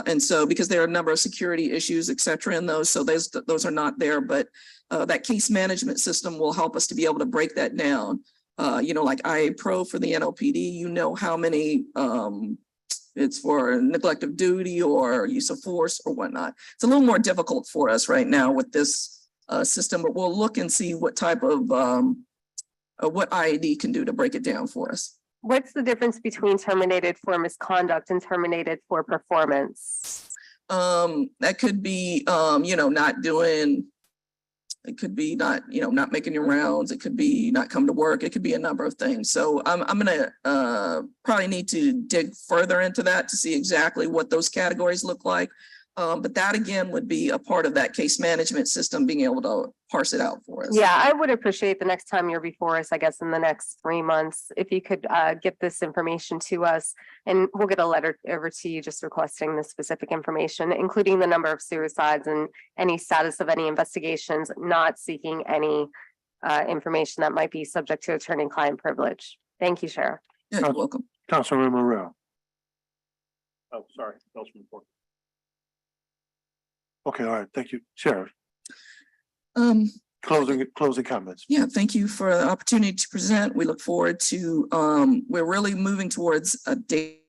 And so because there are a number of security issues, et cetera, in those, so those are not there, but that case management system will help us to be able to break that down. Like IA Pro for the NOPD, how many it's for neglect of duty or use of force or whatnot. It's a little more difficult for us right now with this system, but we'll look and see what type of what IAD can do to break it down for us. What's the difference between terminated for misconduct and terminated for performance? That could be, not doing, it could be not making your rounds. It could be not come to work. It could be a number of things. So I'm going to probably need to dig further into that to see exactly what those categories look like. But that again would be a part of that case management system being able to parse it out for us. Yeah, I would appreciate the next time you're before us, I guess in the next 3 months, if you could get this information to us, and we'll get a letter over to you just requesting the specific information, including the number of suicides and any status of any investigations, not seeking any information that might be subject to attorney-client privilege. Thank you, Sheriff. Yeah, you're welcome. Councilman Morrell. Oh, sorry, Councilman Porter. Okay, all right, thank you, Sheriff. Closing comments. Yeah, thank you for the opportunity to present. We look forward to, we're really moving towards a date.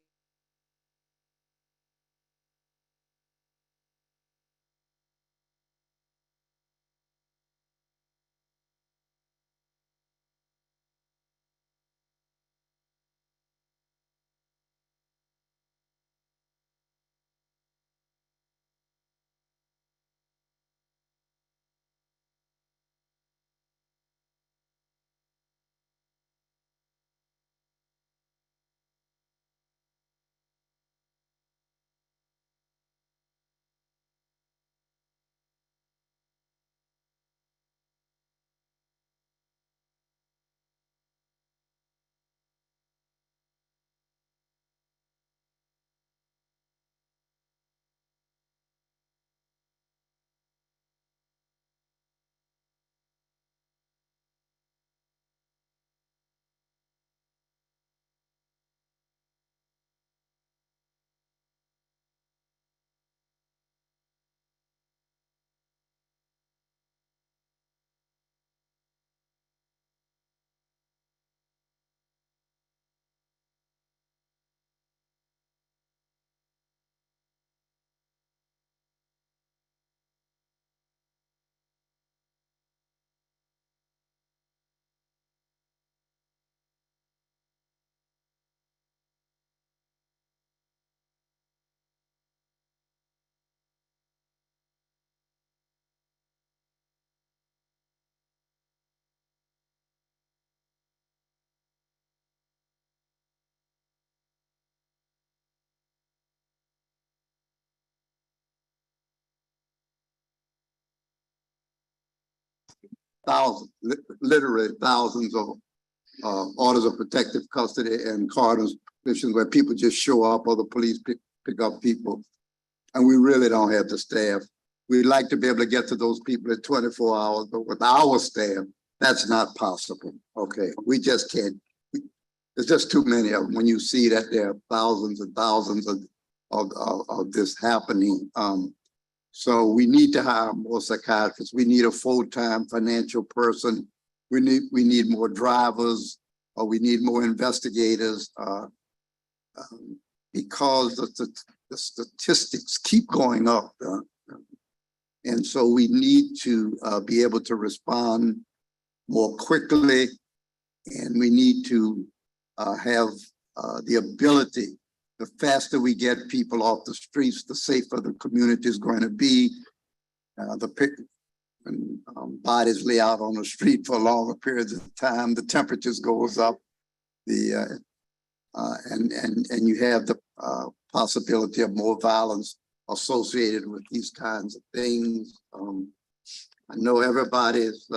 Thousands, literally thousands of orders of protective custody and cardinals where people just show up or the police pick up people. And we really don't have the staff. We'd like to be able to get to those people in 24 hours, but with our staff, that's not possible. Okay, we just can't. There's just too many of them. When you see that there are thousands and thousands of this happening. So we need to hire more psychiatrists. We need a full-time financial person. We need more drivers, or we need more investigators, because the statistics keep going up. And so we need to be able to respond more quickly, and we need to have the ability. The faster we get people off the streets, the safer the community is going to be. When bodies lay out on the street for longer periods of time, the temperatures goes up. And you have the possibility of more violence associated with these kinds of things. I know everybody is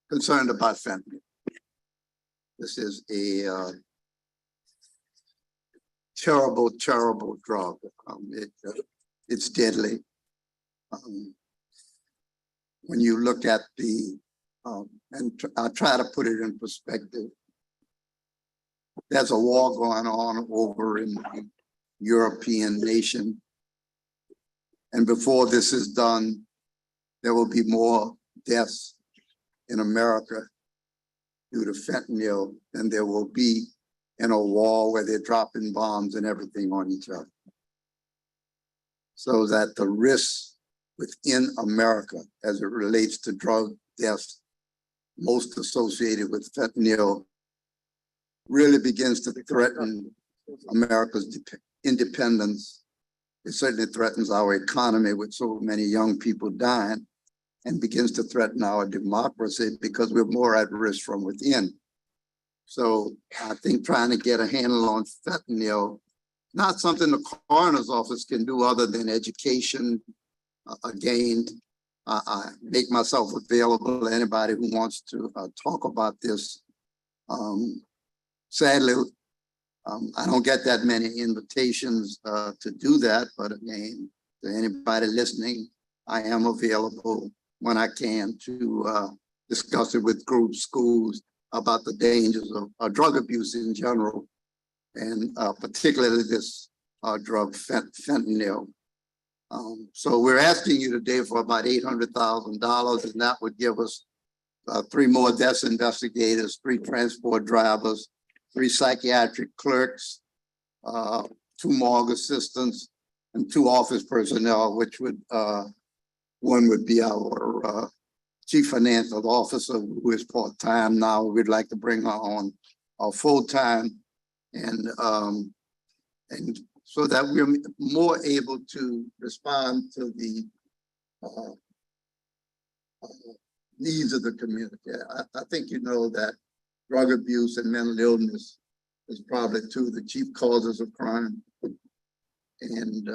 concerned about fentanyl. This is a terrible, terrible drug. It's deadly. When you look at the, and I try to put it in perspective, there's a war going on over in European nation. And before this is done, there will be more deaths in America due to fentanyl than there will be in a war where they're dropping bombs and everything on each other. So that the risks within America as it relates to drug deaths, most associated with fentanyl, really begins to threaten America's independence. It certainly threatens our economy with so many young people dying, and begins to threaten our democracy because we're more at risk from within. So I think trying to get a handle on fentanyl, not something the coroner's office can do other than education. Again, I make myself available to anybody who wants to talk about this. Sadly, I don't get that many invitations to do that, but again, to anybody listening, I am available when I can to discuss it with groups, schools, about the dangers of drug abuse in general, and particularly this drug fentanyl. So we're asking you today for about $800,000, and that would give us 3 more desk investigators, 3 transport drivers, 3 psychiatric clerks, 2 morgue assistants, and 2 office personnel, which would one would be our chief financial officer, who is part-time now. We'd like to bring her on full-time, and so that we're more able to respond to the needs of the community. I think you know that drug abuse and mental illness is probably 2 of the chief causes of crime. And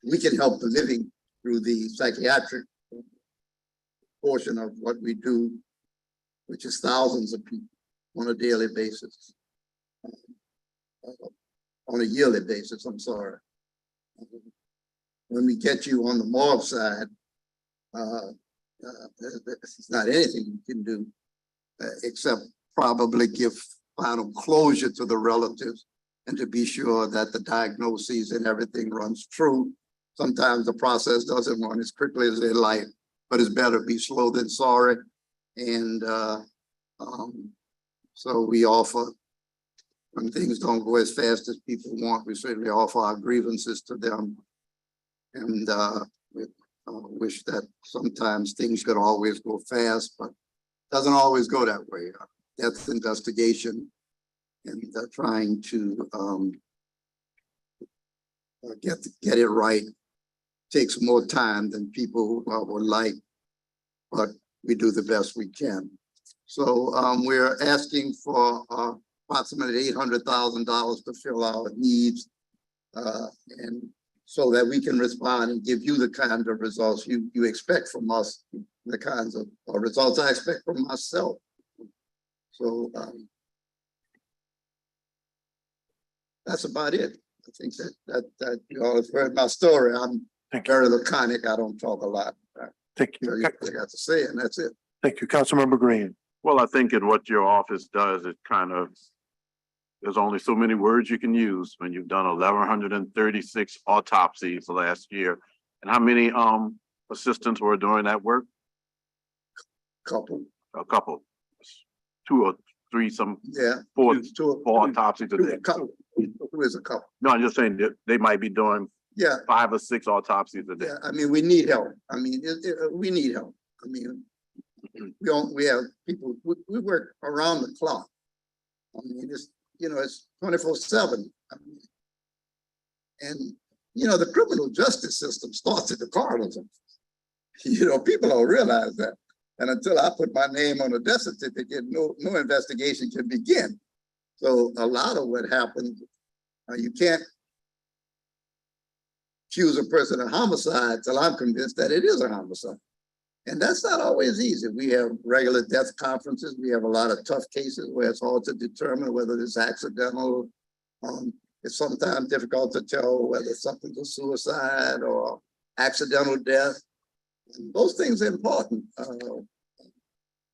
we can help the living through the psychiatric portion of what we do, which is thousands of people on a daily basis, on a yearly basis, I'm sorry. When we get you on the morgue side, there's not anything we can do except probably give final closure to the relatives and to be sure that the diagnoses and everything runs true. Sometimes the process doesn't run as quickly as they like, but it's better be slow than sorry. And so we offer, when things don't go as fast as people want, we certainly offer our grievances to them. And we wish that sometimes things could always go fast, but doesn't always go that way. Death investigation and trying to get it right takes more time than people would like, but we do the best we can. So we're asking for approximately $800,000 to fill our needs, and so that we can respond and give you the kind of results you expect from us, the kinds of results I expect from myself. So that's about it. I think that you all have heard my story. I'm very laconic. I don't talk a lot. Thank So you. I got to say, and that's it. Thank you, Councilmember Green. Well, I think in what your office does, it kind of, there's only so many words you can use when you've done 1,136 autopsies last year. And how many assistants were doing that work? Couple. A couple, 2 or 3, some Yeah. 4 Two autopsies a day. a couple. Who is a couple? No, I'm just saying that they might be doing Yeah. 5 or 6 autopsies a day. Yeah. I mean, we need help. I mean, we need help. I mean, we have people, we work around the clock. I mean, it's 24/7. I mean, and the criminal justice system starts at the coroner's office. People don't realize that. And until I put my name on a death certificate, no investigation can begin. So a lot of what happens, you can't accuse a person of homicide till I'm convinced that it is a homicide. And that's not always easy. We have regular death conferences. We have a lot of tough cases where it's hard to determine whether it's accidental. It's sometimes difficult to tell whether something's a suicide or accidental death. And those things are important.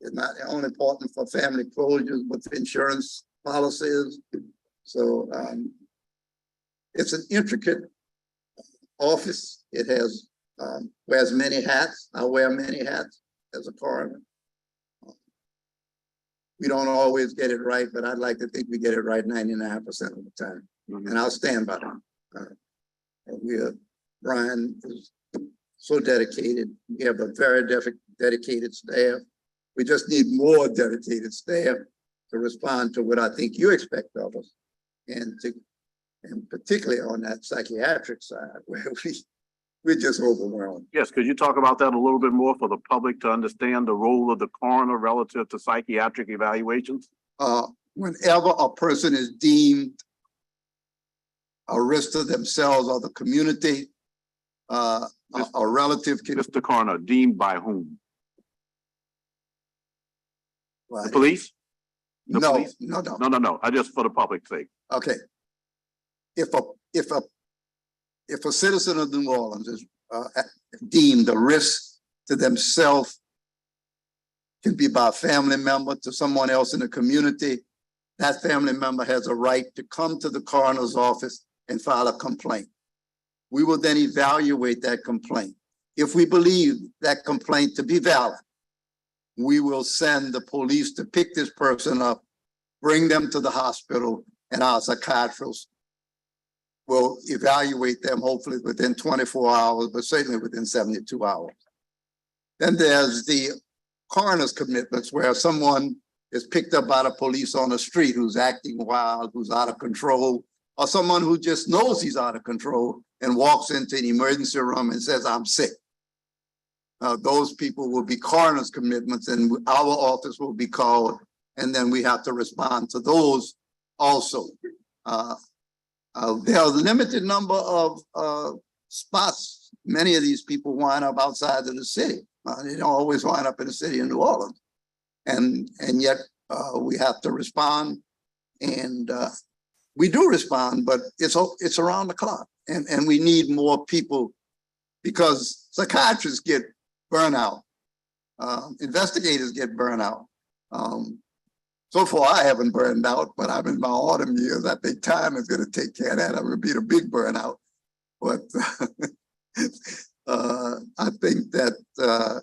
They're not only important for family closures, but for insurance policies. So it's an intricate office. It has wears many hats. I wear many hats as a coroner. We don't always get it right, but I'd like to think we get it right 99% of the time. And I'll stand by that. Brian is so dedicated. We have a very dedicated staff. We just need more dedicated staff to respond to what I think you expect of us. And particularly on that psychiatric side where we're just overwhelmed. Yes, could you talk about that a little bit more for the public to understand the role of the coroner relative to psychiatric evaluations? Whenever a person is deemed a risk to themselves or the community, a relative can. Mr. Coroner, deemed by whom? Right. The police? The No, police? no. No. I just for the public's sake. Okay. If a citizen of New Orleans is deemed a risk to themselves, can be by a family member to someone else in the community, that family member has a right to come to the coroner's office and file a complaint. We will then evaluate that complaint. If we believe that complaint to be valid, we will send the police to pick this person up, bring them to the hospital, and our psychiatrist will evaluate them hopefully within 24 hours, but certainly within 72 hours. Then there's the coroner's commitments where someone is picked up by the police on the street who's acting wild, who's out of control, or someone who just knows he's out of control and walks into an emergency room and says, I'm sick. Those people will be coroner's commitments and our office will be called, and then we have to respond to those also. There are a limited number of spots. Many of these people wind up outside of the city. They don't always wind up in the city of New Orleans. And yet we have to respond, and we do respond, but it's around the clock. And we need more people because psychiatrists get burnout. Investigators get burnout. So far, I haven't burned out, but I'm in my autumn years. I think time is going to take care of that. I'm going to be the big burnout. But I think that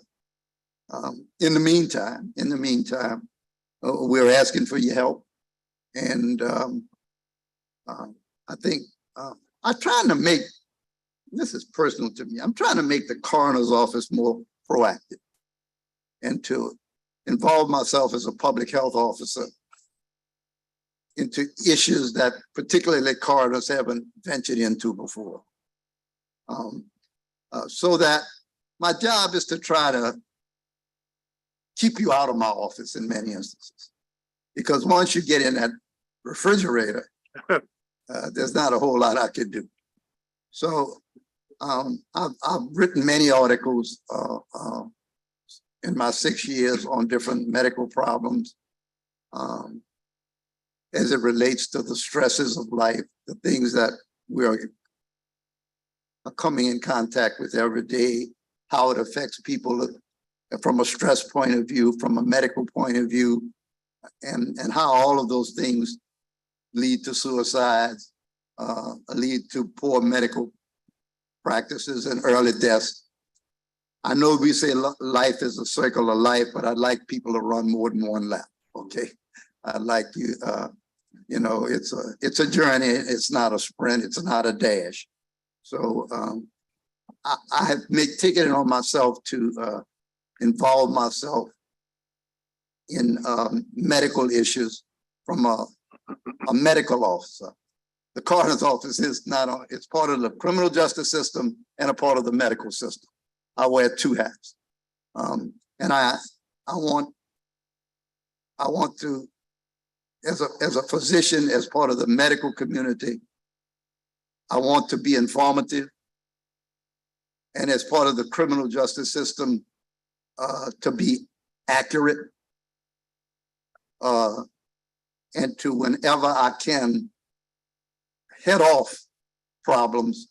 in the meantime, we're asking for your help. And I think I'm trying to make, this is personal to me, I'm trying to make the coroner's office more proactive and to involve myself as a public health officer into issues that particularly coroners haven't ventured into before. So that my job is to try to keep you out of my office in many instances. Because once you get in that refrigerator, there's not a whole lot I can do. So I've written many articles in my 6 years on different medical problems as it relates to the stresses of life, the things that we are coming in contact with every day, how it affects people from a stress point of view, from a medical point of view, and how all of those things lead to suicides, lead to poor medical practices and early deaths. I know we say life is a circle of life, but I'd like people to run more than one lap, okay? I'd like you, you know, it's a journey, it's not a sprint, it's not a dash. So I have taken it on myself to involve myself in medical issues from a medical officer. The coroner's office is not, it's part of the criminal justice system and a part of the medical system. I wear two hats. And I want to, as a physician, as part of the medical community, I want to be informative. And as part of the criminal justice system, to be accurate. And to, whenever I can, head off problems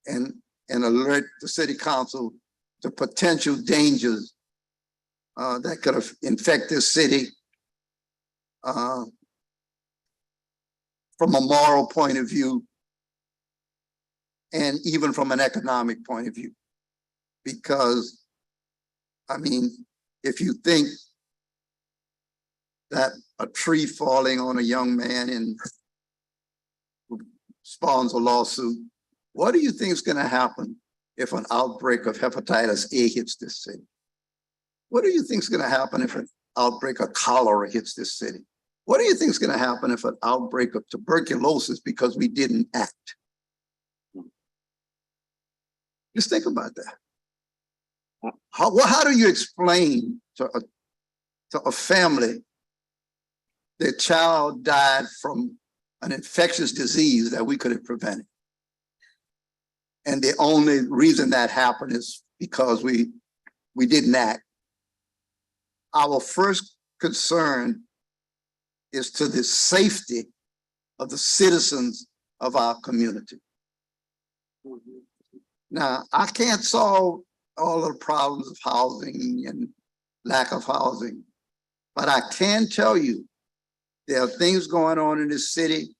and alert the city council to potential dangers that could infect this city from a moral point of view, and even from an economic point of view. Because, I mean, if you think that a tree falling on a young man and spawns a lawsuit, what do you think is going to happen if an outbreak of hepatitis A hits this city? What do you think is going to happen if an outbreak of cholera hits this city? What do you think is going to happen if an outbreak of tuberculosis because we didn't act? Just think about that. How do you explain to a family their child died from an infectious disease that we could have prevented? And the only reason that happened is because we didn't act. Our first concern is to the safety of the citizens of our community. Now, I can't solve all of the problems of housing and lack of housing, but I can tell you there are things going on in this city,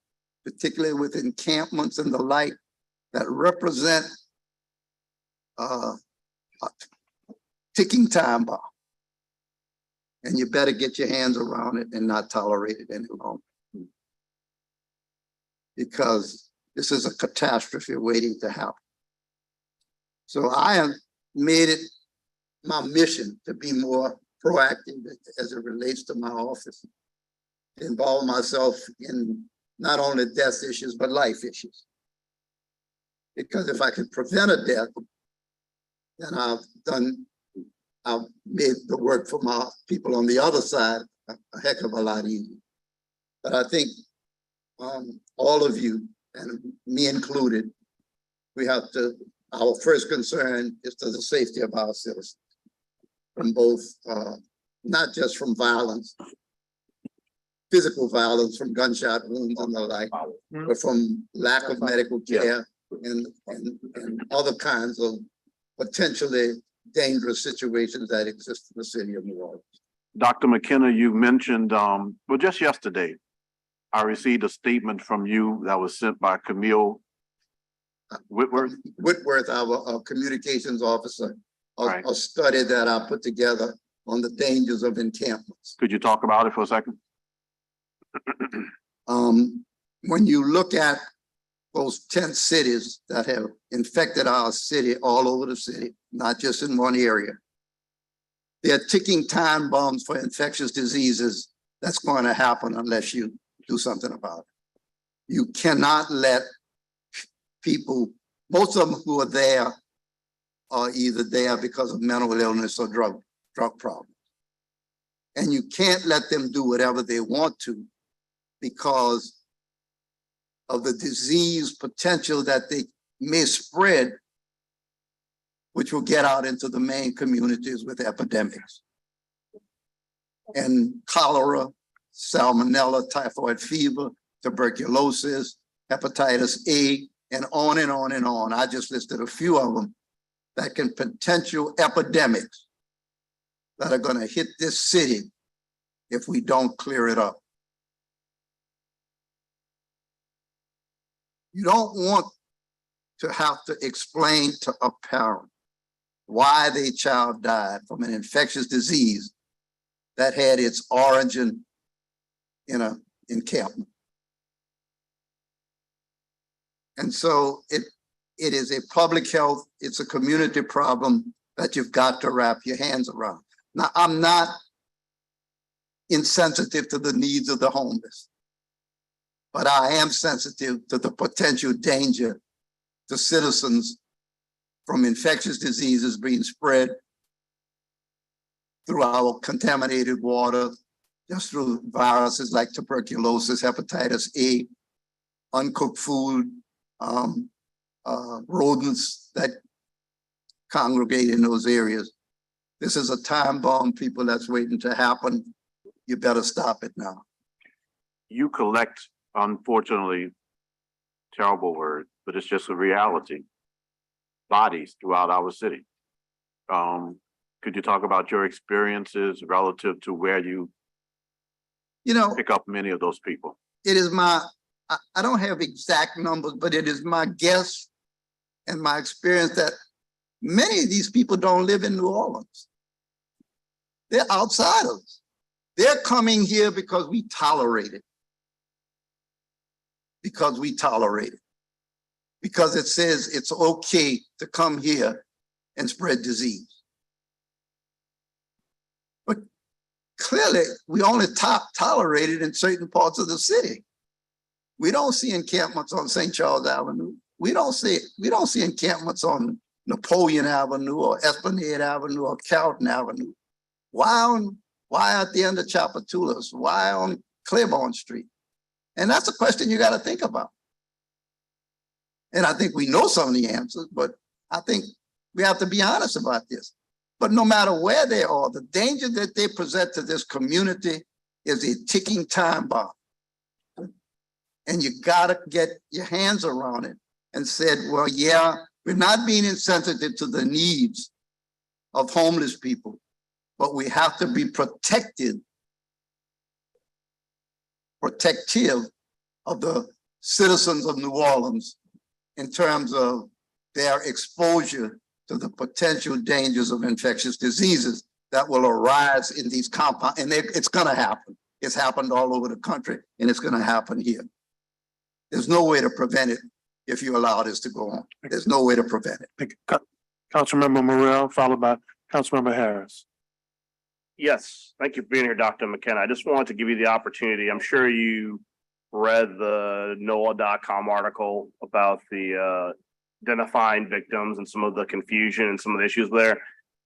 particularly with encampments and the like, that represent a ticking time bomb. And you better get your hands around it and not tolerate it any longer. Because this is a catastrophe waiting to happen. So I have made it my mission to be more proactive as it relates to my office, to involve myself in not only death issues, but life issues. Because if I can prevent a death, then I've made the work for my people on the other side a heck of a lot easier. But I think all of you, and me included, we have to, our first concern is to the safety of our citizens from both, not just from violence, physical violence from gunshot wounds and the like, but from lack of medical care and other kinds of potentially dangerous situations that exist in the city of New Orleans. Dr. McKenna, you mentioned, well, just yesterday, I received a statement from you that was sent by Camille Whitworth. Whitworth, our communications officer, Right. a study that I put together on the dangers of encampments. Could you talk about it for a second? When you look at those 10 cities that have infected our city all over the city, not just in one area, they're ticking time bombs for infectious diseases. That's going to happen unless you do something about it. You cannot let people, most of them who are there are either there because of mental illness or drug problems. And you can't let them do whatever they want to because of the disease potential that they may spread, which will get out into the main communities with epidemics. And cholera, salmonella, typhoid fever, tuberculosis, hepatitis A, and on and on and on. I just listed a few of them that can potential epidemics that are going to hit this city if we don't clear it up. You don't want to have to explain to a parent why their child died from an infectious disease that had its origin in an encampment. And so it is a public health, it's a community problem that you've got to wrap your hands around. Now, I'm not insensitive to the needs of the homeless, but I am sensitive to the potential danger to citizens from infectious diseases being spread through our contaminated water, just through viruses like tuberculosis, hepatitis A, uncooked food, rodents that congregate in those areas. This is a time bomb, people, that's waiting to happen. You better stop it now. You collect, unfortunately, terrible word, but it's just a reality, bodies throughout our city. Could you talk about your experiences relative to where you know, pick up many of those people? it is my I don't have exact numbers, but it is my guess and my experience that many of these people don't live in New Orleans. They're outsiders. They're coming here because we tolerate it. Because we tolerate it. Because it says it's okay to come here and spread disease. But clearly, we only tolerate it in certain parts of the city. We don't see encampments on St. Charles Avenue. We don't see encampments on Napoleon Avenue or Esplanade Avenue or Carlton Avenue. Why at the end of Chapatulas? Why on Claiborne Street? And that's a question you got to think about. And I think we know some of the answers, but I think we have to be honest about this. But no matter where they are, the danger that they present to this community is a ticking time bomb. And you gotta get your hands around it and said, well, yeah, we're not being insensitive to the needs of homeless people, but we have to be protective of the citizens of New Orleans in terms of their exposure to the potential dangers of infectious diseases that will arise in these compounds. And it's gonna happen. It's happened all over the country and it's gonna happen here. There's no way to prevent it if you allow this to go on. There's no way to prevent it. Councilmember Morrell, followed by Councilmember Harris. Yes, thank you for being here, Dr. McKenna. I just wanted to give you the opportunity. I'm sure you read the NOAA.com article about the identifying victims and some of the confusion and some of the issues there.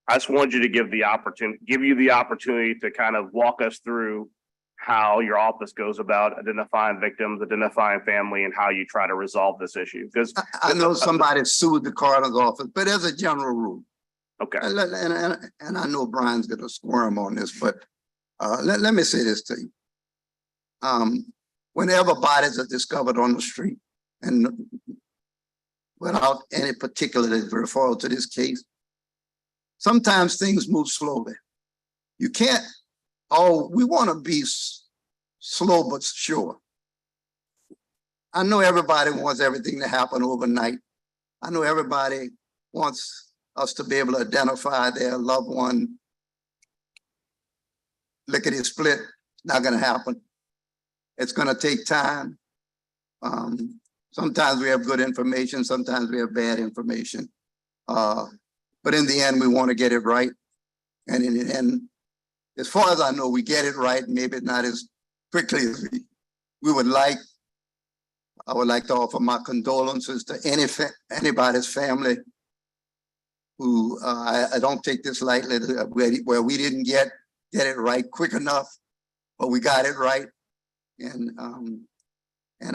I just wanted you to give you the opportunity to kind of walk us through how your office goes about identifying victims, identifying family, and how you try to resolve this issue. Because I know somebody sued the coroner's office, but as a general rule. okay, And I know Brian's gonna squirm on this, but let me say this to you. Whenever bodies are discovered on the street, and without any particular referral to this case, sometimes things move slowly. You can't, we wanna be slow but sure. I know everybody wants everything to happen overnight. I know everybody wants us to be able to identify their loved one. Lickety split, it's not gonna happen. It's gonna take time. Sometimes we have good information, sometimes we have bad information. But in the end, we wanna get it right. And in the end, as far as I know, we get it right, maybe not as quickly as we would like. I would like to offer my condolences to anybody's family who I don't take this lightly, where we didn't get it right quick enough, but we got it right. And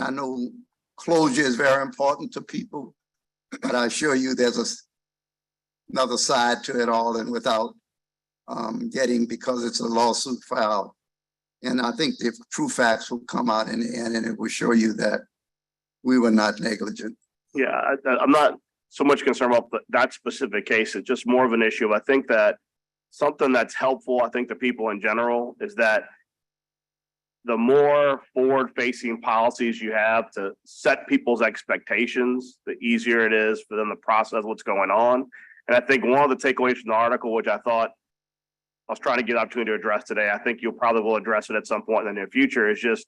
I know closure is very important to people, but I assure you there's another side to it all, and without because it's a lawsuit filed. And I think the true facts will come out in the end, and it will show you that we were not negligent. yeah, I'm not so much concerned about that specific case. It's just more of an issue. I think that something that's helpful, I think, to people in general is that the more forward-facing policies you have to set people's expectations, the easier it is for them to process what's going on. And I think one of the takeaways from the article, which I thought I was trying to get an opportunity to address today, I think you'll probably will address it at some point in the near future, is just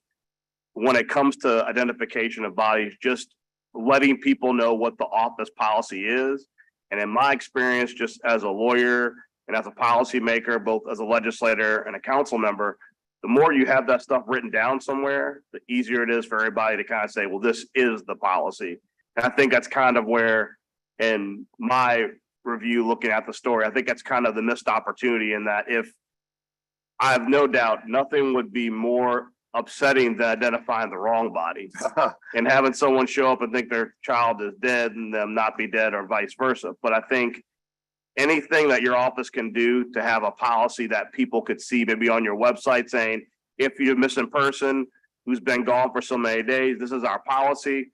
when it comes to identification of bodies, just letting people know what the office policy is. And in my experience, just as a lawyer and as a policymaker, both as a legislator and a council member, the more you have that stuff written down somewhere, the easier it is for everybody to kind of say, well, this is the policy. And I think that's kind of where, in my review, looking at the story, I think that's kind of the missed opportunity, in that if I have no doubt nothing would be more upsetting than identifying the wrong body and having someone show up and think their child is dead and them not be dead, or vice versa. But I think anything that your office can do to have a policy that people could see, maybe on your website, saying, if you're a missing person who's been gone for so many days, this is our policy.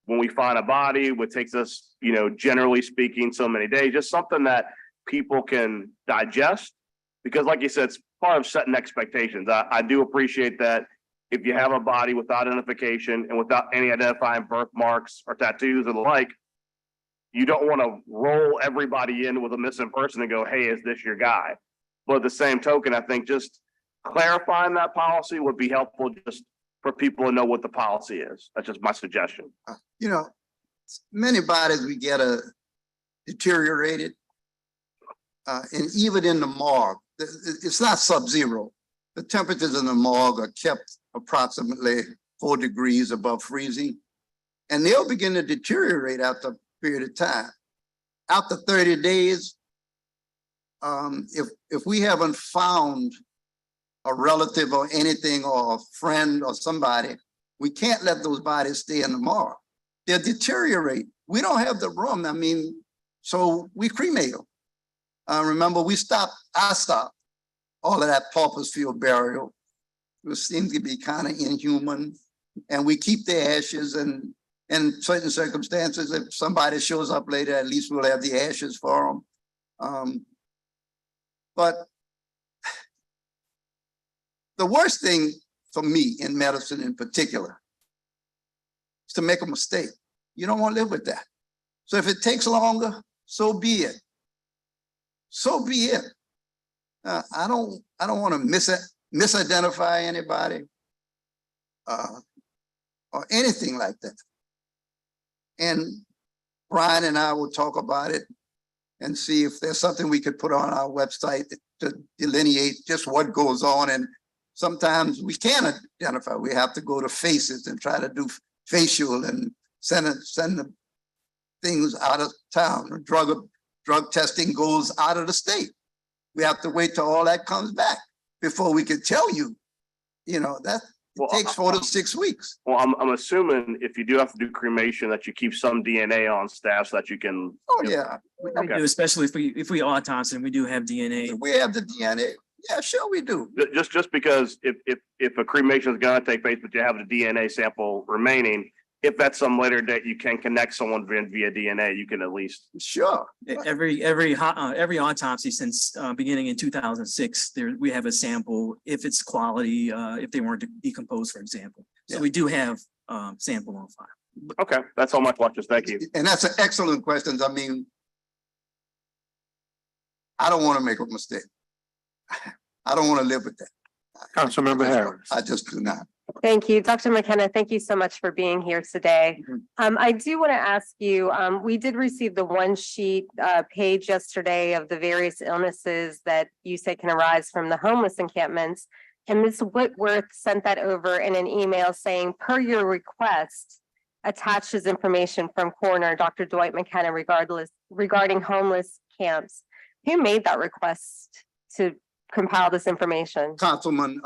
When we find a body, what takes us, generally speaking, so many days, just something that people can digest. Because like you said, it's part of setting expectations. I do appreciate that if you have a body without identification and without any identifying birthmarks or tattoos or the like, you don't want to roll everybody in with a missing person and go, hey, is this your guy? But at the same token, I think just clarifying that policy would be helpful just for people to know what the policy is. That's just my suggestion. You know, many bodies we get deteriorated. And even in the morgue, it's not sub-zero. The temperatures in the morgue are kept approximately 4 degrees above freezing. And they'll begin to deteriorate after a period of time. After 30 days, if we haven't found a relative or anything or a friend or somebody, we can't let those bodies stay in the morgue. They'll deteriorate. We don't have the room. I mean, so we cremate them. Remember, I stopped all of that paupers field burial. It seems to be kind of inhuman. And we keep the ashes, and in certain circumstances, if somebody shows up later, at least we'll have the ashes for them. But the worst thing for me in medicine in particular is to make a mistake. You don't want to live with that. So if it takes longer, so be it. So be it. I don't want to misidentify anybody or anything like that. And Brian and I will talk about it and see if there's something we could put on our website to delineate just what goes on. And sometimes we can't identify. We have to go to faces and try to do facial and send the things out of town. Drug testing goes out of the state. We have to wait till all that comes back before we can tell you, that takes 4 to 6 weeks. Well, I'm assuming if you do have to do cremation, that you keep some DNA on staff so that you can. Oh, yeah. We do, especially if we autopsy and we do have DNA. We have the DNA. Yeah, sure we do. Just because if a cremation is going to take place, but you have the DNA sample remaining, if at some later date you can connect someone via DNA, you can at least. Sure. Every autopsy since beginning in 2006, we have a sample if it's quality, if they weren't decomposed, for example. So we do have sample on file. Okay, that's all my questions. Thank you. And that's an excellent question. I mean, I don't want to make a mistake. I don't want to live with that. Councilmember Harris. I just do not. Thank you, Dr. McKenna. Thank you so much for being here today. I do want to ask you, we did receive the one sheet page yesterday of the various illnesses that you say can arise from the homeless encampments. And Ms. Whitworth sent that over in an email saying, per your request, attaches information from coroner Dr. Dwight McKenna regarding homeless camps. Who made that request to compile this information? Councilman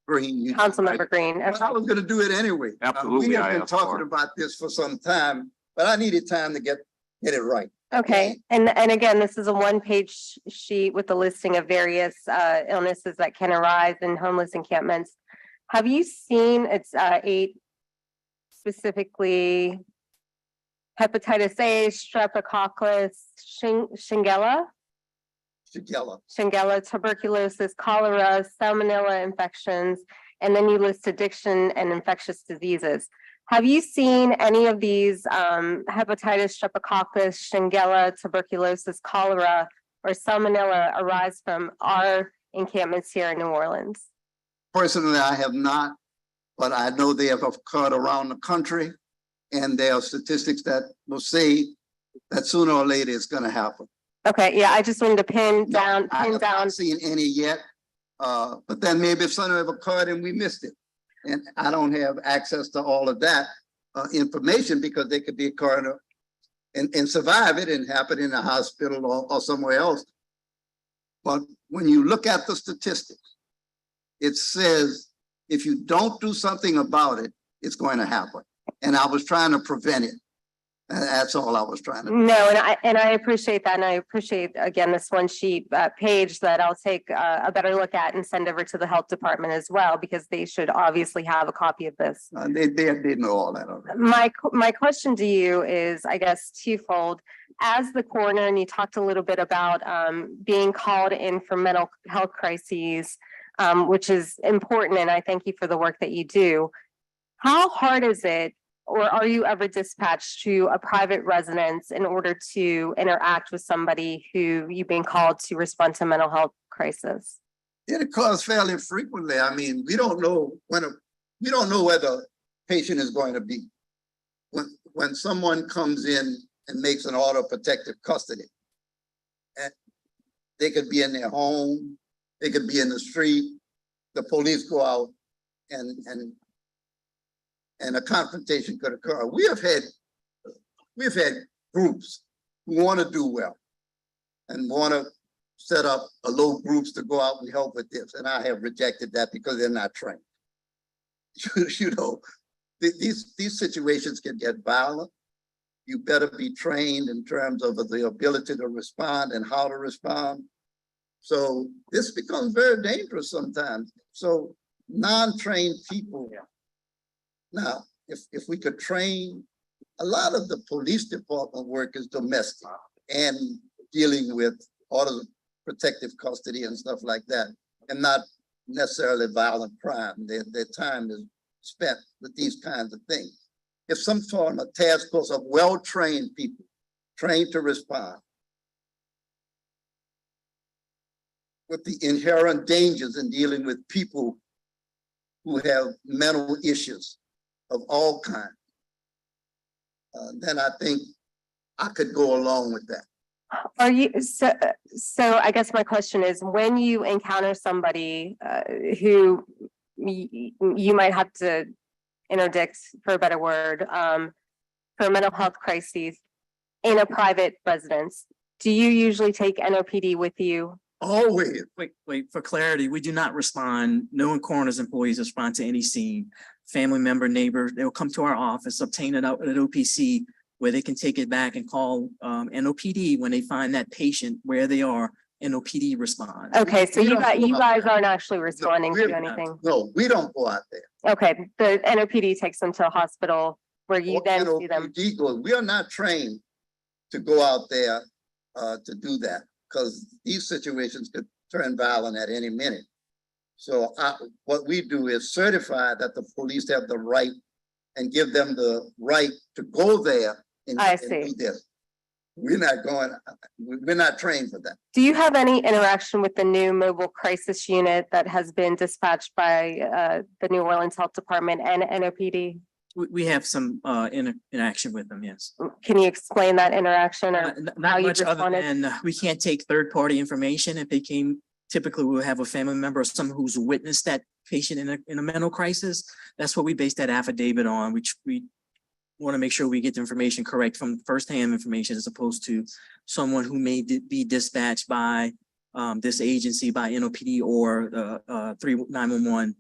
Green. Councilmember Green. I was going to do it anyway. Absolutely, We have I been asked talking for it. about this for some time, but I needed time to get it right. Okay, and again, this is a one-page sheet with a listing of various illnesses that can arise in homeless encampments. Have you seen it's 8 specifically hepatitis A, streptococcus, Shigella, tuberculosis, cholera, salmonella infections, and then you list addiction and infectious diseases. Have you seen any of these hepatitis, streptococcus, Shigella, tuberculosis, cholera, or salmonella arise from our encampments here in New Orleans? Personally, I have not, but I know they have occurred around the country, and there are statistics that will say that sooner or later it's going to happen. Okay, yeah, I just wanted to pin I down. have not seen any yet, but then maybe if something have occurred and we missed it. And I don't have access to all of that information because they could be occurring and survive it and happen in a hospital or somewhere else. But when you look at the statistics, it says if you don't do something about it, it's going to happen. And I was trying to prevent it. And that's all I was trying to do. No, and I appreciate that. And I appreciate, again, this one sheet page that I'll take a better look at and send over to the health department as well, because they should obviously have a copy of this. They know all that already. My question to you is, I guess, twofold. As the coroner, and you talked a little bit about being called in for mental health crises, which is important. And I thank you for the work that you do. How hard is it, or are you ever dispatched to a private residence in order to interact with somebody who you've been called to respond to mental health crisis? It occurs fairly frequently. I mean, we don't know where the patient is going to be. When someone comes in and makes an order of protective custody, and they could be in their home, they could be in the street, the police go out and a confrontation could occur. We've had groups who want to do well and want to set up a low groups to go out and help with this. And I have rejected that because they're not trained. You know, these situations can get violent. You better be trained in terms of the ability to respond and how to respond. So this becomes very dangerous sometimes. So non-trained people. Now, if we could train, a lot of the police department work is domestic and dealing with orders of protective custody and stuff like that, and not necessarily violent crime. Their time is spent with these kinds of things. If some form of task force of well-trained people, trained to respond, with the inherent dangers in dealing with people who have mental issues of all kinds, then I think I could go along with that. Are you, so I guess my question is, when you encounter somebody who you might have to interdict, for a better word, for mental health crises in a private residence, do you usually take NOPD with you? Always. Wait, for clarity, we do not respond. No one coroner's employees respond to any scene. Family member, neighbor, they'll come to our office, obtain it out at OPC, where they can take it back and call NOPD when they find that patient where they are. NOPD responds. Okay, so We you don't guys aren't actually responding we're to not. anything. No, we don't go out there. Okay, the NOPD takes them to a hospital where you then see them. NOPD goes, we are not trained to go out there to do that, because these situations could turn violent at any minute. So what we do is certify that the police have the right and give them the right to go there and do this. We're not trained for that. Do you have any interaction with the new mobile crisis unit that has been dispatched by the New Orleans Health Department and NOPD? We have some interaction with them, yes. Can you explain that interaction or how Not you much other responded? than we can't take third-party information. If they came, typically we'll have a family member or someone who's witnessed that patient in a mental crisis. That's what we base that affidavit on, which we want to make sure we get the information correct from firsthand information, as opposed to someone who may be dispatched by this agency, by NOPD or 911.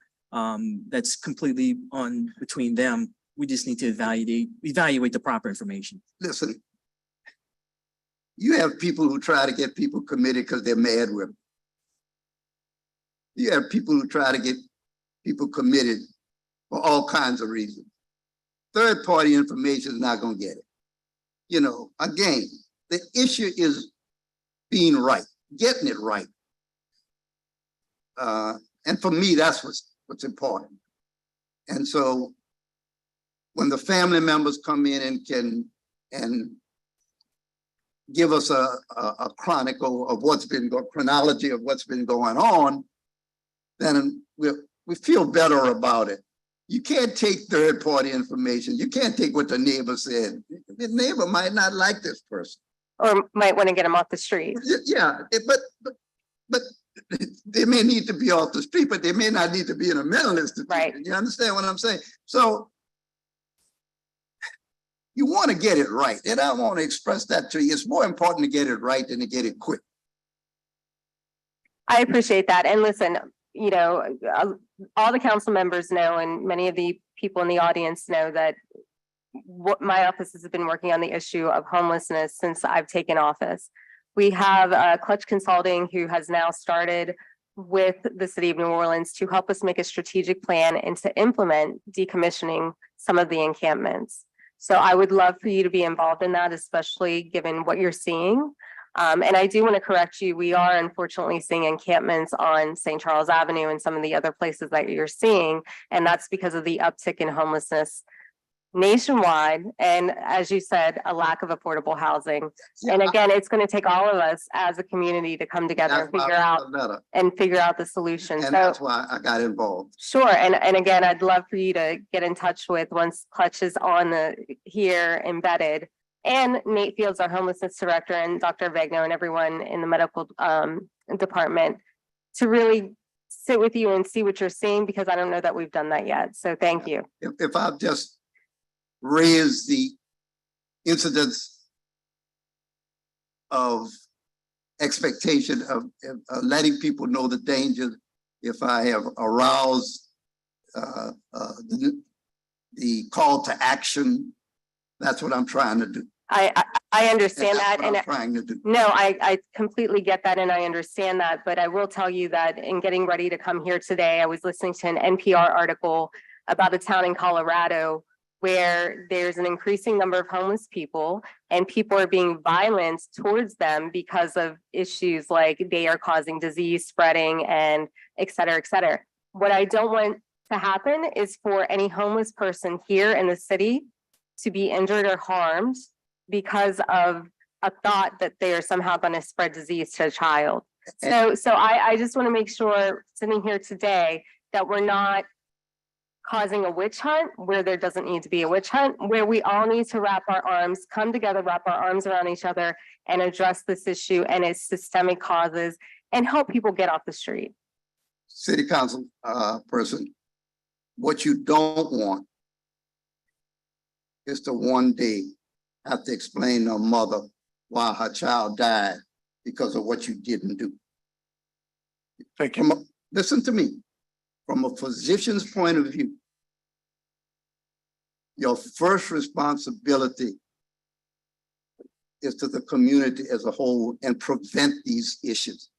That's completely on between them. We just need to evaluate the proper information. Listen, you have people who try to get people committed because they're mad with them. You have people who try to get people committed for all kinds of reasons. Third-party information is not going to get it. You know, again, the issue is being right, getting it right. And for me, that's what's important. And so when the family members come in and give us a chronicle of chronology of what's been going on, then we feel better about it. You can't take third-party information. You can't take what the neighbor said. The neighbor might not like this person. Or might want to get them off the street. Yeah, but they may need to be off the street, but they may not need to be in a mental institution. Right. You understand what I'm saying? So you want to get it right. And I want to express that to you. It's more important to get it right than to get it quick. I appreciate that. And listen, you know, all the council members know, and many of the people in the audience know, that what my office has been working on the issue of homelessness since I've taken office. We have Clutch Consulting, who has now started with the city of New Orleans to help us make a strategic plan and to implement decommissioning some of the encampments. So I would love for you to be involved in that, especially given what you're seeing. And I do want to correct you. We are unfortunately seeing encampments on St. Charles Avenue and some of the other places that you're seeing. And that's because of the uptick in homelessness nationwide. And as you said, a lack of affordable housing. And again, it's going to take all of us as a community to come together That's and why I wrote the letter, figure out the solution. and So that's why I got involved. sure. And again, I'd love for you to get in touch with once Clutch is on the here embedded. And Nate Fields, our homelessness director, and Dr. Vegno and everyone in the medical department to really sit with you and see what you're seeing, because I don't know that we've done that yet. So thank you. If I've just raised the incidence of expectation of letting people know the danger, if I have aroused the call to action, that's what I'm trying to do. I understand that. That's what And I'm trying to do. no, I completely get that and I understand that, but I will tell you that in getting ready to come here today, I was listening to an NPR article about a town in Colorado where there's an increasing number of homeless people and people are being violent towards them because of issues like they are causing disease spreading and et cetera, et cetera. What I don't want to happen is for any homeless person here in the city to be injured or harmed because of a thought that they are somehow going to spread disease to a child. So I just want to make sure sitting here today that we're not causing a witch hunt where there doesn't need to be a witch hunt, where we all need to wrap our arms, come together, wrap our arms around each other and address this issue and its systemic causes and help people get off the street. City council person, what you don't want is to one day have to explain to a mother why her child died because of what you didn't do. Thank you. Listen to me. From a physician's point of view, your first responsibility is to the community as a whole and prevent these issues.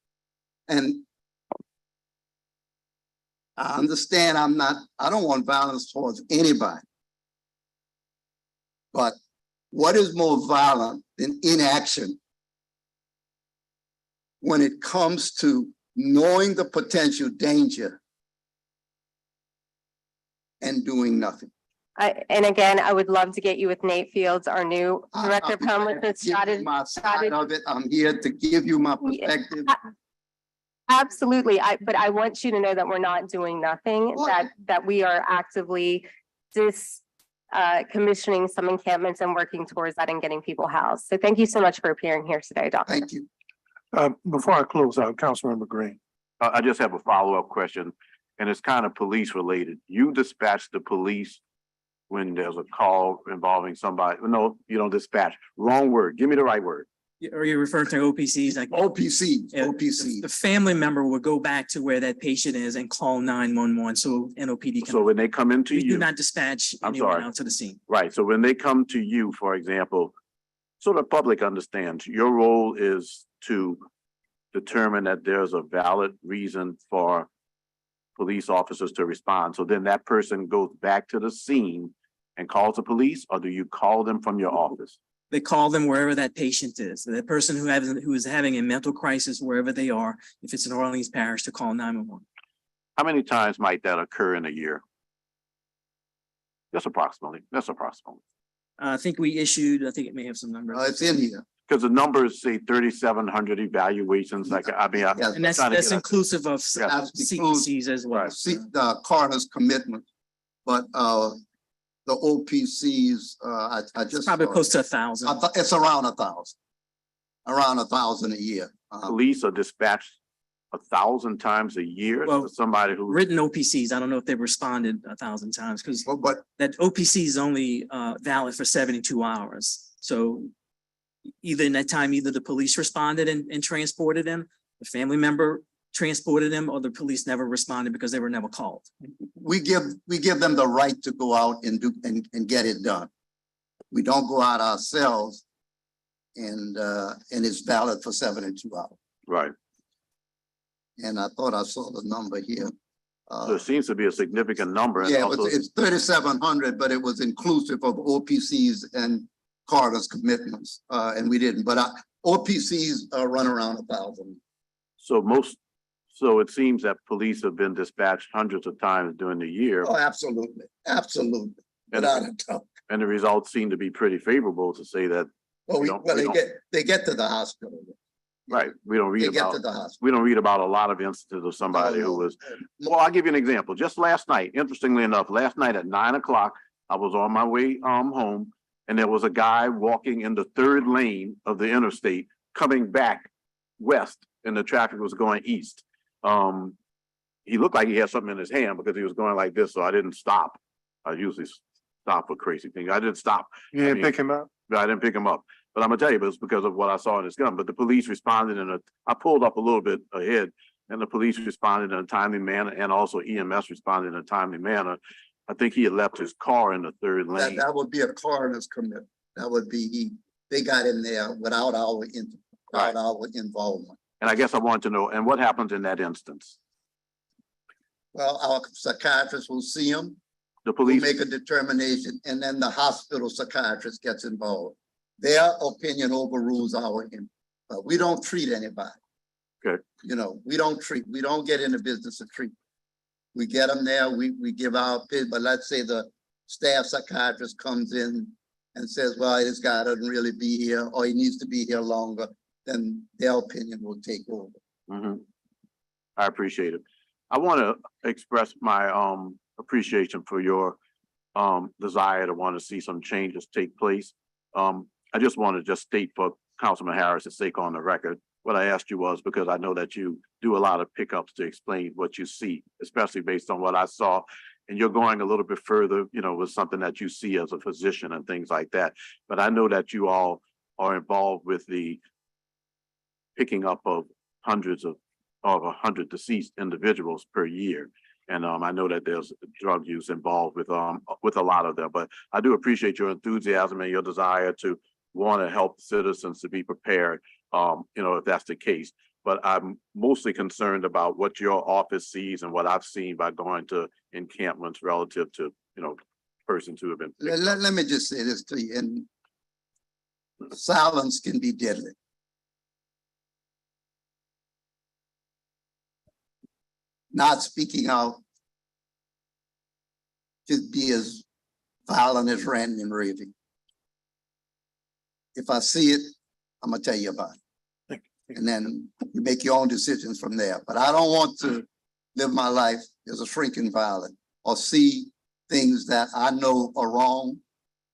And I understand I don't want violence towards anybody. But what is more violent than inaction when it comes to knowing the potential danger and doing nothing? And again, I would love to get you with Nate Fields, our new director of homelessness strategy. My side of it, I'm here to give you my perspective. Absolutely. But I want you to know that we're not doing nothing, that we are actively commissioning some encampments and working towards that and getting people housed. So thank you so much for appearing here today, Doctor. Thank you. Before I close out, Councilmember Green. I just have a follow-up question, and it's kind of police related. You dispatch the police when there's a call involving somebody. No, you don't dispatch. Wrong word. Give me the right word. Are you referring to OPCs? Like OPC, Yeah, OPC. the family member will go back to where that patient is and call 911. So NOPD So can, when they come into we do you, not dispatch I'm anyone sorry. out to the scene. right, so when they come to you, for example, so the public understands, your role is to determine that there's a valid reason for police officers to respond. So then that person goes back to the scene and calls the police, or do you call them from your office? They call them wherever that patient is. That person who is having a mental crisis, wherever they are, if it's in Orleans Parish, to call 911. How many times might that occur in a year? Just approximately, I think we issued, I think it may have some numbers. It's in here. because the numbers say 3,700 evaluations, like, I mean, I'm Yes. And that's, trying to that's get a- inclusive of That's CPCs as well. See the coroner's commitment, but the OPCs, I It's just. probably close to 1,000. It's around 1,000. Around 1,000 a year. police are dispatched 1,000 times a year Well, to somebody who. Written OPCs, I don't know if they've responded 1,000 times because But that OPC is only valid for 72 hours. So either in that time, either the police responded and transported them, the family member transported them, or the police never responded because they were never called. we give them the right to go out and do and get it done. We don't go out ourselves and it's valid for 72 hours. Right, And I thought I saw the number here. so it seems to be a significant number. And Yeah, also, it's 3,700, but it was inclusive of OPCs and coroner's commitments, and we didn't. But OPCs run around 1,000. So it seems that police have been dispatched hundreds of times during the year, Oh, absolutely, absolutely, And- without a doubt. and the results seem to be pretty favorable to say that, Well, we don't- they get to the hospital. right, we don't They read get to about, the hospital. we don't read about a lot of instances of somebody who was, well, I'll give you an example. Just last night, interestingly enough, last night at 9 o'clock, I was on my way home, and there was a guy walking in the third lane of the interstate coming back west, and the traffic was going east. He looked like he had something in his hand because he was going like this, so I didn't stop. I usually stop for crazy things. I didn't stop. You didn't pick him up? I didn't pick him up. But I'm gonna tell you, it was because of what I saw in his gun. But the police responded I pulled up a little bit ahead, and the police responded in a timely manner, and also EMS responded in a timely manner. I think he had left his car in the third lane. That would be a coroner's commitment. That would be, they got in there without our involvement. And I guess I wanted to know, and what happens in that instance? Well, our psychiatrist will see him, The will police, make a determination, and then the hospital psychiatrist gets involved. Their opinion overrules our, but we don't treat anybody. Okay. You know, we don't get in the business of treatment. We get them there, we give our opinion, but let's say the staff psychiatrist comes in and says, well, this guy doesn't really be here, or he needs to be here longer, then their opinion will take over. Mhm. I appreciate it. I want to express my appreciation for your desire to want to see some changes take place. I just want to just state for Councilman Harris's sake on the record, what I asked you was because I know that you do a lot of pickups to explain what you see, especially based on what I saw. And you're going a little bit further, you know, with something that you see as a physician and things like that. But I know that you all are involved with the picking up of hundreds of 100 deceased individuals per year. And I know that there's drug use involved with a lot of them, but I do appreciate your enthusiasm and your desire to want to help citizens to be prepared, you know, if that's the case. But I'm mostly concerned about what your office sees and what I've seen by going to encampments relative to, you know, persons who have been. Let me just say this to you, and silence can be deadly. Not speaking out could be as violent as ranting and raving. If I see it, I'm gonna tell you about it. And then you make your own decisions from there. But I don't want to live my life as a shrinking violet or see things that I know are wrong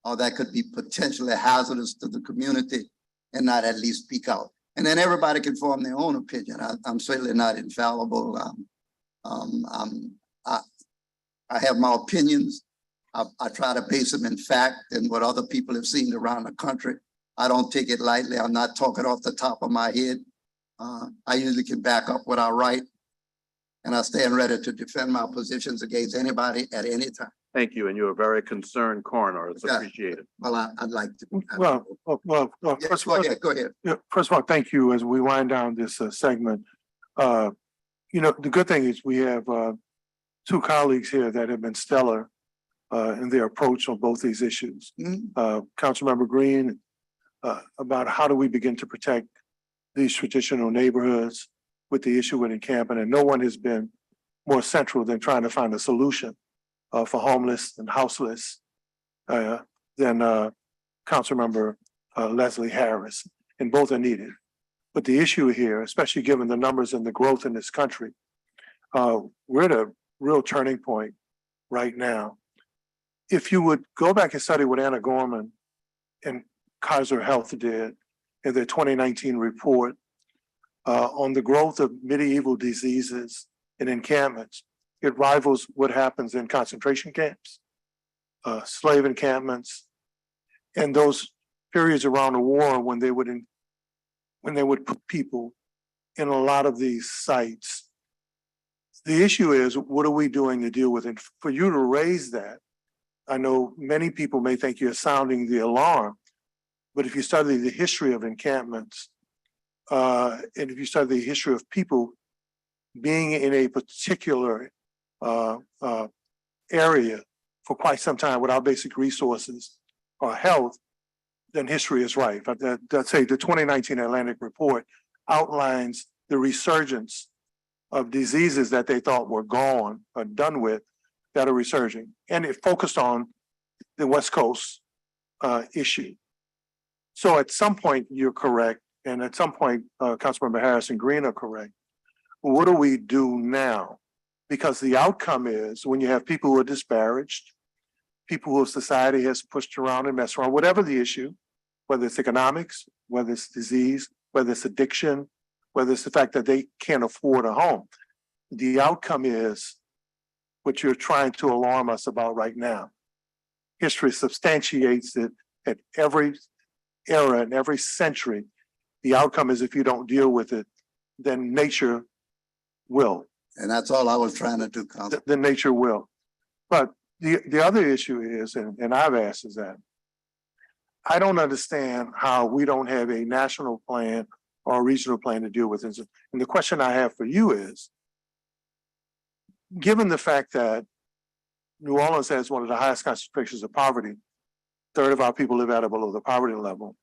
or that could be potentially hazardous to the community and not at least speak out. And then everybody can form their own opinion. I'm certainly not infallible. I have my opinions. I try to base them in fact and what other people have seen around the country. I don't take it lightly. I'm not talking off the top of my head. I usually can back up what I write, and I stand ready to defend my positions against anybody at any time. Thank you, and you're a very concerned coroner. It's Yeah. appreciated. Well, I'd like to. Well, Yeah, first go ahead, go ahead. of all, thank you as we wind down this segment. You know, the good thing is we have two colleagues here that have been stellar in their approach on both these issues. Councilmember Green, about how do we begin to protect these traditional neighborhoods with the issue with encampment, and no one has been more central than trying to find a solution for homeless and houseless than Councilmember Leslie Harris, and both are needed. But the issue here, especially given the numbers and the growth in this country, we're at a real turning point right now. If you would go back and study what Anna Gorman and Kaiser Health did in their 2019 report on the growth of medieval diseases in encampments, it rivals what happens in concentration camps, slave encampments, and those periods around the war when they would put people in a lot of these sites. The issue is, what are we doing to deal with it? For you to raise that, I know many people may think you're sounding the alarm, but if you study the history of encampments, and if you study the history of people being in a particular area for quite some time without basic resources or health, then history is right. But let's say the 2019 Atlantic report outlines the resurgence of diseases that they thought were gone or done with that are resurging. And it focused on the West Coast issue. So at some point, you're correct. And at some point, Councilmember Harris and Green are correct. What do we do now? Because the outcome is when you have people who are disparaged, people who society has pushed around and messed around, whatever the issue, whether it's economics, whether it's disease, whether it's addiction, whether it's the fact that they can't afford a home. The outcome is what you're trying to alarm us about right now. History substantiates it at every era and every century. The outcome is if you don't deal with it, then nature will. And that's all I was trying to do, Council. Then nature will. But the other issue is, and I've asked is that, I don't understand how we don't have a national plan or a regional plan to deal with this. And the question I have for you is, given the fact that New Orleans has one of the highest concentrations of poverty, 1/3 of our people live at or below the poverty level.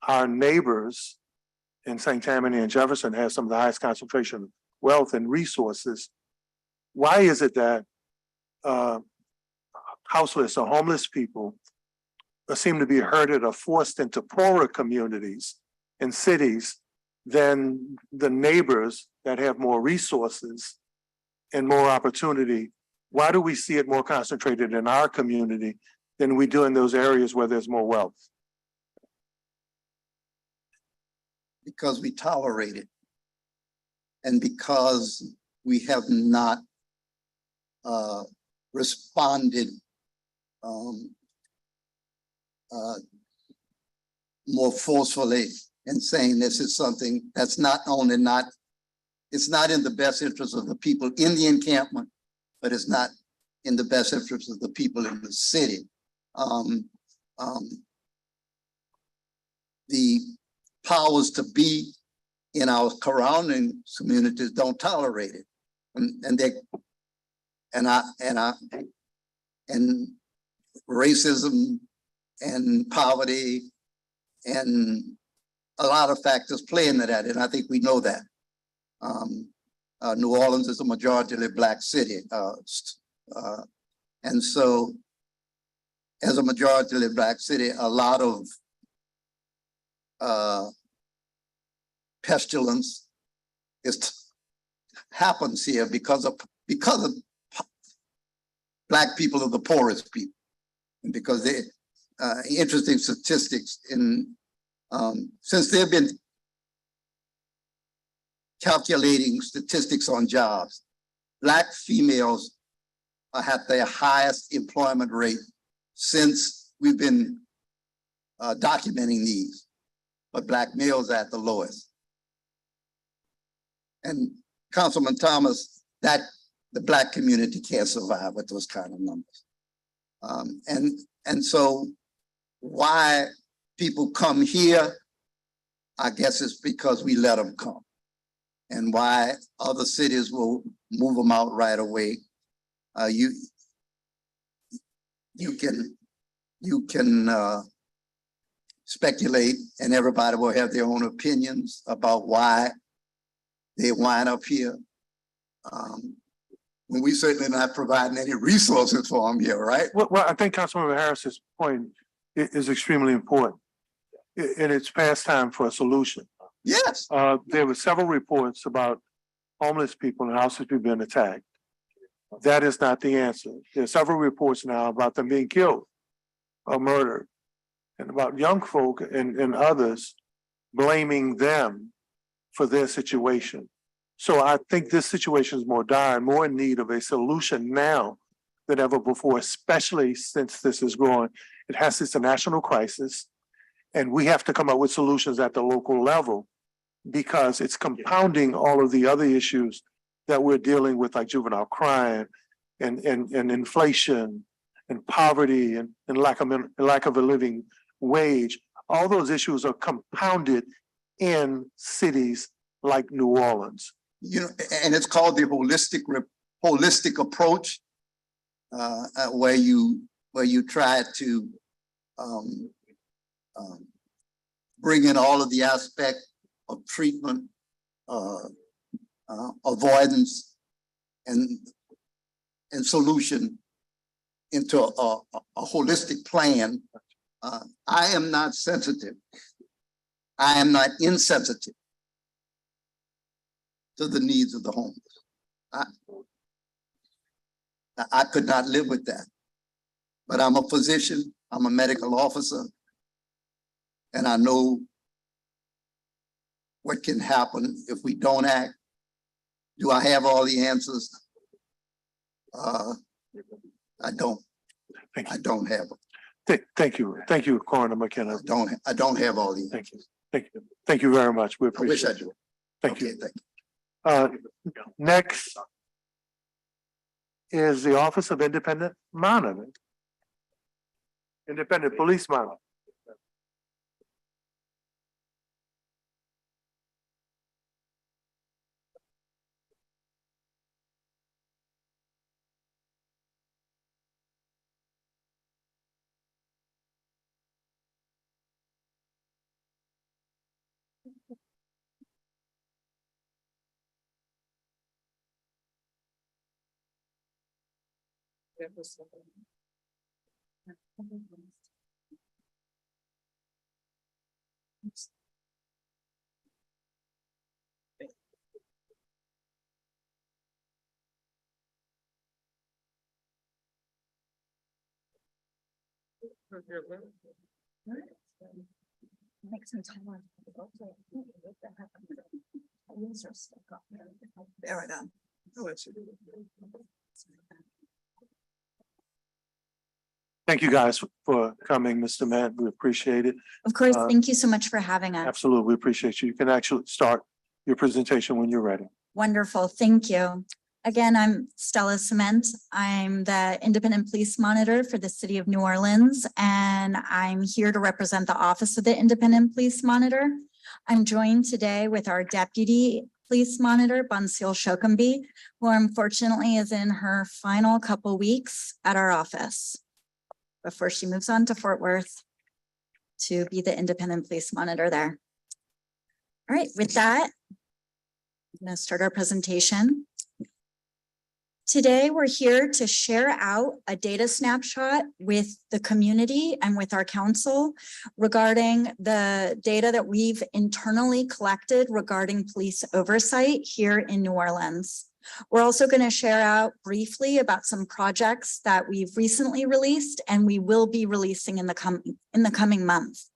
Our neighbors in St. Tammany and Jefferson have some of the highest concentration of wealth and resources. Why is it that houseless or homeless people seem to be herded or forced into poorer communities and cities than the neighbors that have more resources and more opportunity? Why do we see it more concentrated in our community than we do in those areas where there's more wealth? Because we tolerate it. And because we have not responded more forcefully in saying this is something that's not only not, it's not in the best interest of the people in the encampment, but it's not in the best interest of the people in the city. The powers to be in our surrounding communities don't tolerate it, and racism and poverty and a lot of factors play into that, and I think we know that. New Orleans is a majority Black city, and so as a majority Black city, a lot of pestilence happens here because of Black people are the poorest people, and because they interesting statistics in since they've been calculating statistics on jobs, Black females are at their highest employment rate since we've been documenting these, but Black males are at the lowest. And Councilman Thomas, that the Black community can't survive with those kind of numbers. And so why people come here, I guess it's because we let them come. And why other cities will move them out right away. You can speculate, and everybody will have their own opinions about why they wind up here. When we certainly not providing any resources for them here, right? Well, I think Councilmember Harris's point is extremely important. And it's past time for a solution. Yes. There were several reports about homeless people and houses being attacked. That is not the answer. There are several reports now about them being killed or murdered, and about young folk and others blaming them for their situation. So I think this situation is more dire, more in need of a solution now than ever before, especially since this is growing. It's a national crisis, and we have to come up with solutions at the local level because it's compounding all of the other issues that we're dealing with, like juvenile crime and inflation and poverty and lack of a living wage. All those issues are compounded in cities like New Orleans. You know, and it's called the holistic approach, where you try to bring in all of the aspect of treatment, avoidance, and solution into a holistic plan. I am not sensitive. I am not insensitive to the needs of the homeless. I could not live with that. But I'm a physician, I'm a medical officer, and I know what can happen if we don't act. Do I have all the answers? I don't. Thank you. I don't have them. Thank you. Thank you, Coroner McKenna. I don't have all the. Thank you. Thank you. Thank you very much. We I wish I appreciate it. do. Thank Okay, you. thank you. Next is the Office of Independent Monitoring. Independent Police Monitor. Make some time. There we go. Oh, it's- Thank you guys for coming, Mr. Matt. We appreciate it. Of course, Uh, thank you so much for having us. Absolutely. We appreciate you. You can actually start your presentation when you're ready. Wonderful, thank you. Again, I'm Stella Cement. I'm the Independent Police Monitor for the City of New Orleans, and I'm here to represent the Office of the Independent Police Monitor. I'm joined today with our Deputy Police Monitor, Bunsil Shokumbi, who unfortunately is in her final couple weeks at our office before she moves on to Fort Worth to be the Independent Police Monitor there. All right, with that, I'm going to start our presentation. Today, we're here to share out a data snapshot with the community and with our council regarding the data that we've internally collected regarding police oversight here in New Orleans. We're also going to share out briefly about some projects that we've recently released and we will be releasing in the coming months.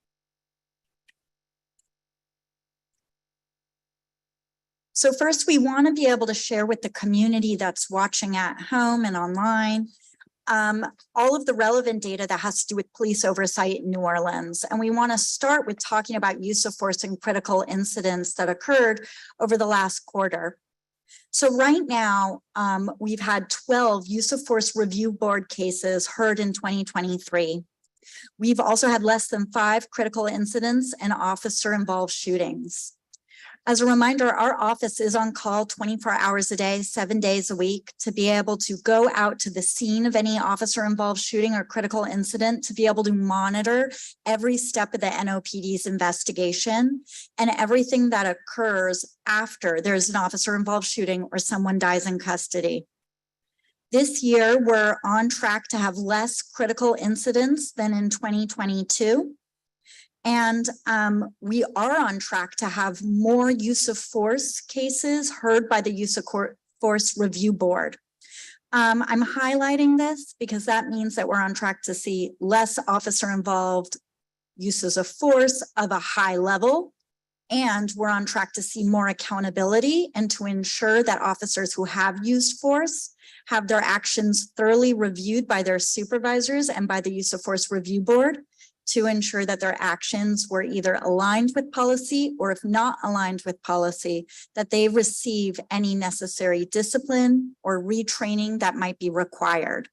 So first, we want to be able to share with the community that's watching at home and online all of the relevant data that has to do with police oversight in New Orleans. And we want to start with talking about use of force and critical incidents that occurred over the last quarter. So right now, we've had 12 use of force review board cases heard in 2023. We've also had less than 5 critical incidents and officer-involved shootings. As a reminder, our office is on call 24 hours a day, 7 days a week to be able to go out to the scene of any officer-involved shooting or critical incident, to be able to monitor every step of the NOPD's investigation and everything that occurs after there's an officer-involved shooting or someone dies in custody. This year, we're on track to have less critical incidents than in 2022. And we are on track to have more use of force cases heard by the use of force review board. I'm highlighting this because that means that we're on track to see less officer involved uses of force of a high level. And we're on track to see more accountability and to ensure that officers who have used force have their actions thoroughly reviewed by their supervisors and by the use of force review board, to ensure that their actions were either aligned with policy or, if not aligned with policy, that they receive any necessary discipline or retraining that might be required.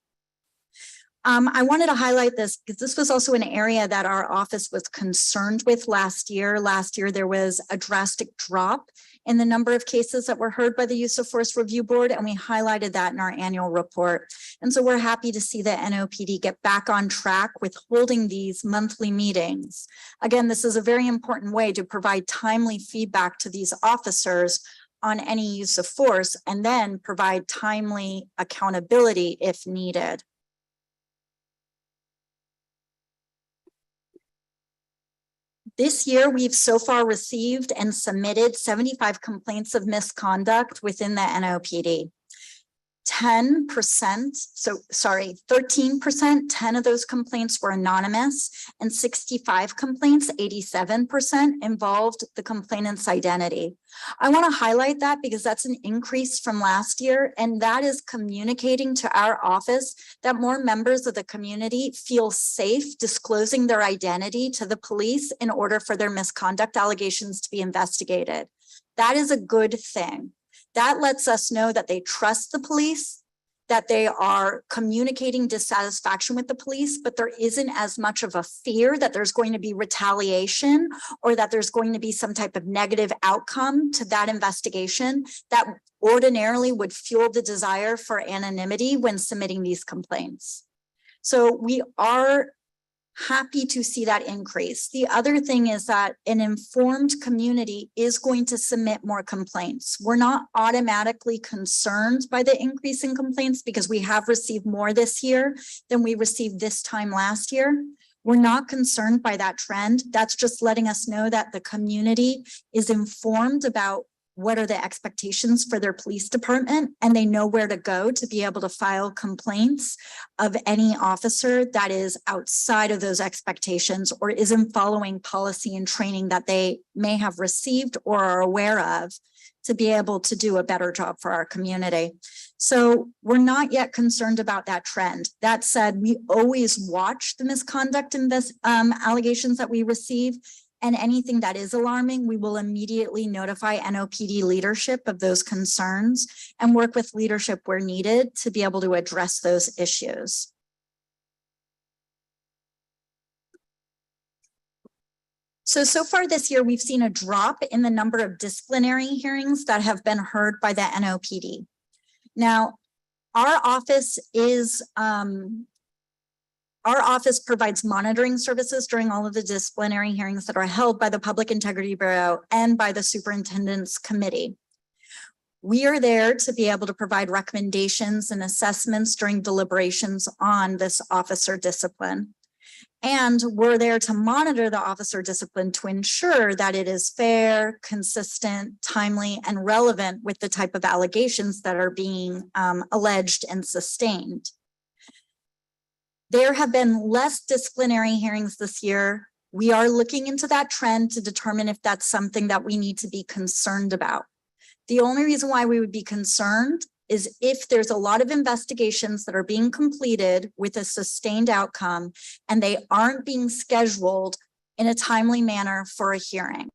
I wanted to highlight this because this was also an area that our office was concerned with last year. Last year, there was a drastic drop in the number of cases that were heard by the Use of Force Review Board, and we highlighted that in our annual report. And so we're happy to see the NOPD get back on track with holding these monthly meetings. Again, this is a very important way to provide timely feedback to these officers on any use of force, and then provide timely accountability if needed. This year, we've so far received and submitted 75 complaints of misconduct within the NOPD. 13%, 10 of those complaints were anonymous, and 65 complaints, 87%, involved the complainant's identity. I want to highlight that because that's an increase from last year, and that is communicating to our office that more members of the community feel safe disclosing their identity to the police in order for their misconduct allegations to be investigated. That is a good thing. That lets us know that they trust the police, that they are communicating dissatisfaction with the police, but there isn't as much of a fear that there's going to be retaliation or that there's going to be some type of negative outcome to that investigation that ordinarily would fuel the desire for anonymity when submitting these complaints. So we are happy to see that increase. The other thing is that an informed community is going to submit more complaints. We're not automatically concerned by the increase in complaints because we have received more this year than we received this time last year. We're not concerned by that trend. That's just letting us know that the community is informed about what are the expectations for their police department, and they know where to go to be able to file complaints of any officer that is outside of those expectations or isn't following policy and training that they may have received or are aware of to be able to do a better job for our community. So we're not yet concerned about that trend. That said, we always watch the misconduct allegations that we receive. And anything that is alarming, we will immediately notify NOPD leadership of those concerns and work with leadership where needed to be able to address those issues. So far this year, we've seen a drop in the number of disciplinary hearings that have been heard by the NOPD. Now, our office provides monitoring services during all of the disciplinary hearings that are held by the Public Integrity Bureau and by the Superintendent's Committee. We are there to be able to provide recommendations and assessments during deliberations on this officer discipline. And we're there to monitor the officer discipline to ensure that it is fair, consistent, timely, and relevant with the type of allegations that are being alleged and sustained. There have been less disciplinary hearings this year. We are looking into that trend to determine if that's something that we need to be concerned about. The only reason why we would be concerned is if there's a lot of investigations that are being completed with a sustained outcome and they aren't being scheduled in a timely manner for a hearing.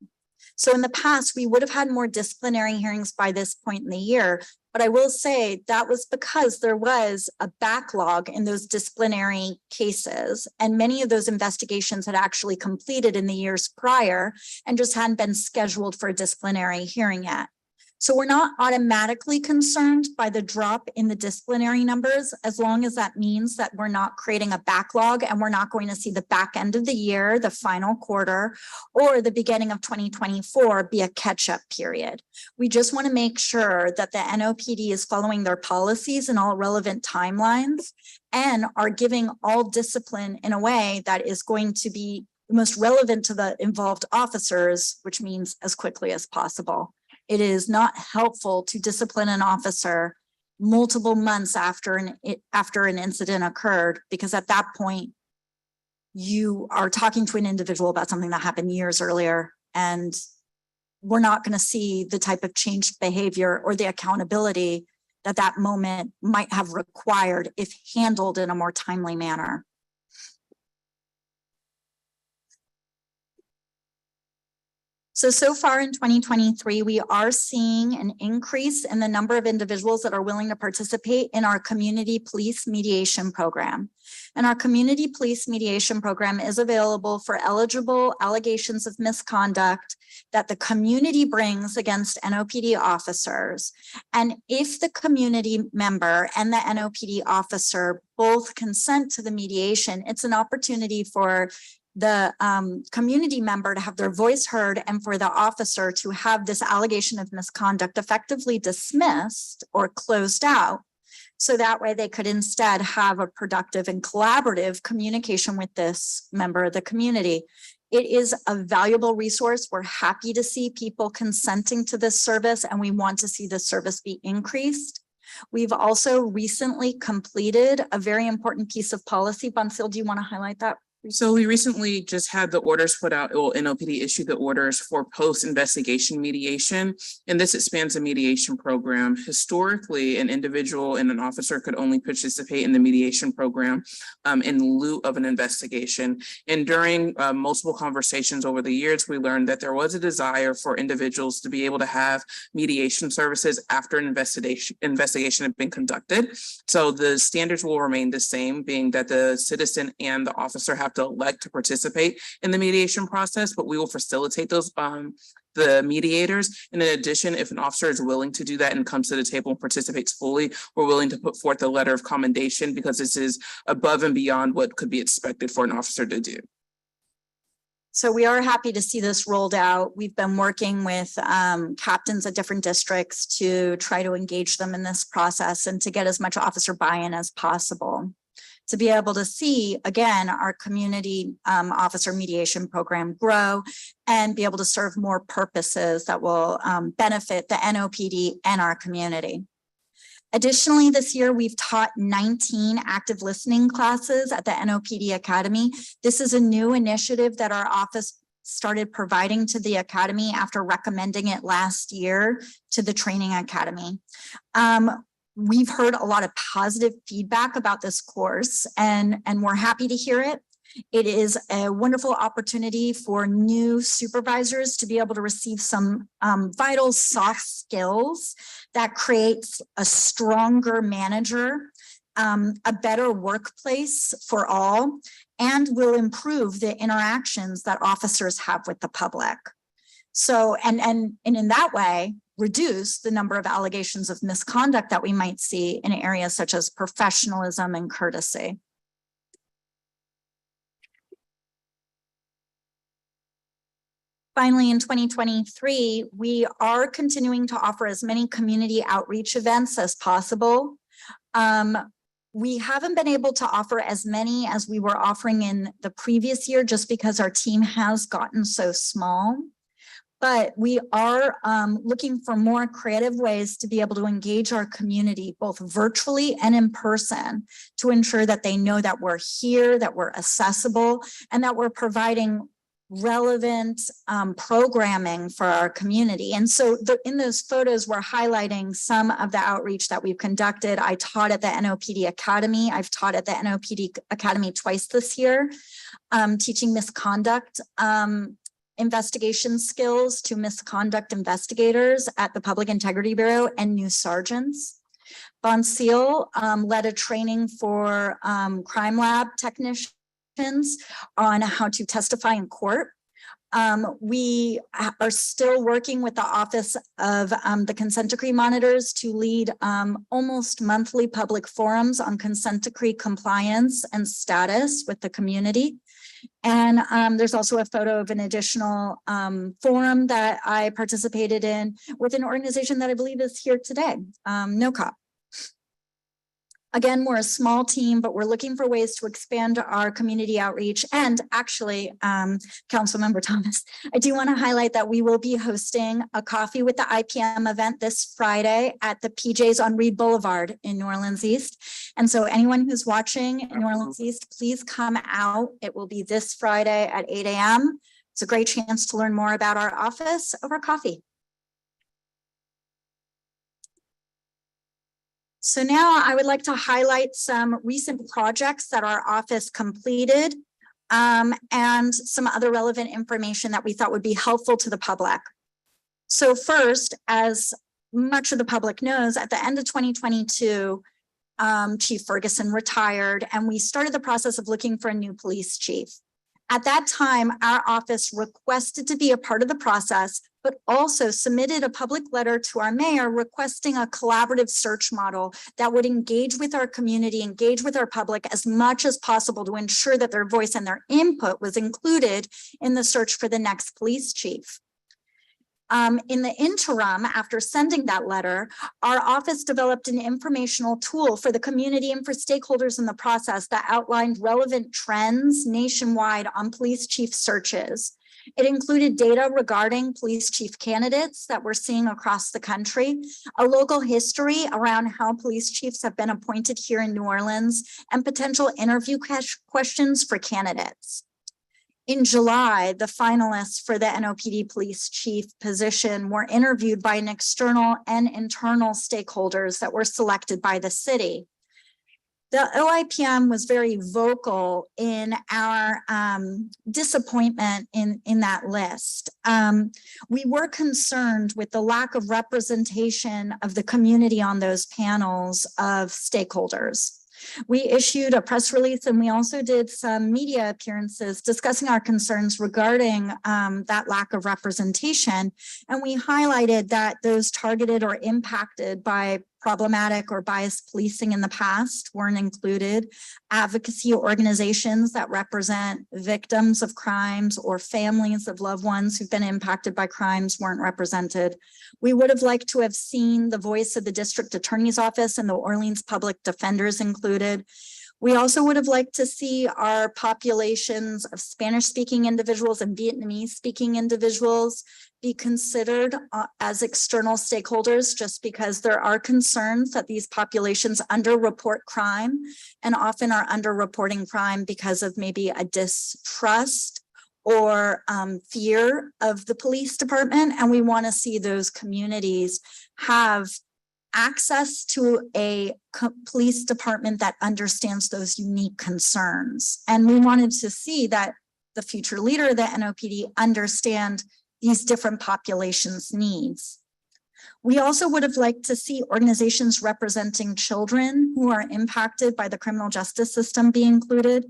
So in the past, we would have had more disciplinary hearings by this point in the year, but I will say that was because there was a backlog in those disciplinary cases, and many of those investigations had actually completed in the years prior and just hadn't been scheduled for a disciplinary hearing yet. So we're not automatically concerned by the drop in the disciplinary numbers, as long as that means that we're not creating a backlog and we're not going to see the back end of the year, the final quarter, or the beginning of 2024 be a catch-up period. We just want to make sure that the NOPD is following their policies and all relevant timelines and are giving all discipline in a way that is going to be most relevant to the involved officers, which means as quickly as possible. It is not helpful to discipline an officer multiple months after an incident occurred, because at that point, you are talking to an individual about something that happened years earlier, and we're not going to see the type of changed behavior or the accountability that that moment might have required if handled in a more timely manner. So far in 2023, we are seeing an increase in the number of individuals that are willing to participate in our community police mediation program. And our community police mediation program is available for eligible allegations of misconduct that the community brings against NOPD officers. And if the community member and the NOPD officer both consent to the mediation, it's an opportunity for the community member to have their voice heard and for the officer to have this allegation of misconduct effectively dismissed or closed out. So that way they could instead have a productive and collaborative communication with this member of the community. It is a valuable resource. We're happy to see people consenting to this service, and we want to see this service be increased. We've also recently completed a very important piece of policy. Bonsil, do you want to highlight that? So we recently just had the orders put out, well, NOPD issued the orders for post-investigation mediation, and this expands the mediation program. Historically, an individual and an officer could only participate in the mediation program in lieu of an investigation. And during multiple conversations over the years, we learned that there was a desire for individuals to be able to have mediation services after an investigation had been conducted. So the standards will remain the same, being that the citizen and the officer have to elect to participate in the mediation process, but we will facilitate those the mediators. And in addition, if an officer is willing to do that and comes to the table and participates fully, we're willing to put forth a letter of commendation because this is above and beyond what could be expected for an officer to do. So we are happy to see this rolled out. We've been working with captains at different districts to try to engage them in this process and to get as much officer buy-in as possible, to be able to see, again, our community officer mediation program grow and be able to serve more purposes that will benefit the NOPD and our community. Additionally, this year, we've taught 19 active listening classes at the NOPD Academy. This is a new initiative that our office started providing to the Academy after recommending it last year to the Training Academy. We've heard a lot of positive feedback about this course, and we're happy to hear it. It is a wonderful opportunity for new supervisors to be able to receive some vital soft skills that creates a stronger manager, a better workplace for all, and will improve the interactions that officers have with the public. So, and in that way, reduce the number of allegations of misconduct that we might see in areas such as professionalism and courtesy. Finally, in 2023, we are continuing to offer as many community outreach events as possible. We haven't been able to offer as many as we were offering in the previous year just because our team has gotten so small. But we are looking for more creative ways to be able to engage our community, both virtually and in person, to ensure that they know that we're here, that we're accessible, and that we're providing relevant programming for our community. And so in those photos, we're highlighting some of the outreach that we've conducted. I taught at the NOPD Academy. I've taught at the NOPD Academy twice this year, teaching misconduct investigation skills to misconduct investigators at the Public Integrity Bureau and new sergeants. Bonsil led a training for crime lab technicians on how to testify in court. We are still working with the Office of the Consent Decree Monitors to lead almost monthly public forums on consent decree compliance and status with the community. And there's also a photo of an additional forum that I participated in with an organization that I believe is here today, NOCOP. Again, we're a small team, but we're looking for ways to expand our community outreach. And actually, Councilmember Thomas, I do want to highlight that we will be hosting a coffee with the IPM event this Friday at the PJ's on Reed Boulevard in New Orleans East. And so anyone who's watching in New Orleans East, please come out. It will be this Friday at 8 a.m. It's a great chance to learn more about our office over coffee. So now I would like to highlight some recent projects that our office completed. and some other relevant information that we thought would be helpful to the public. So first, as much of the public knows, at the end of 2022, Chief Ferguson retired, and we started the process of looking for a new police chief. At that time, our office requested to be a part of the process, but also submitted a public letter to our mayor requesting a collaborative search model that would engage with our community, engage with our public as much as possible to ensure that their voice and their input was included in the search for the next police chief. In the interim, after sending that letter, our office developed an informational tool for the community and for stakeholders in the process that outlined relevant trends nationwide on police chief searches. It included data regarding police chief candidates that we're seeing across the country, a local history around how police chiefs have been appointed here in New Orleans, and potential interview questions for candidates. In July, the finalists for the NOPD police chief position were interviewed by an external and internal stakeholders that were selected by the city. The OIPM was very vocal in our disappointment in that list. We were concerned with the lack of representation of the community on those panels of stakeholders. We issued a press release, and we also did some media appearances discussing our concerns regarding that lack of representation. And we highlighted that those targeted or impacted by problematic or biased policing in the past weren't included. Advocacy organizations that represent victims of crimes or families of loved ones who've been impacted by crimes weren't represented. We would have liked to have seen the voice of the district attorney's office and the Orleans public defenders included. We also would have liked to see our populations of Spanish-speaking individuals and Vietnamese-speaking individuals be considered as external stakeholders, just because there are concerns that these populations underreport crime and often are underreporting crime because of maybe a distrust or fear of the police department. And we want to see those communities have access to a police department that understands those unique concerns. And we wanted to see that the future leader of the NOPD understand these different populations' needs. We also would have liked to see organizations representing children who are impacted by the criminal justice system be included,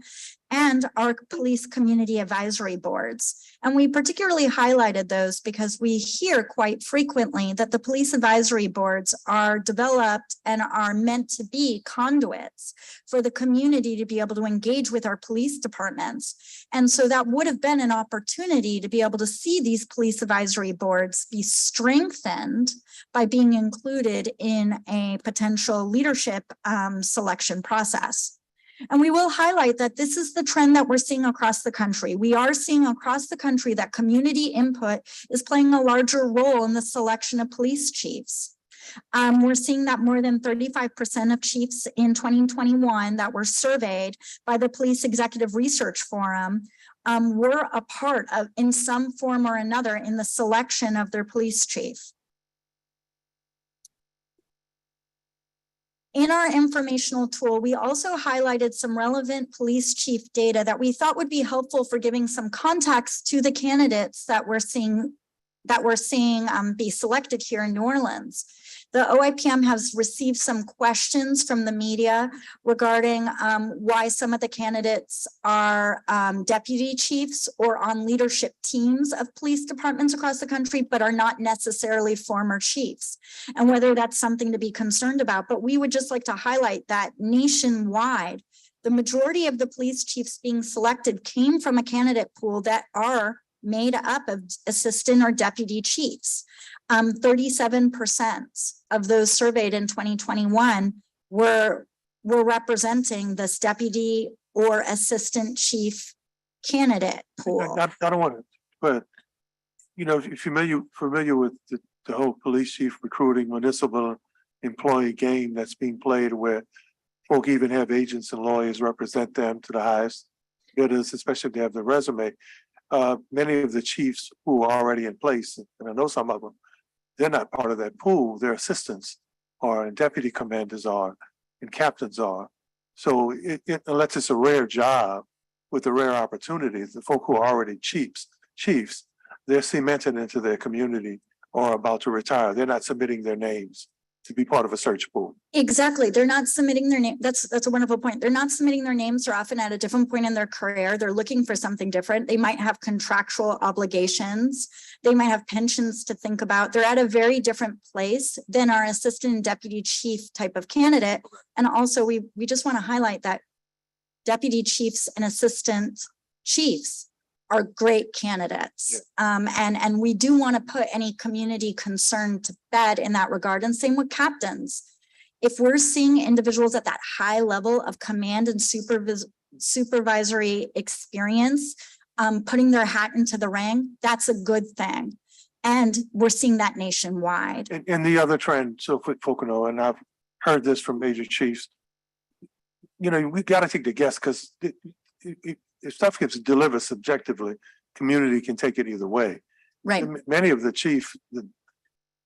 and our police community advisory boards. And we particularly highlighted those because we hear quite frequently that the police advisory boards are developed and are meant to be conduits for the community to be able to engage with our police departments. And so that would have been an opportunity to be able to see these police advisory boards be strengthened by being included in a potential leadership selection process. And we will highlight that this is the trend that we're seeing across the country. We are seeing across the country that community input is playing a larger role in the selection of police chiefs. We're seeing that more than 35% of chiefs in 2021 that were surveyed by the Police Executive Research Forum were a part of, in some form or another, in the selection of their police chief. In our informational tool, we also highlighted some relevant police chief data that we thought would be helpful for giving some context to the candidates that we're seeing be selected here in New Orleans. The OIPM has received some questions from the media regarding why some of the candidates are deputy chiefs or on leadership teams of police departments across the country, but are not necessarily former chiefs, and whether that's something to be concerned about. But we would just like to highlight that nationwide, the majority of the police chiefs being selected came from a candidate pool that are made up of assistant or deputy chiefs. 37% of those surveyed in 2021 were representing this deputy or assistant chief candidate pool. I don't want to, but you know, if you're familiar with the whole police chief recruiting municipal employee game that's being played, where folk even have agents and lawyers represent them to the highest bidders, especially if they have the resume. Many of the chiefs who are already in place, and I know some of them, they're not part of that pool. Their assistants are, and deputy commanders are, and captains are. So unless it's a rare job, with the rare opportunities, the folk who are already chiefs, they're cemented into their community or about to retire. They're not submitting their names to be part of a search pool. Exactly. They're not submitting their name. That's a wonderful point. They're not submitting their names. They're often at a different point in their career. They're looking for something different. They might have contractual obligations. They might have pensions to think about. They're at a very different place than our assistant and deputy chief type of candidate. And also we just want to highlight that deputy chiefs and assistant chiefs are great candidates. And we do want to put any community concern to bed in that regard. And same with captains. If we're seeing individuals at that high level of command and supervisory experience, putting their hat into the ring, that's a good thing. And we're seeing that nationwide. And the other trend, so folk know, and I've heard this from major chiefs, you know, we got to take the guess because if stuff gets delivered subjectively, community can take it either way. Right. And many of the chiefs,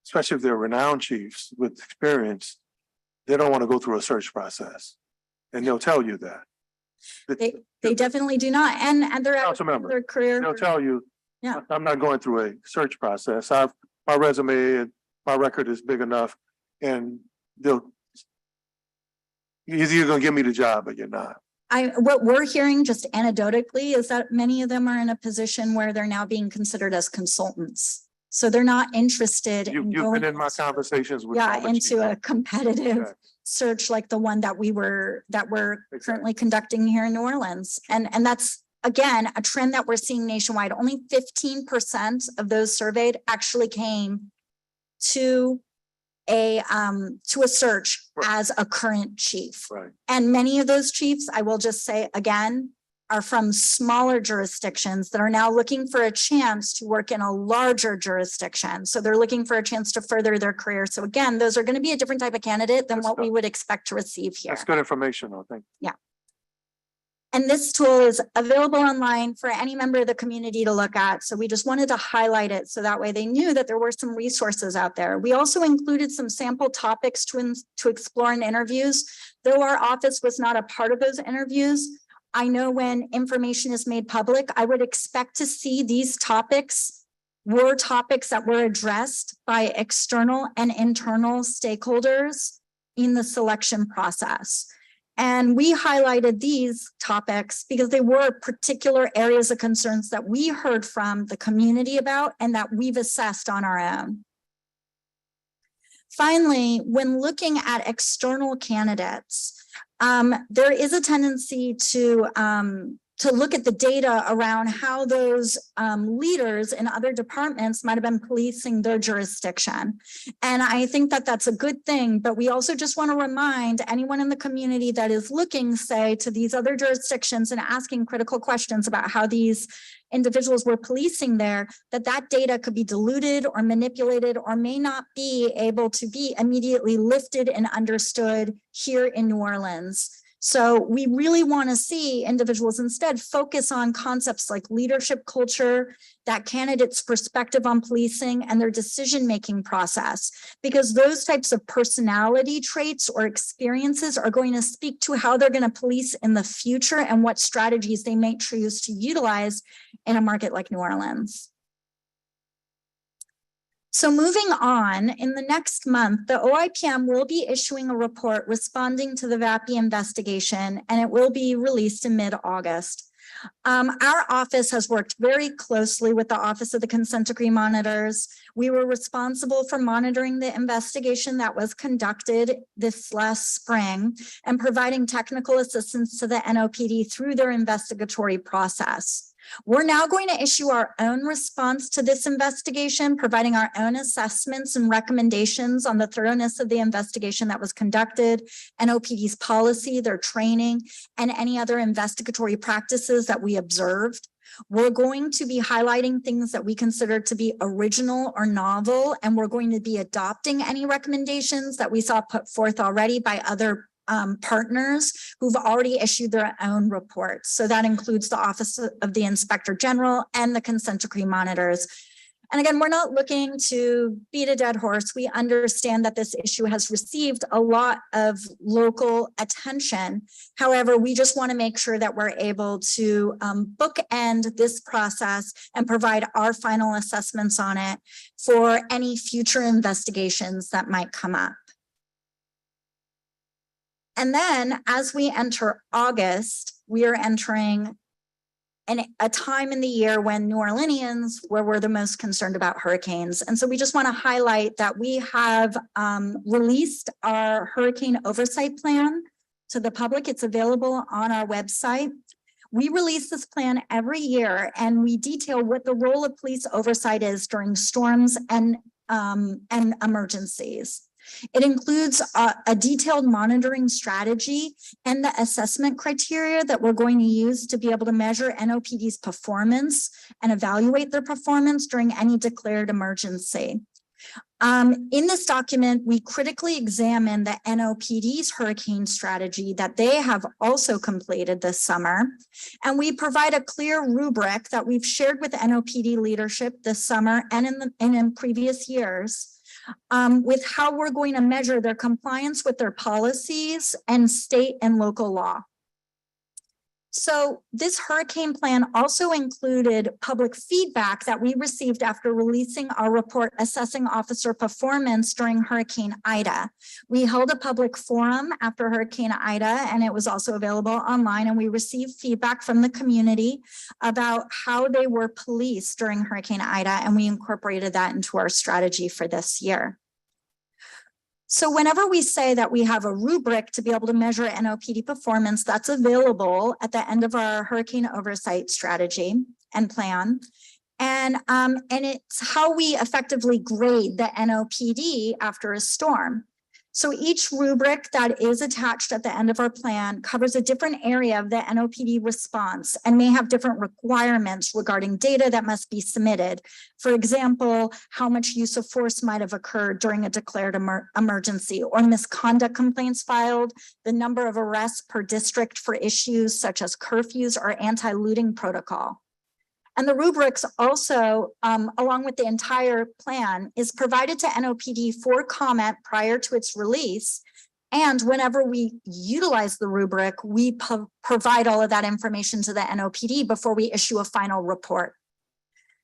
especially if they're renowned chiefs with experience, they don't want to go through a search process, and they'll tell you that. They definitely do not, and they're at Council member, their career. they'll tell you, Yeah. I'm not going through a search process. My resume and my record is big enough, and you're either going to give me the job or you're not. What we're hearing just anecdotally is that many of them are in a position where they're now being considered as consultants. So they're not interested in You've going been in my into- conversations with. Yeah, all the into chiefs. a competitive Okay. search like the one that we're currently conducting here in New Orleans. And that's, again, a trend that we're seeing nationwide. Only 15% of those surveyed actually came to a search Right. as a current chief. Right. And many of those chiefs, I will just say again, are from smaller jurisdictions that are now looking for a chance to work in a larger jurisdiction. So they're looking for a chance to further their career. So again, those are going to be a different type of candidate than That's what we good. would expect to receive here. That's good information, though. Thank you. And this tool is available online for any member of the community to look at. So we just wanted to highlight it so that way they knew that there were some resources out there. We also included some sample topics to explore in interviews. Though our office was not a part of those interviews, I know when information is made public, I would expect to see these topics were topics that were addressed by external and internal stakeholders in the selection process. And we highlighted these topics because they were particular areas of concerns that we heard from the community about and that we've assessed on our own. Finally, when looking at external candidates, there is a tendency to look at the data around how those leaders in other departments might have been policing their jurisdiction. And I think that that's a good thing, but we also just want to remind anyone in the community that is looking, say, to these other jurisdictions and asking critical questions about how these individuals were policing there, that data could be diluted or manipulated or may not be able to be immediately lifted and understood here in New Orleans. So we really want to see individuals instead focus on concepts like leadership culture, that candidate's perspective on policing and their decision-making process, because those types of personality traits or experiences are going to speak to how they're going to police in the future and what strategies they may choose to utilize in a market like New Orleans. So moving on, in the next month, the OIPM will be issuing a report responding to the VAPI investigation, and it will be released in mid-August. Our office has worked very closely with the Office of the Consent Decree Monitors. We were responsible for monitoring the investigation that was conducted this last spring and providing technical assistance to the NOPD through their investigatory process. We're now going to issue our own response to this investigation, providing our own assessments and recommendations on the thoroughness of the investigation that was conducted, NOPD's policy, their training, and any other investigatory practices that we observed. We're going to be highlighting things that we consider to be original or novel, and we're going to be adopting any recommendations that we saw put forth already by other partners who've already issued their own reports. So that includes the Office of the Inspector General and the Consent Decree Monitors. And again, we're not looking to beat a dead horse. We understand that this issue has received a lot of local attention. However, we just want to make sure that we're able to bookend this process and provide our final assessments on it for any future investigations that might come up. And then as we enter August, we are entering a time in the year when New Orleanians, where we're the most concerned about hurricanes. And so we just want to highlight that we have released our hurricane oversight plan to the public. It's available on our website. We release this plan every year, and we detail what the role of police oversight is during storms and emergencies. It includes a detailed monitoring strategy and the assessment criteria that we're going to use to be able to measure NOPD's performance and evaluate their performance during any declared emergency. In this document, we critically examine the NOPD's hurricane strategy that they have also completed this summer. And we provide a clear rubric that we've shared with NOPD leadership this summer and in previous years. With how we're going to measure their compliance with their policies and state and local law. So this hurricane plan also included public feedback that we received after releasing our report assessing officer performance during Hurricane Ida. We held a public forum after Hurricane Ida, and it was also available online, and we received feedback from the community about how they were policed during Hurricane Ida, and we incorporated that into our strategy for this year. So whenever we say that we have a rubric to be able to measure NOPD performance, that's available at the end of our hurricane oversight strategy and plan. And it's how we effectively grade the NOPD after a storm. So each rubric that is attached at the end of our plan covers a different area of the NOPD response and may have different requirements regarding data that must be submitted. For example, how much use of force might have occurred during a declared emergency, or misconduct complaints filed, the number of arrests per district for issues such as curfews or anti-looting protocol. And the rubrics also, along with the entire plan, is provided to NOPD for comment prior to its release. And whenever we utilize the rubric, we provide all of that information to the NOPD before we issue a final report.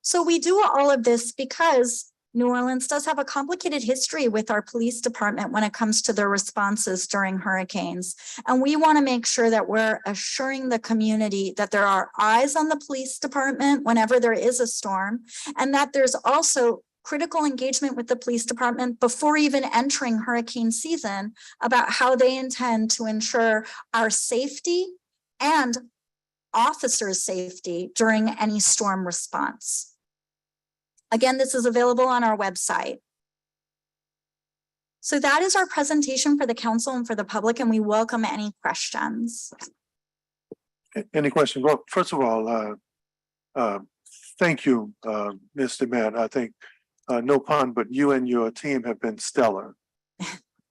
So we do all of this because New Orleans does have a complicated history with our police department when it comes to their responses during hurricanes. And we want to make sure that we're assuring the community that there are eyes on the police department whenever there is a storm, and that there's also critical engagement with the police department before even entering hurricane season about how they intend to ensure our safety and officers' safety during any storm response. Again, this is available on our website. So that is our presentation for the council and for the public, and we welcome any questions. Any questions? Well, first of all, thank you, Mr. Matt. I think, no pun, but you and your team have been stellar.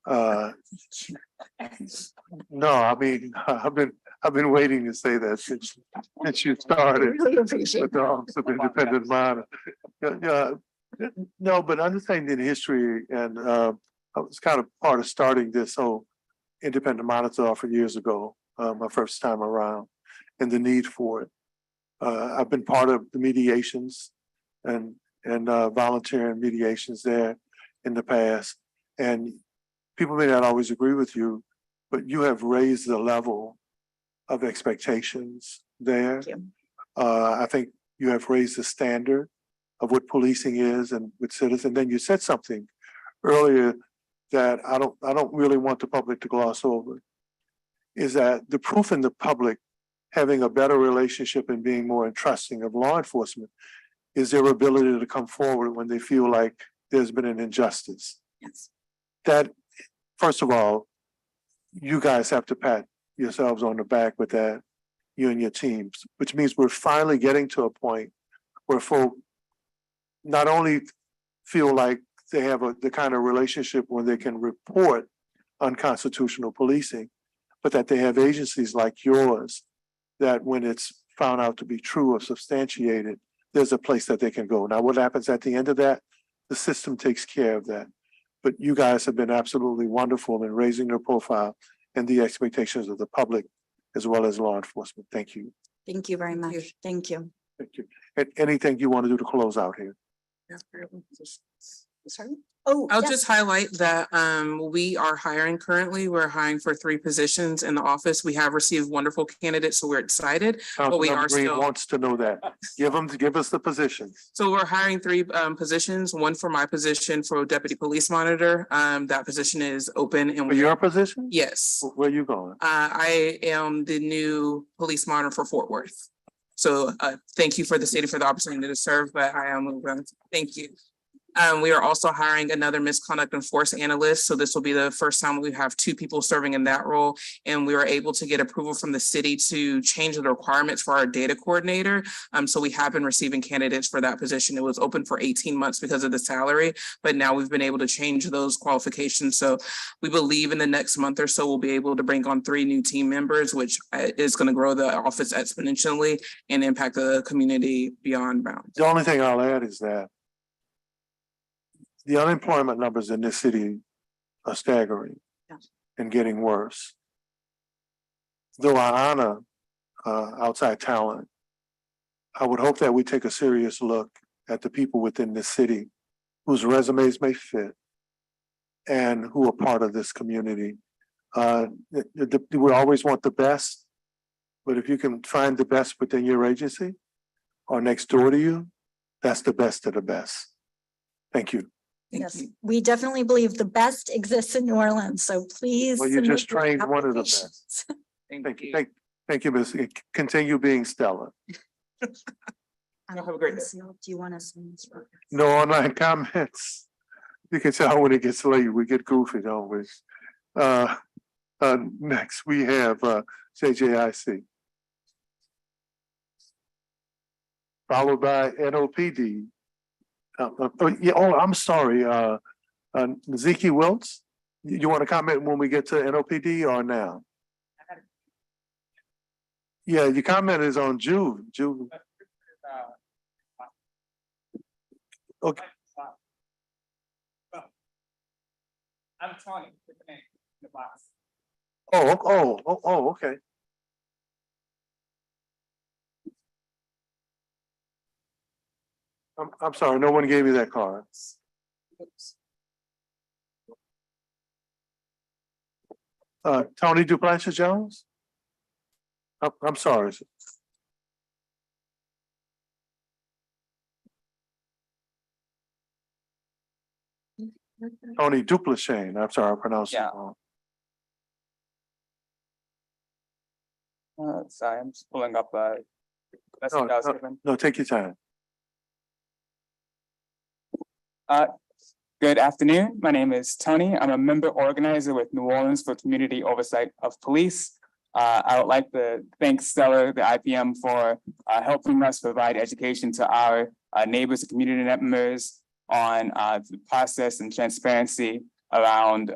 No, I mean, I've been waiting to say that since you started Really appreciate with the Office of Independent Monitor. No, but understanding the history, and I was kind of part of starting this whole Independent Monitor offer years ago, my first time around, and the need for it. I've been part of the mediations and volunteering mediations there in the past, and people may not always agree with you, but you have raised the level of expectations there. I think you have raised the standard of what policing is and with citizens. And then you said something earlier that I don't really want the public to gloss over, is that the proof in the public having a better relationship and being more entrusting of law enforcement is their ability to come forward when they feel like there's been an injustice. Yes. That, first of all, you guys have to pat yourselves on the back with that, you and your teams, which means we're finally getting to a point where folk not only feel like they have the kind of relationship where they can report unconstitutional policing, but that they have agencies like yours that when it's found out to be true or substantiated, there's a place that they can go. Now, what happens at the end of that? The system takes care of that. But you guys have been absolutely wonderful in raising your profile and the expectations of the public as well as law enforcement. Thank you. Thank you very Thank you. much. Thank you. Thank you. And anything you want to do to close out here? Sorry? Oh, I'll yes. just highlight that we are hiring currently. We're hiring for 3 positions in the office. We have received wonderful candidates, so we're excited. But we Councilmember are Green still, wants to know that. Give us the positions. so we're hiring 3 positions, one for my position for deputy police monitor. That position is open and For we your position? yes. Where are you going? I am the new police monitor for Fort Worth. So thank you for the city for the opportunity to serve, but I am moving. Thank you. We are also hiring another misconduct and force analyst. So this will be the first time we have 2 people serving in that role. And we were able to get approval from the city to change the requirements for our data coordinator. So we have been receiving candidates for that position. It was open for 18 months because of the salary, but now we've been able to change those qualifications. So we believe in the next month or so, we'll be able to bring on 3 new team members, which is going to grow the office exponentially and impact the community beyond bounds. The only thing I'll add is that the unemployment numbers in this city are staggering and getting worse. Though I honor outside talent, I would hope that we take a serious look at the people within this city whose resumes may fit and who are part of this community. We always want the best, but if you can find the best within your agency or next door to you, that's the best of the best. Thank you. Thank Yes, you. we definitely believe the best exists in New Orleans, so please. Well, you submit just your trained one of the applications. Thank you. Thank you, Ms. Continue being stellar. Have a great day. Do you want to send this? No online comments. You can tell when it gets late, we get goofy, don't we? Next, we have JJIC. Followed by NOPD. I'm sorry, Zeke Wiltz, you want to comment when we get to NOPD or now? Yeah, your comment is on Jude. Okay, I'm Tony, with the name in the box. okay. I'm sorry, no one gave me that card. Tony Duplantis Jones? I'm sorry. Tony Duplashane, I'm sorry, I pronounced it Yeah. wrong. Sorry, I'm just pulling up message I was given. No, take your time. Good afternoon. My name is Tony. I'm a member organizer with New Orleans for Community Oversight of Police. I would like to thank Stellar, the IPM, for helping us provide education to our neighbors and community members on the process and transparency around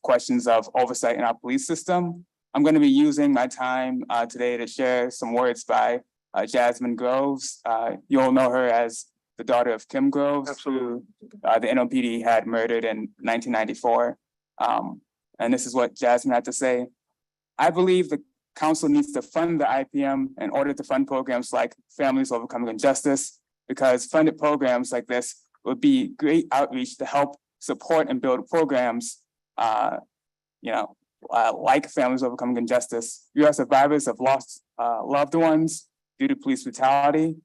questions of oversight in our police system. I'm going to be using my time today to share some words by Jasmine Groves. You'll know her as the daughter of Kim Groves, Absolutely. who the NOPD had murdered in 1994. And this is what Jasmine had to say. I believe the council needs to fund the IPM in order to fund programs like Families Overcoming Injustice, because funded programs like this would be great outreach to help support and build programs, like Families Overcoming Injustice. We are survivors of lost loved ones due to police brutality.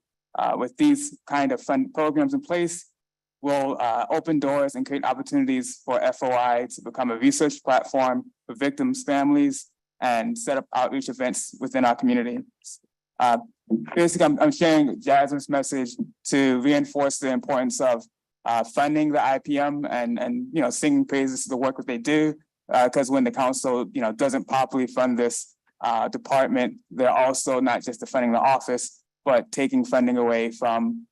With these kind of fund programs in place, will open doors and create opportunities for FOI to become a research platform for victims' families and set up outreach events within our community. Basically, I'm sharing Jasmine's message to reinforce the importance of funding the IPM and singing praises to the work that they do. Because when the council doesn't properly fund this department, they're also not just defunding the office, but taking funding away from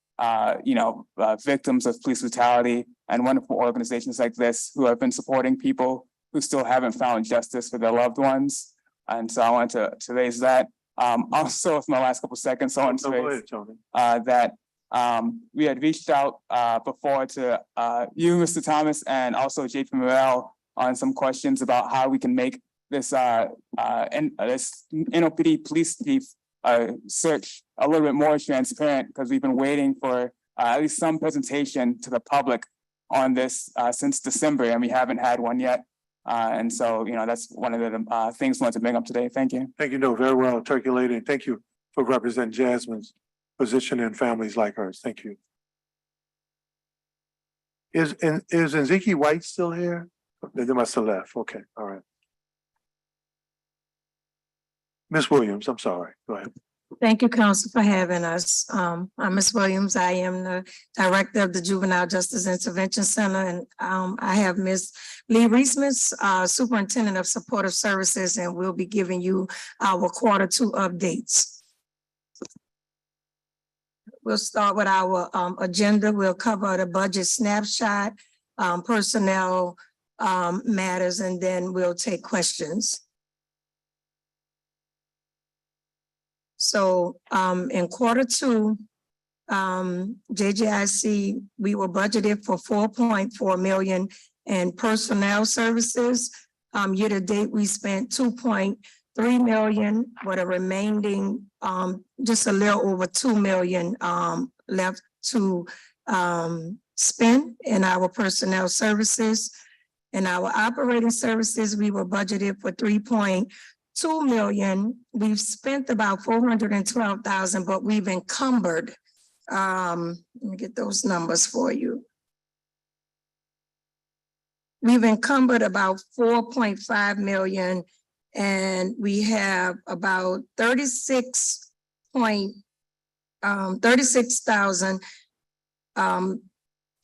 victims of police brutality and wonderful organizations like this who have been supporting people who still haven't found justice for their loved ones. And so I wanted to raise that. Also, with my last couple of seconds, I want to Go raise ahead, Tony. that We had reached out before to you, Mr. Thomas, and also JP Morel on some questions about how we can make this this NOPD police chief search a little bit more transparent, because we've been waiting for at least some presentation to the public on this since December, and we haven't had one yet. And so, that's one of the things I wanted to bring up today. Thank you. Thank you, no, very well articulated. Thank you for representing Jasmine's position and families like hers. Thank you. Is Nziki White still here? They must have left. Okay, all right. Ms. Williams, I'm sorry. Go ahead. Thank you, Council, for having us. I'm Ms. Williams. I am the Director of the Juvenile Justice Intervention Center, and I have Ms. Lee Reisman, Superintendent of Supportive Services, and we'll be giving you our Q2 updates. We'll start with our agenda. We'll cover the budget snapshot, personnel matters, and then we'll take questions. So in Q2, JJIC, we were budgeted for 4.4 million in personnel services. Year to date, we spent 2.3 million, with a remaining just a little over 2 million left to spend in our personnel services. In our operating services, we were budgeted for 3.2 million. We've spent about 412,000, but we've encumbered. Let me get those numbers for you. We've encumbered about 4.5 million, and we have about 36,000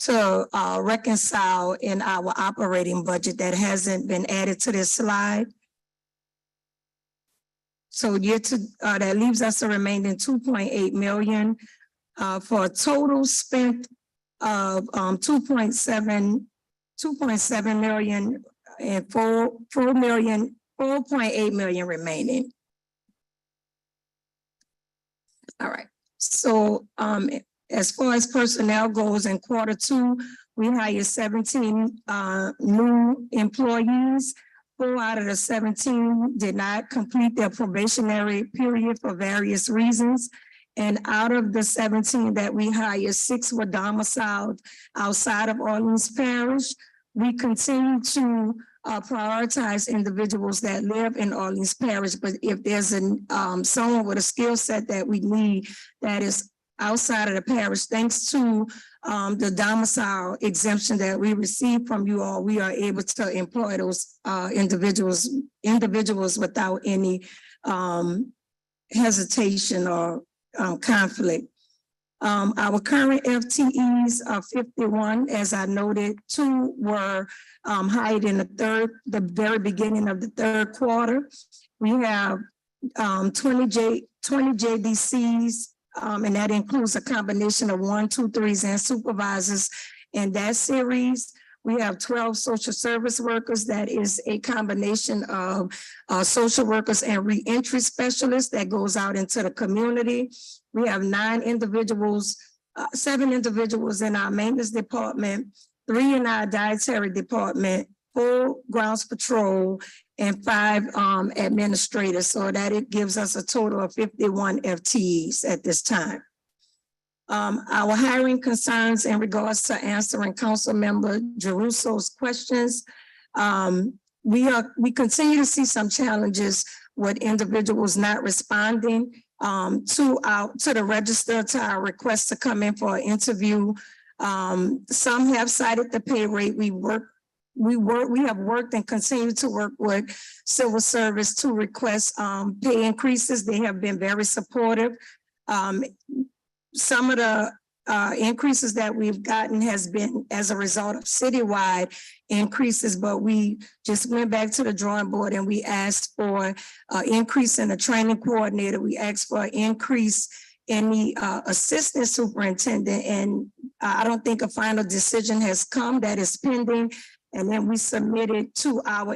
to reconcile in our operating budget that hasn't been added to this slide. So that leaves us a remaining 2.8 million for a total spent of 2.7 million and 4.8 million remaining. All right. So as far as personnel goes, in Q2, we hired 17 new employees. 4 out of the 17 did not complete their probationary period for various reasons. And out of the 17 that we hired, 6 were domiciled outside of Orleans Parish. We continue to prioritize individuals that live in Orleans Parish, but if there's someone with a skill set that we need that is outside of the parish, thanks to the domicile exemption that we received from you all, we are able to employ those individuals without any hesitation or conflict. Our current FTEs are 51. As I noted, 2 were hired in the very beginning of the third quarter. We have 20 JDCs, and that includes a combination of 1, 2, 3s and supervisors in that series. We have 12 social service workers. That is a combination of social workers and reentry specialists that goes out into the community. We have 7 individuals in our maintenance department, 3 in our dietary department, 4 grounds patrol, and 5 administrators. So that it gives us a total of 51 FTEs at this time. Our hiring concerns in regards to answering Council Member Jerusso's questions. We continue to see some challenges with individuals not responding to the register, to our request to come in for an interview. Some have cited the pay rate. We have worked and continue to work with civil service to request pay increases. They have been very supportive. Some of the increases that we've gotten has been as a result of citywide increases, but we just went back to the drawing board and we asked for an increase in the training coordinator. We asked for an increase in the assistant superintendent, and I don't think a final decision has come. That is pending. And then we submitted to our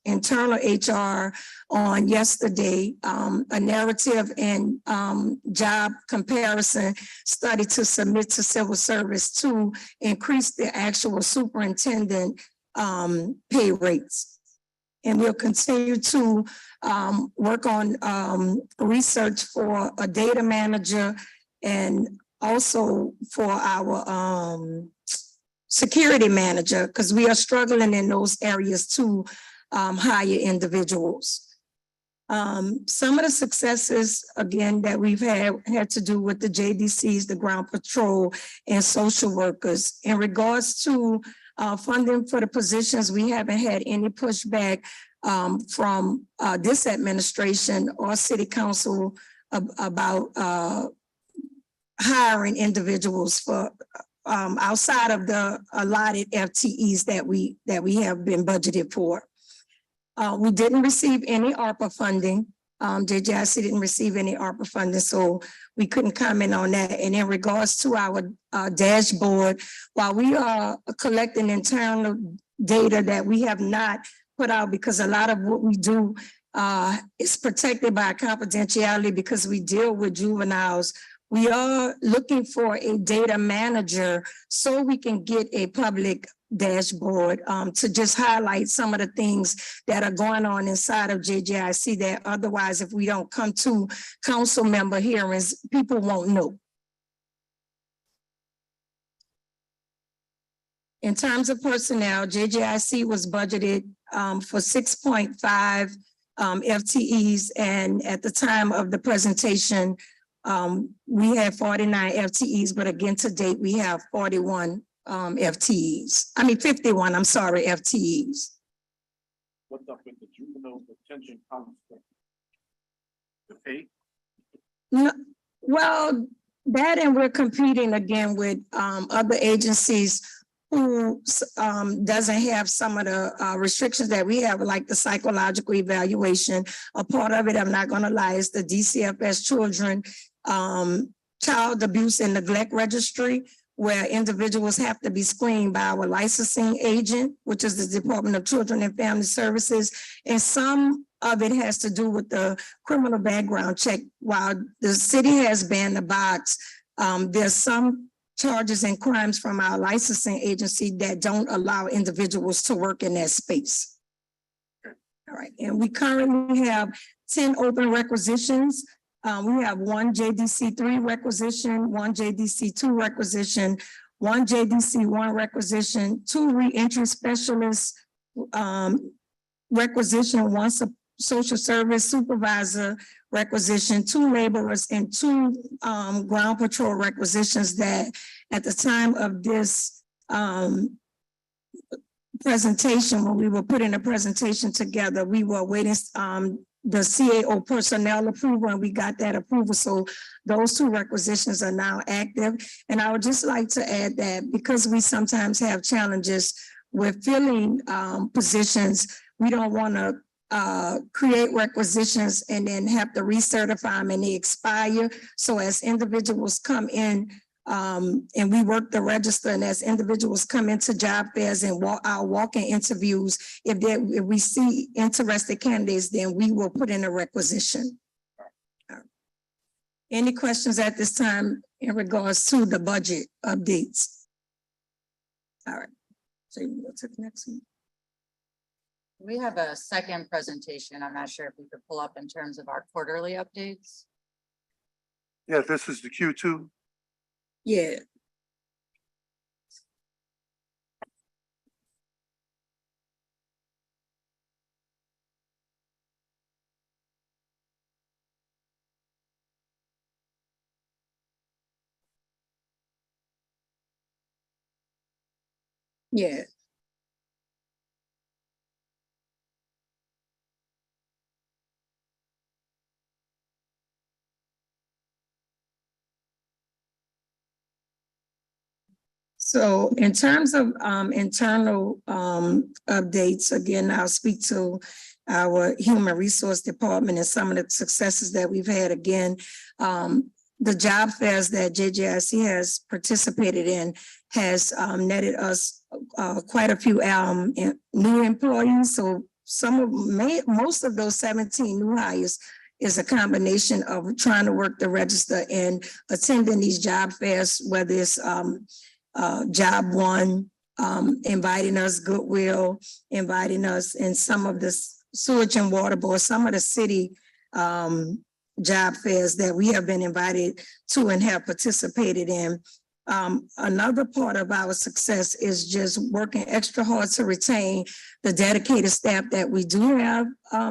internal HR on yesterday, a narrative and job comparison study to submit to civil service to increase the actual superintendent pay rates. And we'll continue to work on research for a data manager and also for our security manager, because we are struggling in those areas to hire individuals. Some of the successes, again, that we've had to do with the JDCs, the ground patrol, and social workers. In regards to funding for the positions, we haven't had any pushback from this administration or city council about hiring individuals for outside of the allotted FTEs that we have been budgeted for. We didn't receive any ARPA funding. JJIC didn't receive any ARPA funding, so we couldn't comment on that. And in regards to our dashboard, while we are collecting internal data that we have not put out, because a lot of what we do is protected by confidentiality because we deal with juveniles, we are looking for a data manager so we can get a public dashboard to just highlight some of the things that are going on inside of JJIC that otherwise, if we don't come to council member hearings, people won't know. In terms of personnel, JJIC was budgeted for 6.5 FTEs, and at the time of the presentation, we had 49 FTEs, but again, to date, we have 41 FTEs. I mean, 51, I'm sorry, FTEs. What's up with the juvenile detention concept? The pay? No, well, that and we're competing again with other agencies who doesn't have some of the restrictions that we have, like the psychological evaluation. A part of it, I'm not gonna lie, is the DCFS children child abuse and neglect registry, where individuals have to be screened by our licensing agent, which is the Department of Children and Family Services. And some of it has to do with the criminal background check. While the city has banned the bots, there's some charges and crimes from our licensing agency that don't allow individuals to work in that space. All right, and we currently have 10 open requisitions. We have 1 JDC3 requisition, 1 JDC2 requisition, 1 JDC1 requisition, 2 reentry specialists requisition, 1 social service supervisor requisition, 2 laborers, and 2 ground patrol requisitions that at the time of this presentation, when we were putting the presentation together, we were waiting the CAO personnel approval, and we got that approval. So those 2 requisitions are now active. And I would just like to add that because we sometimes have challenges with filling positions, we don't want to create requisitions and then have to recertify them and they expire. So as individuals come in and we work the register, and as individuals come into job fairs and our walk-in interviews, if we see interested candidates, then we will put in a requisition. Any questions at this time in regards to the budget updates? All right, so you can go to the next one. We have a second presentation. I'm not sure if we could pull up in terms of our quarterly updates. Yeah, this is the Q2. Yeah. Yeah. So in terms of internal updates, again, I'll speak to our human resource department and some of the successes that we've had. Again, the job fairs that JJIC has participated in has netted us quite a few new employees. So most of those 17 new hires is a combination of trying to work the register and attending these job fairs, whether it's Job One, inviting us, Goodwill, inviting us, and some of the sewage and water board, some of the city job fairs that we have been invited to and have participated in. Another part of our success is just working extra hard to retain the dedicated staff that we do have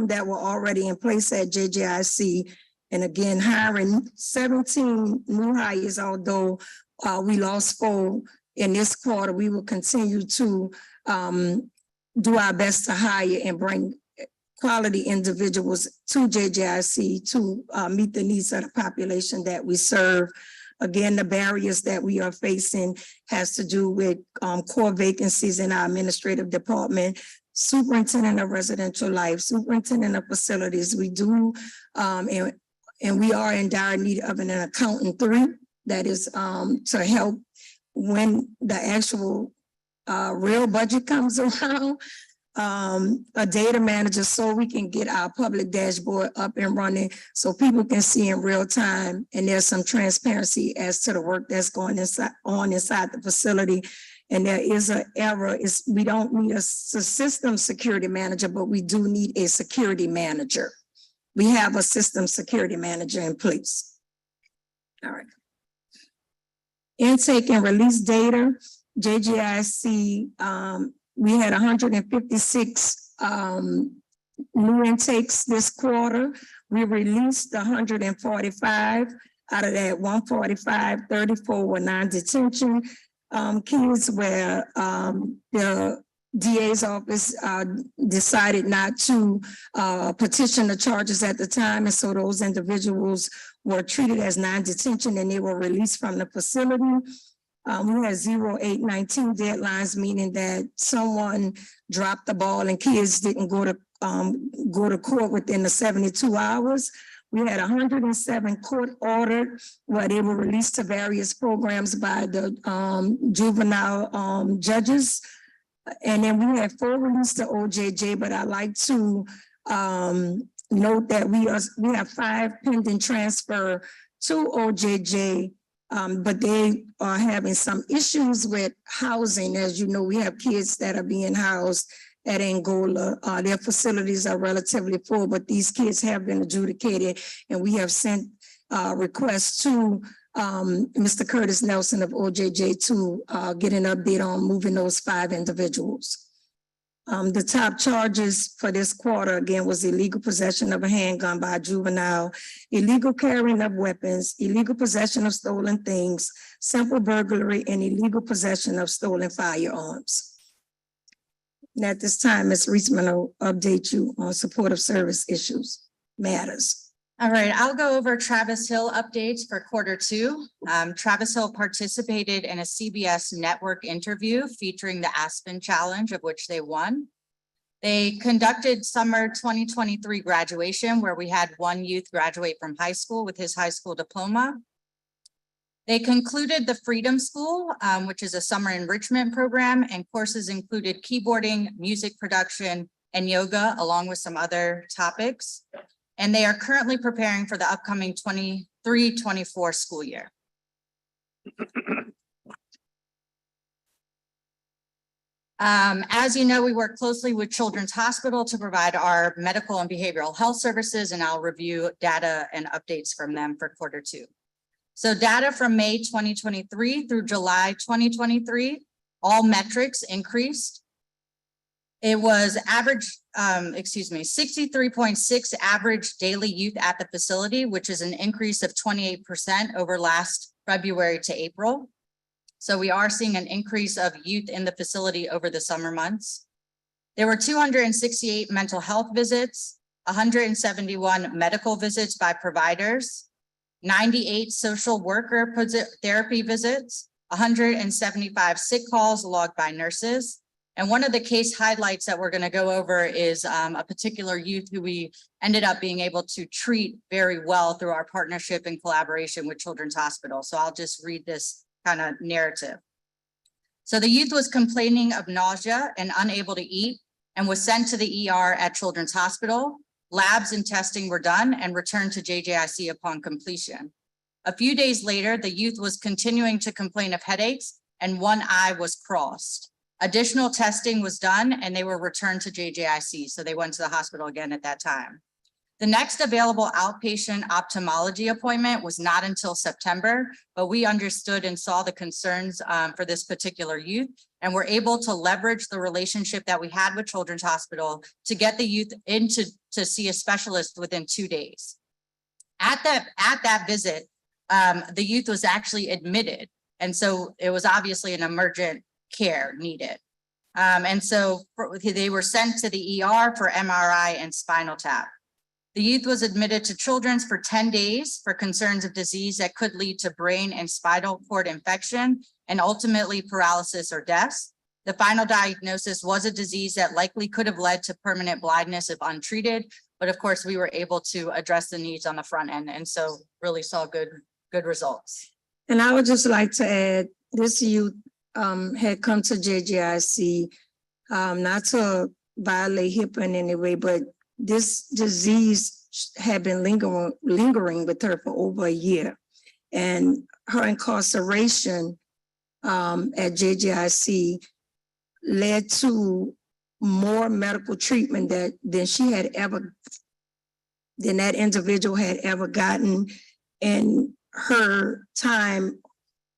that were already in place at JJIC. And again, hiring 17 new hires, although we lost 4 in this quarter, we will continue to do our best to hire and bring quality individuals to JJIC to meet the needs of the population that we serve. Again, the barriers that we are facing has to do with core vacancies in our administrative department, superintendent of residential life, superintendent of facilities. We do, and we are in dire need of an accountant 3 that is to help when the actual real budget comes around. A data manager so we can get our public dashboard up and running so people can see in real time and there's some transparency as to the work that's going inside the facility. And there is an error, we don't need a system security manager, but we do need a security manager. We have a system security manager in place. All right. Intake and release data, JJIC, we had 156 new intakes this quarter. We released 145. Out of that 145, 34 were non-detention kids where the DA's office decided not to petition the charges at the time. And so those individuals were treated as non-detention and they were released from the facility. We had 0819 deadlines, meaning that someone dropped the ball and kids didn't go to court within the 72 hours. We had 107 court ordered where they were released to various programs by the juvenile judges. And then we had 4 released to OJJ, but I like to note that we have 5 pending transfer to OJJ. But they are having some issues with housing. As you know, we have kids that are being housed at Angola. Their facilities are relatively full, but these kids have been adjudicated and we have sent requests to Mr. Curtis Nelson of OJJ to get an update on moving those 5 individuals. The top charges for this quarter, again, was illegal possession of a handgun by a juvenile, illegal carrying of weapons, illegal possession of stolen things, simple burglary, and illegal possession of stolen firearms. And at this time, Ms. Reisman will update you on supportive service issues, matters. All right, I'll go over Travis Hill updates for Q2. Travis Hill participated in a CBS network interview featuring the Aspen Challenge, of which they won. They conducted summer 2023 graduation, where we had 1 youth graduate from high school with his high school diploma. They concluded the Freedom School, which is a summer enrichment program, and courses included keyboarding, music production, and yoga, along with some other topics. And they are currently preparing for the upcoming 23-24 school year. As you know, we work closely with Children's Hospital to provide our medical and behavioral health services, and I'll review data and updates from them for Q2. So data from May 2023 through July 2023, all metrics increased. It was 63.6 average daily youth at the facility, which is an increase of 28% over last February to April. So we are seeing an increase of youth in the facility over the summer months. There were 268 mental health visits, 171 medical visits by providers, 98 social worker therapy visits, 175 sick calls logged by nurses. And one of the case highlights that we're going to go over is a particular youth who we ended up being able to treat very well through our partnership and collaboration with Children's Hospital. So I'll just read this kind of narrative. So the youth was complaining of nausea and unable to eat. and was sent to the ER at Children's Hospital. Labs and testing were done and returned to JJIC upon completion. A few days later, the youth was continuing to complain of headaches and one eye was crossed. Additional testing was done and they were returned to JJIC. So they went to the hospital again at that time. The next available outpatient ophthalmology appointment was not until September, but we understood and saw the concerns for this particular youth and were able to leverage the relationship that we had with Children's Hospital to get the youth to see a specialist within 2 days. At that visit, the youth was actually admitted. And so it was obviously an emergent care needed. And so they were sent to the ER for MRI and spinal tap. The youth was admitted to Children's for 10 days for concerns of disease that could lead to brain and spinal cord infection and ultimately paralysis or death. The final diagnosis was a disease that likely could have led to permanent blindness if untreated. But of course, we were able to address the needs on the front end and so really saw good results. And I would just like to add, this youth had come to JJIC, not to violate HIPAA in any way, but this disease had been lingering with her for over a year. And her incarceration at JJIC led to more medical treatment than that individual had ever gotten in her time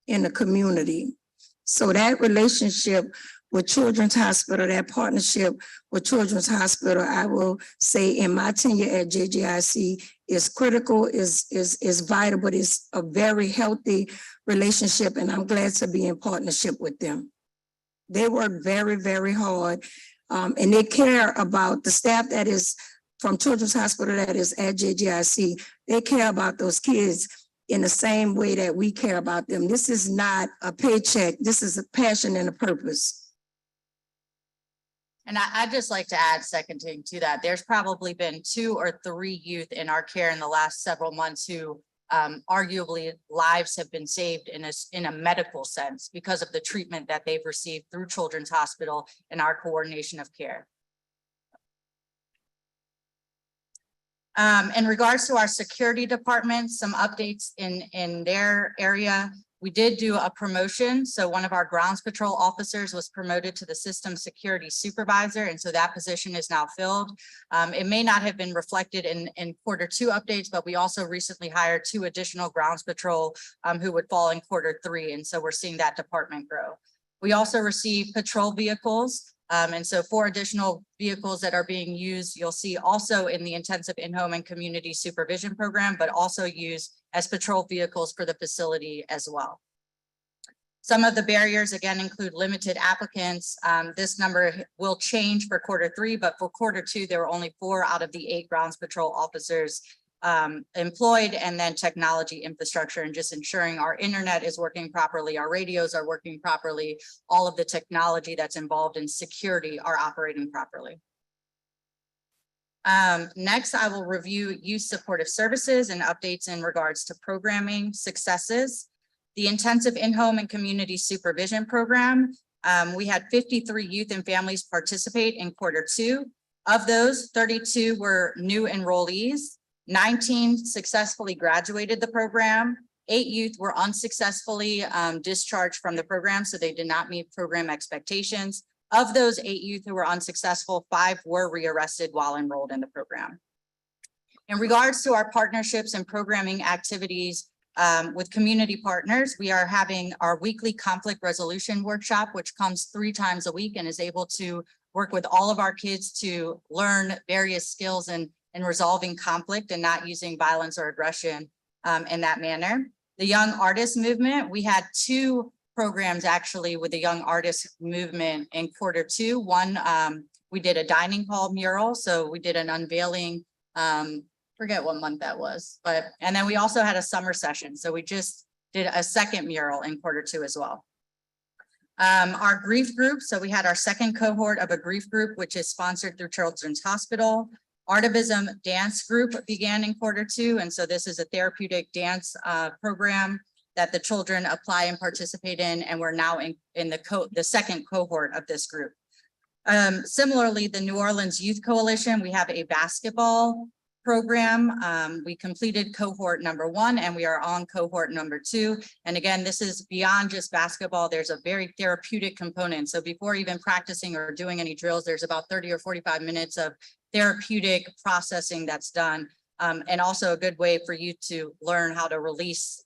in the community. So that relationship with Children's Hospital, that partnership with Children's Hospital, I will say in my tenure at JJIC is critical, is vital, but it's a very healthy relationship and I'm glad to be in partnership with them. They work very, very hard and they care about the staff that is from Children's Hospital that is at JJIC. They care about those kids in the same way that we care about them. This is not a paycheck. This is a passion and a purpose. And I'd just like to add seconding to that, there's probably been 2 or 3 youth in our care in the last several months who arguably lives have been saved in a medical sense because of the treatment that they've received through Children's Hospital and our coordination of care. In regards to our security department, some updates in their area. We did do a promotion. So one of our grounds patrol officers was promoted to the system security supervisor. And so that position is now filled. It may not have been reflected in Q2 updates, but we also recently hired 2 additional grounds patrol who would fall in Q3. And so we're seeing that department grow. We also received patrol vehicles. And so 4 additional vehicles that are being used, you'll see also in the intensive in-home and community supervision program, but also used as patrol vehicles for the facility as well. Some of the barriers again include limited applicants. This number will change for Q3, but for Q2, there were only 4 out of the 8 grounds patrol officers employed, and then technology infrastructure and just ensuring our internet is working properly, our radios are working properly, all of the technology that's involved in security are operating properly. Next, I will review youth supportive services and updates in regards to programming successes. The intensive in-home and community supervision program, we had 53 youth and families participate in Q2. Of those, 32 were new enrollees. 19 successfully graduated the program. 8 youth were unsuccessfully discharged from the program, so they did not meet program expectations. Of those 8 youth who were unsuccessful, 5 were rearrested while enrolled in the program. In regards to our partnerships and programming activities with community partners, we are having our weekly conflict resolution workshop, which comes 3 times a week and is able to work with all of our kids to learn various skills in resolving conflict and not using violence or aggression in that manner. The Young Artist Movement, we had 2 programs actually with the Young Artist Movement in Q2. One, we did a dining hall mural. So we did an unveiling, forget what month that was, and then we also had a summer session. So we just did a second mural in Q2 as well. Our grief group, so we had our second cohort of a grief group, which is sponsored through Children's Hospital. Artivism dance group began in Q2. And so this is a therapeutic dance program that the children apply and participate in. And we're now in the second cohort of this group. Similarly, the New Orleans Youth Coalition, we have a basketball program. We completed cohort number 1 and we are on cohort number 2. And again, this is beyond just basketball. There's a very therapeutic component. So before even practicing or doing any drills, there's about 30 or 45 minutes of therapeutic processing that's done. And also a good way for you to learn how to release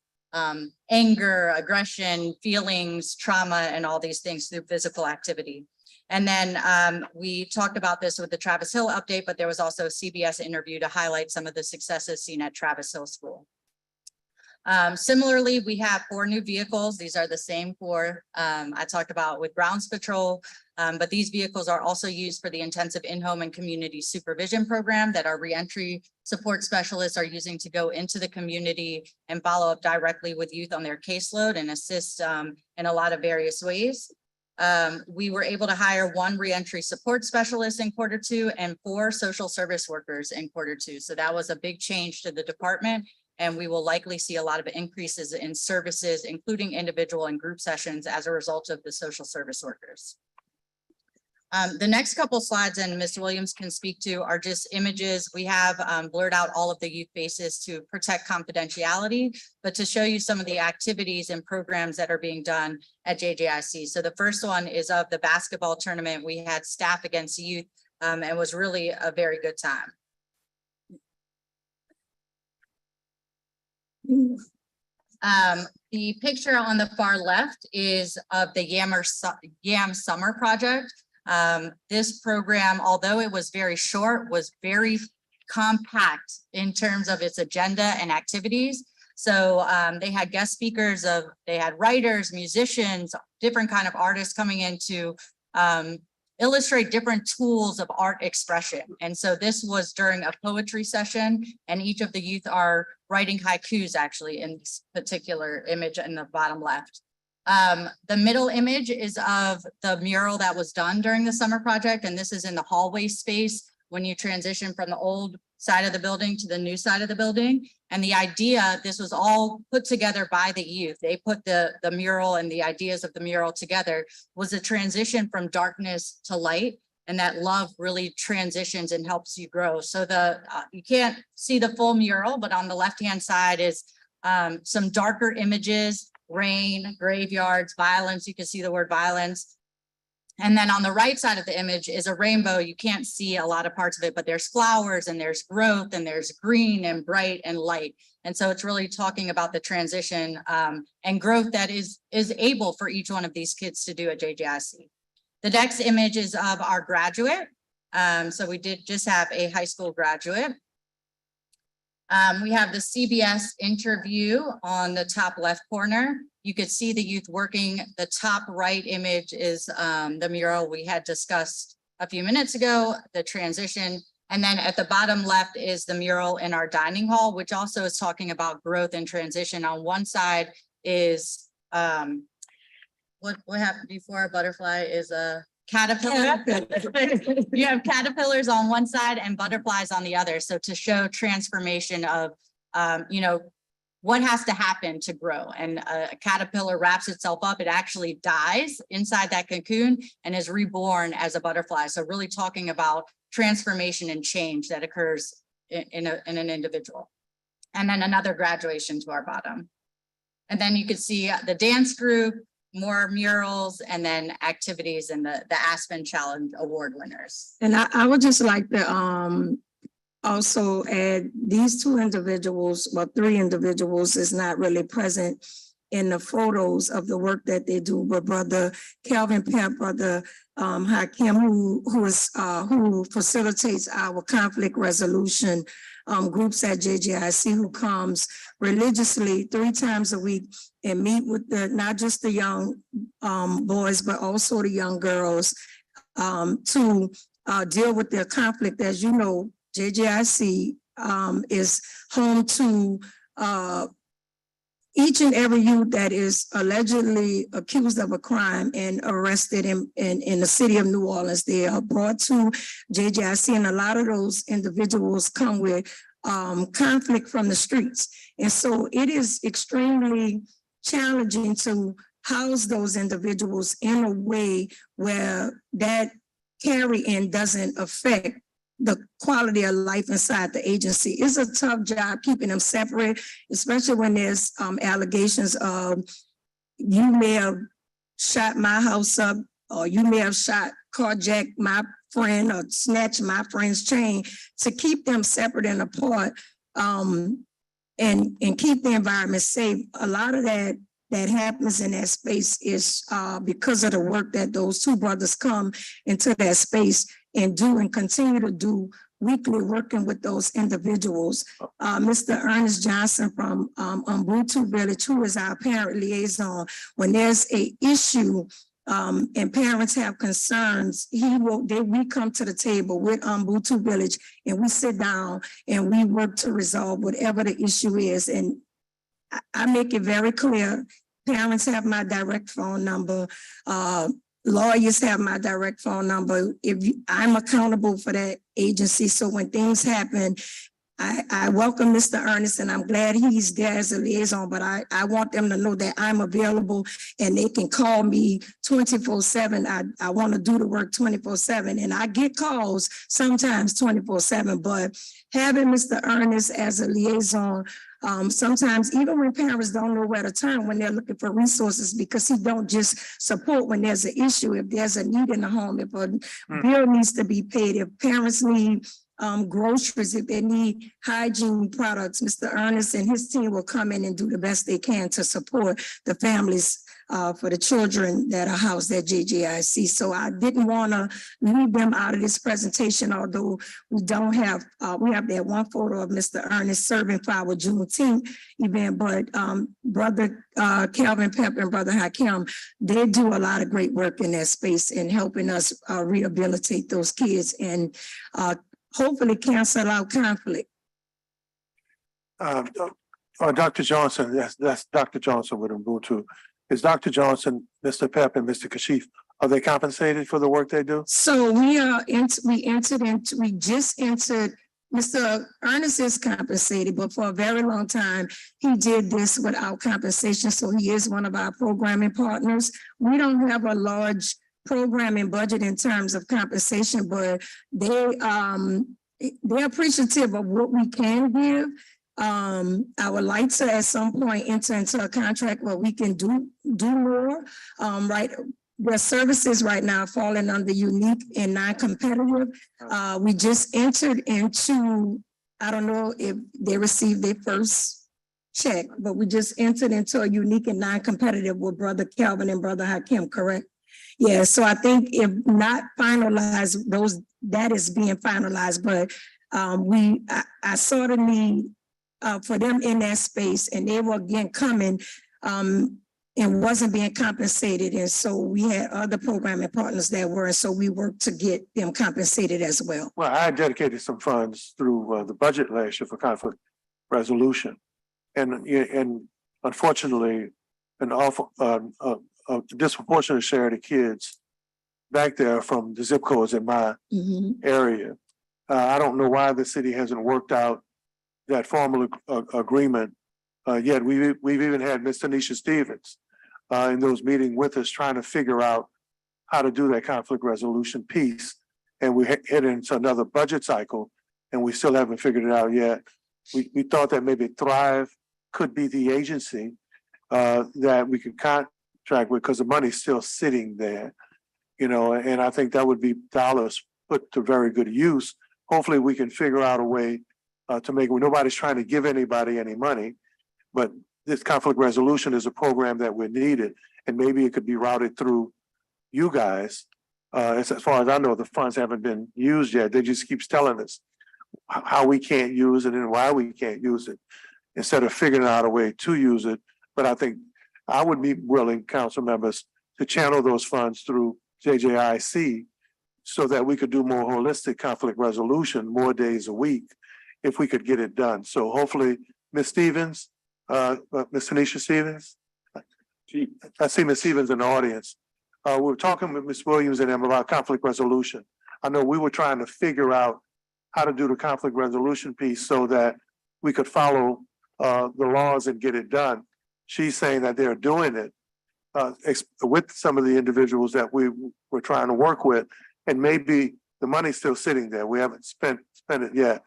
anger, aggression, feelings, trauma, and all these things through physical activity. And then we talked about this with the Travis Hill update, but there was also a CBS interview to highlight some of the successes seen at Travis Hill School. Similarly, we have 4 new vehicles. These are the same 4 I talked about with Grounds Patrol, but these vehicles are also used for the intensive in-home and community supervision program that our reentry support specialists are using to go into the community and follow up directly with youth on their caseload and assist in a lot of various ways. We were able to hire 1 reentry support specialist in Q2 and 4 social service workers in Q2. So that was a big change to the department. And we will likely see a lot of increases in services, including individual and group sessions as a result of the social service workers. The next couple slides, and Ms. Williams can speak to, are just images. We have blurred out all of the youth faces to protect confidentiality, but to show you some of the activities and programs that are being done at JJIC. So the first one is of the basketball tournament. We had staff against youth and was really a very good time. The picture on the far left is of the YAM Summer Project. This program, although it was very short, was very compact in terms of its agenda and activities. So they had guest speakers they had writers, musicians, different kind of artists coming in to illustrate different tools of art expression. And so this was during a poetry session, and each of the youth are writing haikus actually in this particular image in the bottom left. The middle image is of the mural that was done during the summer project, and this is in the hallway space when you transition from the old side of the building to the new side of the building. And the idea, this was all put together by the youth. They put the mural and the ideas of the mural together, was a transition from darkness to light, and that love really transitions and helps you grow. So you can't see the full mural, but on the left-hand side is some darker images, rain, graveyards, violence. You can see the word violence. And then on the right side of the image is a rainbow. You can't see a lot of parts of it, but there's flowers and there's growth and there's green and bright and light. And so it's really talking about the transition and growth that is able for each one of these kids to do at JJIC. The next image is of our graduate. So we did just have a high school graduate. We have the CBS interview on the top left corner. You could see the youth working. The top right image is the mural we had discussed a few minutes ago, the transition. And then at the bottom left is the mural in our dining hall, which also is talking about growth and transition. On one side is what happened before a butterfly is a caterpillar. You have caterpillars on one side and butterflies on the other. So to show transformation of, what has to happen to grow. And a caterpillar wraps itself up. It actually dies inside that cocoon and is reborn as a butterfly. So really talking about transformation and change that occurs in an individual. And then another graduation to our bottom. And then you could see the dance group, more murals, and then activities and the Aspen Challenge Award winners. And I would just like to also add these 2 individuals, well, 3 individuals is not really present in the photos of the work that they do, but Brother Calvin Pep, Brother Hakim, who facilitates our conflict resolution groups at JJIC, who comes religiously 3 times a week and meet with not just the young boys, but also the young girls to deal with their conflict. As you know, JJIC is home to each and every youth that is allegedly accused of a crime and arrested in the city of New Orleans. They are brought to JJIC, and a lot of those individuals come with conflict from the streets. And so it is extremely challenging to house those individuals in a way where that carry in doesn't affect the quality of life inside the agency. It's a tough job keeping them separate, especially when there's allegations of you may have shot my house up, or you may have carjacked my friend or snatched my friend's chain. To keep them separate and apart, and keep the environment safe. A lot of that happens in that space is because of the work that those two brothers come into that space and do and continue to do weekly, working with those individuals. Mr. Ernest Johnson from pt.2 Village, who is our parent liaison, when there's a issue and parents have concerns, we come to the table with pt.2 Village and we sit down and we work to resolve whatever the issue is. And I make it very clear, parents have my direct phone number, lawyers have my direct phone number. I'm accountable for that agency. So when things happen, I welcome Mr. Ernest and I'm glad he's there as a liaison, but I want them to know that I'm available and they can call me 24/7. I want to do the work 24/7 and I get calls sometimes 24/7, but having Mr. Ernest as a liaison, sometimes even when parents don't know where to turn when they're looking for resources, because he don't just support when there's an issue, if there's a need in the home, if a bill needs to be paid, if parents need groceries, if they need hygiene products, Mr. Ernest and his team will come in and do the best they can to support the families for the children that are housed at JJIC. So I didn't want to leave them out of this presentation, although we don't have, we have that one photo of Mr. Ernest serving for our Juneteenth event, but Brother Calvin Pep and Brother Hakim, they do a lot of great work in that space in helping us rehabilitate those kids and hopefully cancel out conflict. Dr. Johnson, that's Dr. Johnson with pt.2. Is Dr. Johnson, Mr. Pep and Mr. Kashif, are they compensated for the work they do? So we just entered, Mr. Ernest is compensated, but for a very long time, he did this without compensation. So he is one of our programming partners. We don't have a large programming budget in terms of compensation, but they're appreciative of what we can give. I would like to at some point enter into a contract where we can do more. Right, their services right now falling under unique and non-competitive. We just entered into, I don't know if they received their first check, but we just entered into a unique and non-competitive with Brother Calvin and Brother Hakim, correct? Yeah, so I think if not finalized, that is being finalized, but I sort of need for them in that space, and they were again coming and wasn't being compensated, and so we had other programming partners that were, and so we worked to get them compensated as well. Well, I dedicated some funds through the budget last year for conflict resolution, and unfortunately, a disproportionate share of the kids back there from the zip codes in my area. I don't know why the city hasn't worked out that formal agreement yet. We've even had Ms. Tanisha Stevens in those meetings with us trying to figure out how to do that conflict resolution piece. And we hit into another budget cycle and we still haven't figured it out yet. We thought that maybe Thrive could be the agency that we could contract with because the money's still sitting there, and I think that would be dollars put to very good use. Hopefully we can figure out a way to make it where nobody's trying to give anybody any money, but this conflict resolution is a program that we're needed, and maybe it could be routed through you guys. As far as I know, the funds haven't been used yet. They just keeps telling us how we can't use it and why we can't use it, instead of figuring out a way to use it. But I think I would be willing, council members, to channel those funds through JJIC so that we could do more holistic conflict resolution, more days a week, if we could get it done. So hopefully, Ms. Stevens, Ms. Tanisha Stevens, I see Ms. Stevens in the audience. We were talking with Ms. Williams and them about conflict resolution. I know we were trying to figure out how to do the conflict resolution piece so that we could follow the laws and get it done. She's saying that they're doing it with some of the individuals that we were trying to work with, And maybe the money's still sitting there. We haven't spent it yet.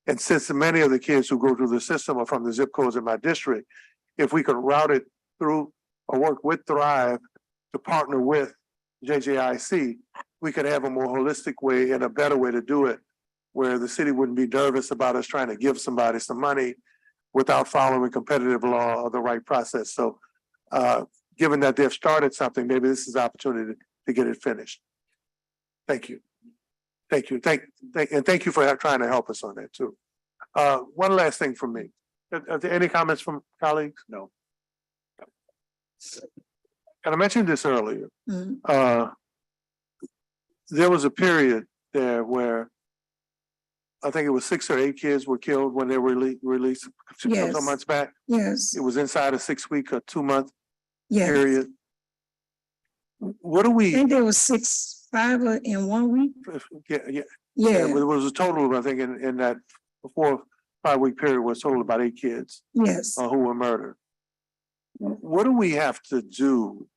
And since many of the kids who go through the system are from the zip codes in my district, if we could route it through or work with Thrive to partner with JJIC, we could have a more holistic way and a better way to do it, where the city wouldn't be nervous about us trying to give somebody some money without following competitive law or the right process. So given that they've started something, maybe this is the opportunity to get it finished. Thank you. Thank you. And thank you for trying to help us on that too. One last thing from me. Are there any comments from colleagues? No. And I mentioned this earlier. There was a period there where I think it was 6 or 8 kids were killed when they were released a couple of months back. Yes, It was inside a 6-week or 2-month yes. period. What do I we? think there was 5 in 1 week. Yeah, Yeah, it was a total of, I think, in that 4 or 5 week period was total about 8 kids yes. who were murdered. What do we have to do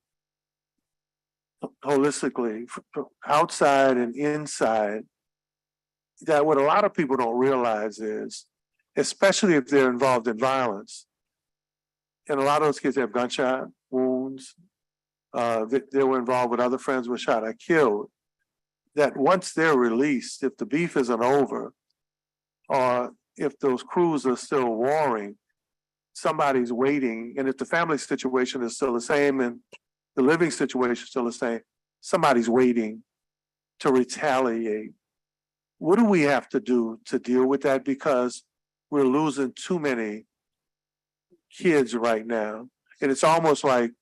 holistically, outside and inside, that what a lot of people don't realize is, especially if they're involved in violence, and a lot of those kids have gunshot wounds, they were involved with other friends were shot or killed, that once they're released, if the beef isn't over, or if those crews are still warring, somebody's waiting, and if the family situation is still the same and the living situation is still the same, somebody's waiting to retaliate. What do we have to do to deal with that? Because we're losing too many kids right now. And it's almost like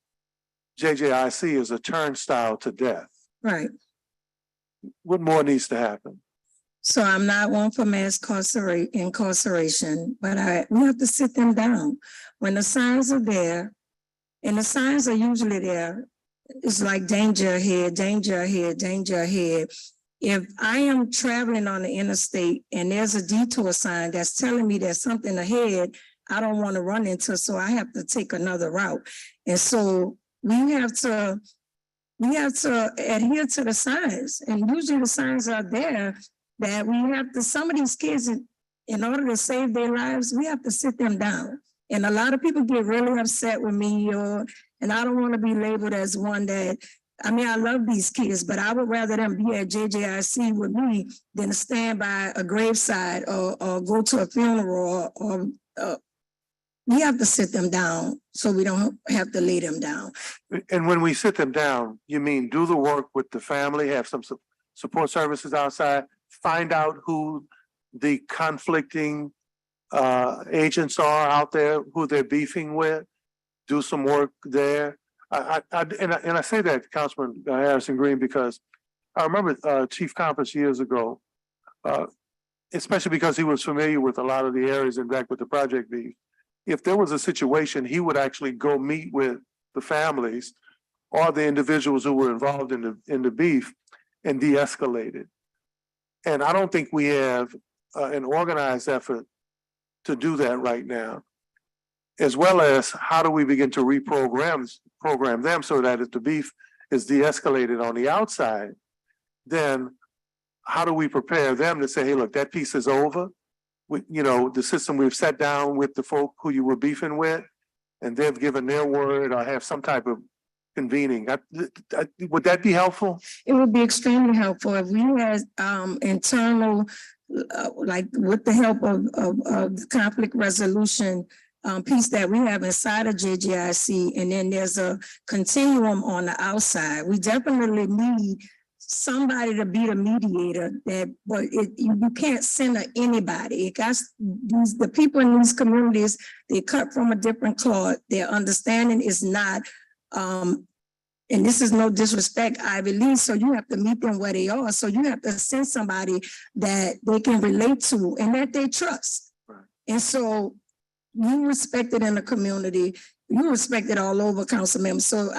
JJIC is a turnstile to death. Right. What more needs to happen? So I'm not one for mass incarceration, but we have to sit them down. When the signs are there, and the signs are usually there, it's like danger ahead, danger ahead, danger ahead. If I am traveling on the interstate and there's a detour sign that's telling me there's something ahead, I don't want to run into, so I have to take another route. And so we have to adhere to the signs, and usually the signs are there that we have to, some of these kids, in order to save their lives, we have to sit them down. And a lot of people get really upset with me, and I don't want to be labeled as one that, I mean, I love these kids, but I would rather them be at JJIC with me than to stand by a graveside or go to a funeral or we have to sit them down so we don't have to lay them down. And when we sit them down, you mean do the work with the family, have some support services outside, find out who the conflicting agents are out there, who they're beefing with, do some work there. And I say that, Councilman Harrison Green, because I remember Chief Compass years ago, especially because he was familiar with a lot of the areas in back with the Project Beef. If there was a situation, he would actually go meet with the families or the individuals who were involved in the beef and de-escalate it. And I don't think we have an organized effort to do that right now, as well as how do we begin to program them so that if the beef is de-escalated on the outside, then how do we prepare them to say, hey, look, that piece is over. The system, we've sat down with the folk who you were beefing with, and they've given their word or have some type of convening. Would that be helpful? It would be extremely helpful if we had internal, like with the help of the conflict resolution piece that we have inside of JJIC, and then there's a continuum on the outside. We definitely need somebody to be the mediator, but you can't send anybody. The people in these communities, they cut from a different cloth. Their understanding is not, and this is no disrespect, Ivy League, so you have to meet them where they are. So you have to send somebody that they can relate to and that they trust. Right. And so you respect it in the community. You respect it all over, council members. So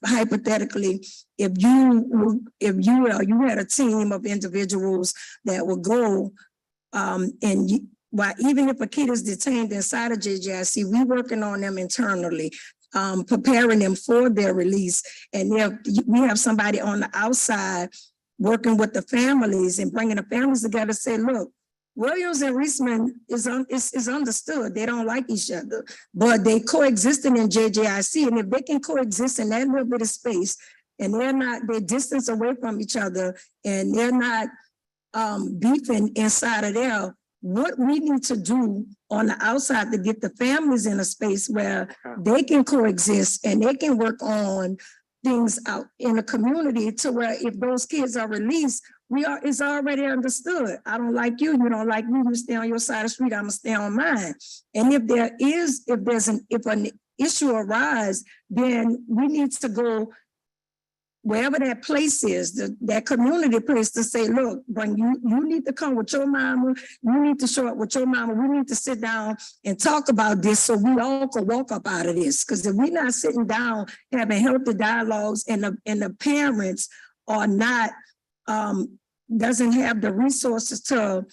hypothetically, if you had a team of individuals that would go, even if a kid is detained inside of JJIC, we're working on them internally, preparing them for their release. And if we have somebody on the outside working with the families and bringing the families together, say, look, Williams and Reisman is understood. They don't like each other, but they coexisting in JJIC. And if they can coexist in that little bit of space and they're distance away from each other and they're not beefing inside of there, what we need to do on the outside to get the families in a space where they can coexist and they can work on things out in the community to where if those kids are released, it's already understood. I don't like you, you don't like me, you stay on your side of the street, I'm gonna stay on mine. And if an issue arises, then we need to go wherever that place is, that community place to say, look, you need to come with your mama, you need to show up with your mama, we need to sit down and talk about this so we all can walk up out of this. Because if we're not sitting down, having healthy dialogues and the parents are not, doesn't have the resources to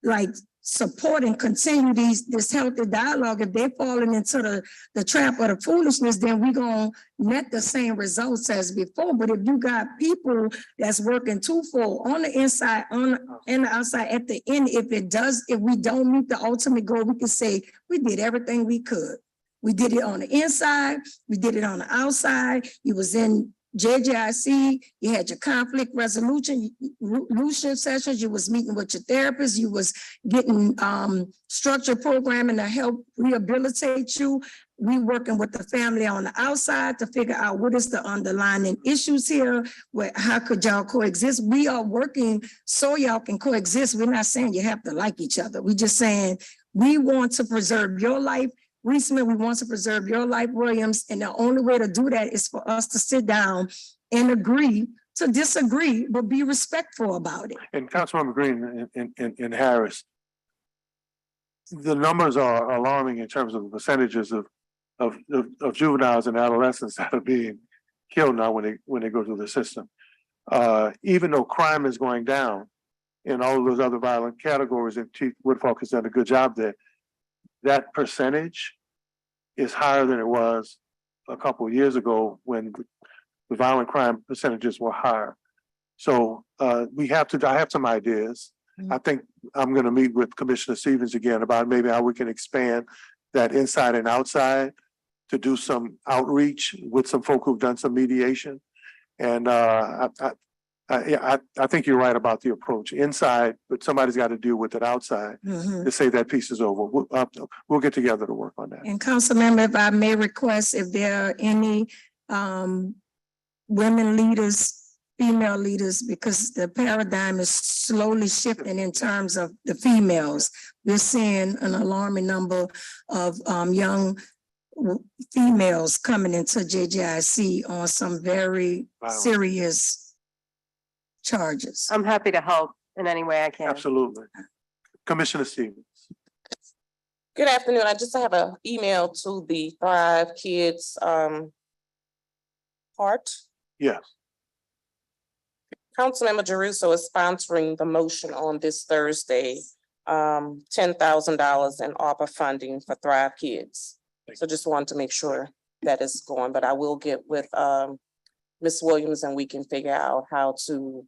like support and continue this healthy dialogue, if they're falling into the trap of the foolishness, then we're gonna net the same results as before. But if you got people that's working twofold on the inside, and the outside, at the end, if we don't meet the ultimate goal, we can say we did everything we could. We did it on the inside, we did it on the outside. You was in JJIC, you had your conflict resolution sessions, you was meeting with your therapist, you was getting structured programming to help rehabilitate you. We working with the family on the outside to figure out what is the underlying issues here, how could y'all coexist? We are working so y'all can coexist. We're not saying you have to like each other. We're just saying we want to preserve your life. Reisman, we want to preserve your life, Williams, and the only way to do that is for us to sit down and agree to disagree, but be respectful about it. And Councilmember Green and Harris, the numbers are alarming in terms of the percentages of juveniles and adolescents that are being killed now when they go through the system. Even though crime is going down in all of those other violent categories, and Chief Woodfolk has done a good job there, that percentage is higher than it was a couple of years ago when the violent crime percentages were higher. So I have some ideas. I think I'm going to meet with Commissioner Stevens again about maybe how we can expand that inside and outside to do some outreach with some folk who've done some mediation. And I think you're right about the approach inside, but somebody's got to deal with it outside to say that piece is over. We'll get together to work on that. And Councilmember, if I may request, if there are any women leaders, female leaders, because the paradigm is slowly shifting in terms of the females. We're seeing an alarming number of young females coming into JJIC on some very serious charges. I'm happy to help in any way I can. Absolutely. Commissioner Stevens. Good afternoon. I just have an email to the Thrive Kids part. Yes. Councilmember Jeruso is sponsoring the motion on this Thursday, $10,000 in ARPA funding for Thrive Kids. So just wanted to make sure that is going, but I will get with Ms. Williams and we can figure out how to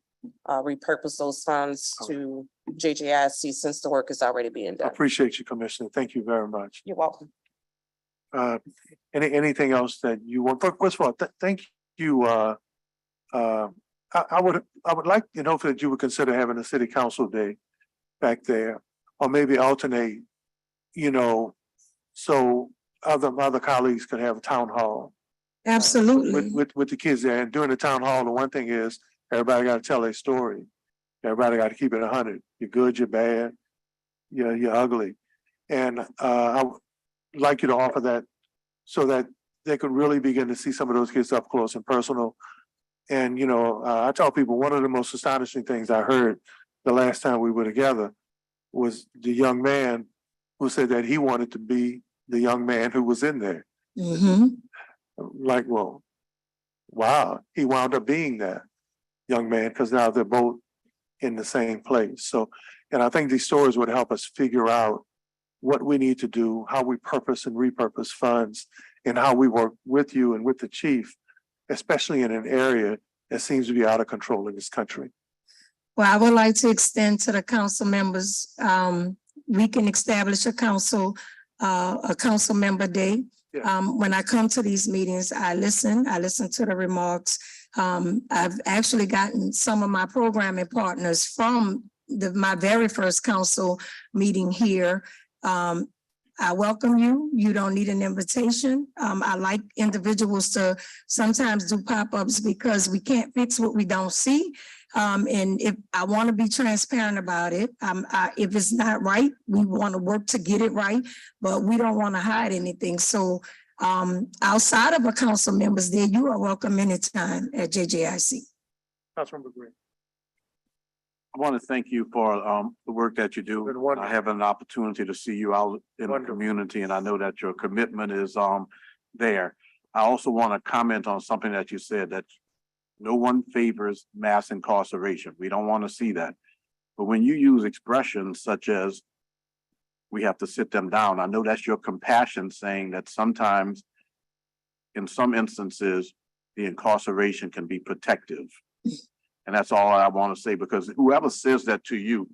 repurpose those funds to JJIC since the work is already being I done. appreciate you, Commissioner. Thank you very much. You're welcome. Anything else that you want? First of all, thank you. I would like, hopefully that you would consider having a city council day back there, or maybe alternate, so other colleagues could have a town hall. Absolutely. With the kids there. And during the town hall, the one thing is everybody got to tell their story. Everybody got to keep it 100. You're good, you're bad, you're ugly. And I would like you to offer that so that they could really begin to see some of those kids up close and personal. And, I tell people one of the most astonishing things I heard the last time we were together was the young man who said that he wanted to be the young man who was in there. Like, well, wow, he wound up being that young man because now they're both in the same place. So, and I think these stories would help us figure out what we need to do, how we purpose and repurpose funds, and how we work with you and with the chief, especially in an area that seems to be out of control in this country. Well, I would like to extend to the council members, we can establish a council member day. Yeah. When I come to these meetings, I listen to the remarks. I've actually gotten some of my programming partners from my very first council meeting here. I welcome you. You don't need an invitation. I like individuals to sometimes do pop-ups because we can't fix what we don't see. And if I want to be transparent about it, if it's not right, we want to work to get it right, but we don't want to hide anything. So outside of a council members there, you are welcome anytime at JJIC. Councilmember Green. I want to thank you for the work that you Been do. wonderful. I have an opportunity to see you out in the Wonderful. community, and I know that your commitment is there. I also want to comment on something that you said, that no one favors mass incarceration. We don't want to see that. But when you use expressions such as we have to sit them down, I know that's your compassion saying that sometimes in some instances, the incarceration can be protective. And that's all I want to say, because whoever says that to you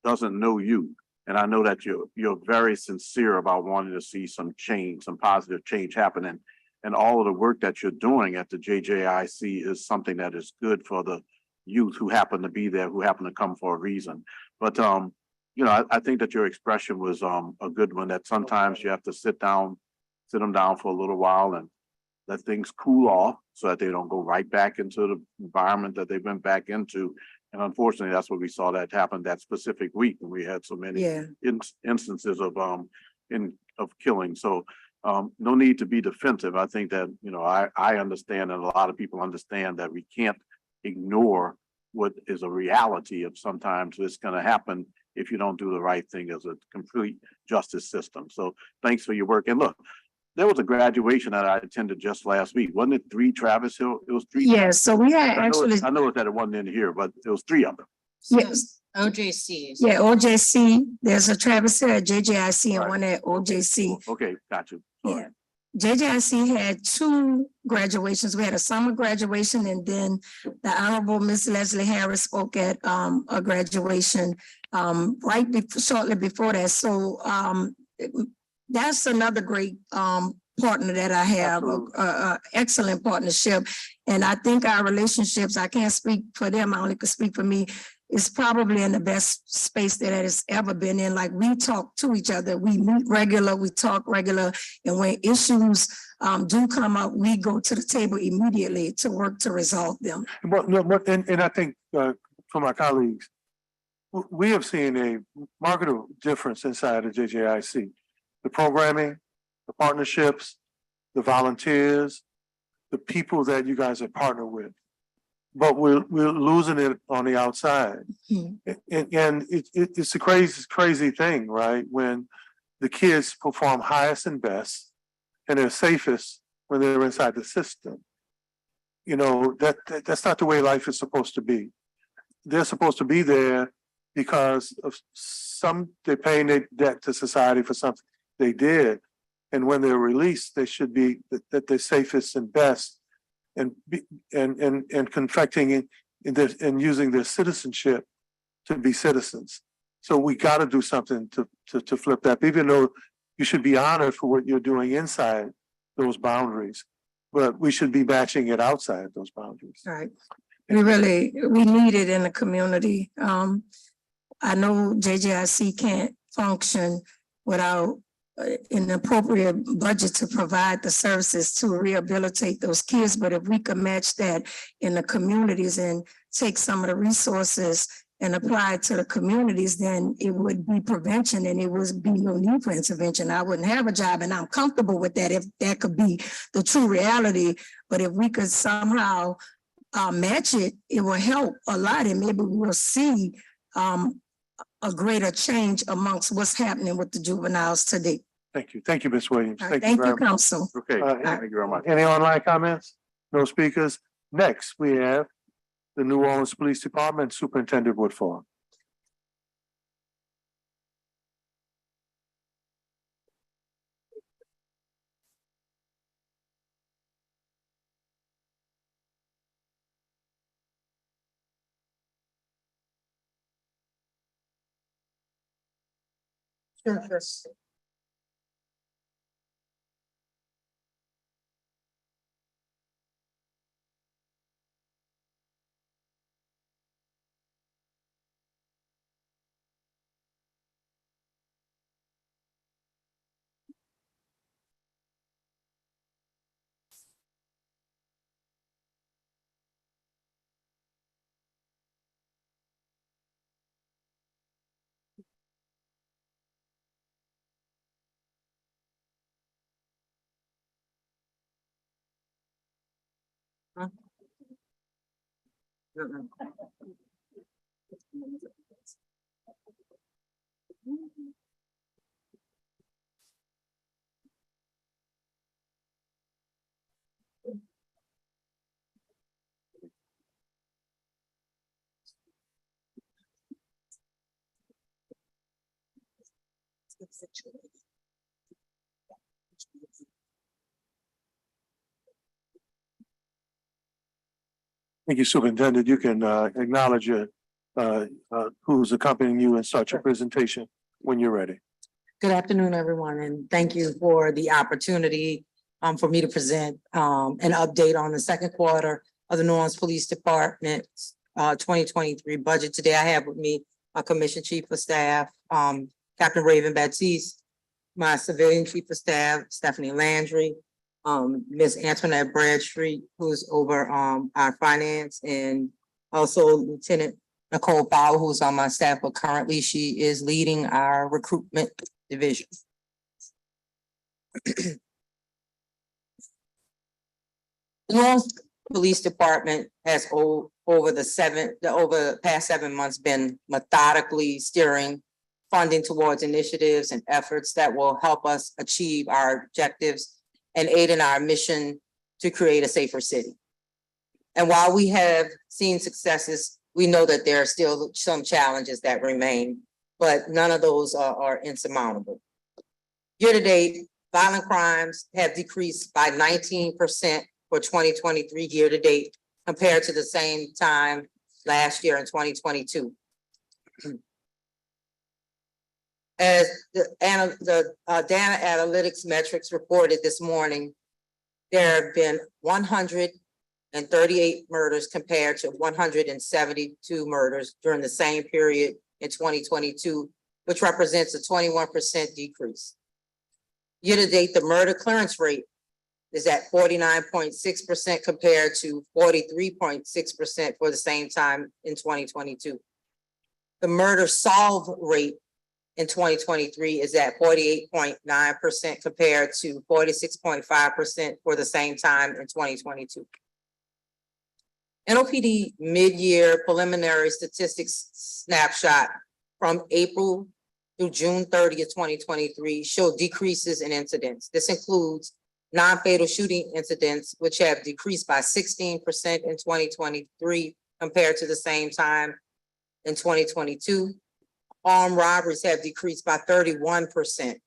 doesn't know you. And I know that you're very sincere about wanting to see some change, some positive change happening. And all of the work that you're doing at the JJIC is something that is good for the youth who happen to be there, who happen to come for a reason. But you know, I think that your expression was a good one, that sometimes you have to sit them down for a little while and let things cool off so that they don't go right back into the environment that they've been back into. And unfortunately, that's what we saw that happen that specific week when we had so many instances of killing. So no need to be defensive. I think that, you know, I understand, and a lot of people understand, that we can't ignore what is a reality of sometimes it's going to happen if you don't do the right thing as a complete justice system. So thanks for your work. And look, there was a graduation that I attended just last week. Wasn't it 3 Travis Hill? It was 3. Yes, so we had I know actually, that it wasn't in here, but it was 3 of them. yes, OJC. yeah, OJC, there's a Travis here at JJIC and Right. one at OJC. Okay, got you. All Yeah. right. JJIC had 2 graduations. We had a summer graduation, and then the Honorable Miss Leslie Harris spoke at a graduation shortly before that. So that's another great partner that I have, excellent partnership. And I think our relationships, I can't speak for them, I only can speak for me, is probably in the best space that it has ever been in. Like, we talk to each other, we meet regular, we talk regular, and when issues do come up, we go to the table immediately to work to resolve them. And I think for my colleagues, we have seen a marked difference inside of JJIC. The programming, the partnerships, the volunteers, the people that you guys have partnered with. But we're losing it on the outside. Mm-hmm. And it's a crazy thing, right? When the kids perform highest and best and they're safest when they're inside the system. You know, that's not the way life is supposed to be. They're supposed to be there because of they're paying their debt to society for something they did. And when they're released, they should be that they're safest and best, and contracting and using their citizenship to be citizens. So we got to do something to flip that, even though you should be honored for what you're doing inside those boundaries, but we should be matching it outside those boundaries. Right. We need it in the community. I know JJIC can't function without an appropriate budget to provide the services to rehabilitate those kids. But if we could match that in the communities and take some of the resources and apply it to the communities, then it would be prevention and it would be no need for intervention. I wouldn't have a job, and I'm comfortable with that if that could be the true reality. But if we could somehow match it, it will help a lot, and maybe we'll see a greater change amongst what's happening with the juveniles today. Thank you. Thank you, Ms. Williams. Thank very you, much. Council. Okay, thank you very much. Any online comments? No speakers? Next, we have the New Orleans Police Department Superintendent Woodfall. Sure. Thank you, Superintendent. You can acknowledge who's accompanying you and start your presentation when you're ready. Good afternoon, everyone, and thank you for the opportunity for me to present an update on the second quarter of the New Orleans Police Department 2023 budget. Today I have with me our Commission Chief of Staff, Captain Raven Baptiste, my Civilian Chief of Staff, Stephanie Landry, Ms. Antoinette Bradstreet, who's over our finance, and also Lieutenant Nicole Bauer, who's on my staff, but currently she is leading our recruitment division. The New Orleans Police Department has over the past 7 months been methodically steering funding towards initiatives and efforts that will help us achieve our objectives and aid in our mission to create a safer city. And while we have seen successes, we know that there are still some challenges that remain, but none of those are insurmountable. Year to date, violent crimes have decreased by 19% for 2023 year to date compared to the same time last year in 2022. As the data analytics metrics reported this morning, there have been 138 murders compared to 172 murders during the same period in 2022, which represents a 21% decrease. Year to date, the murder clearance rate is at 49.6% compared to 43.6% for the same time in 2022. The murder solve rate in 2023 is at 48.9% compared to 46.5% for the same time in 2022. NOPD mid-year preliminary statistics snapshot from April through June 30th, 2023 show decreases in incidents. This includes non-fatal shooting incidents, which have decreased by 16% in 2023 compared to the same time in 2022. Armed robberies have decreased by 31%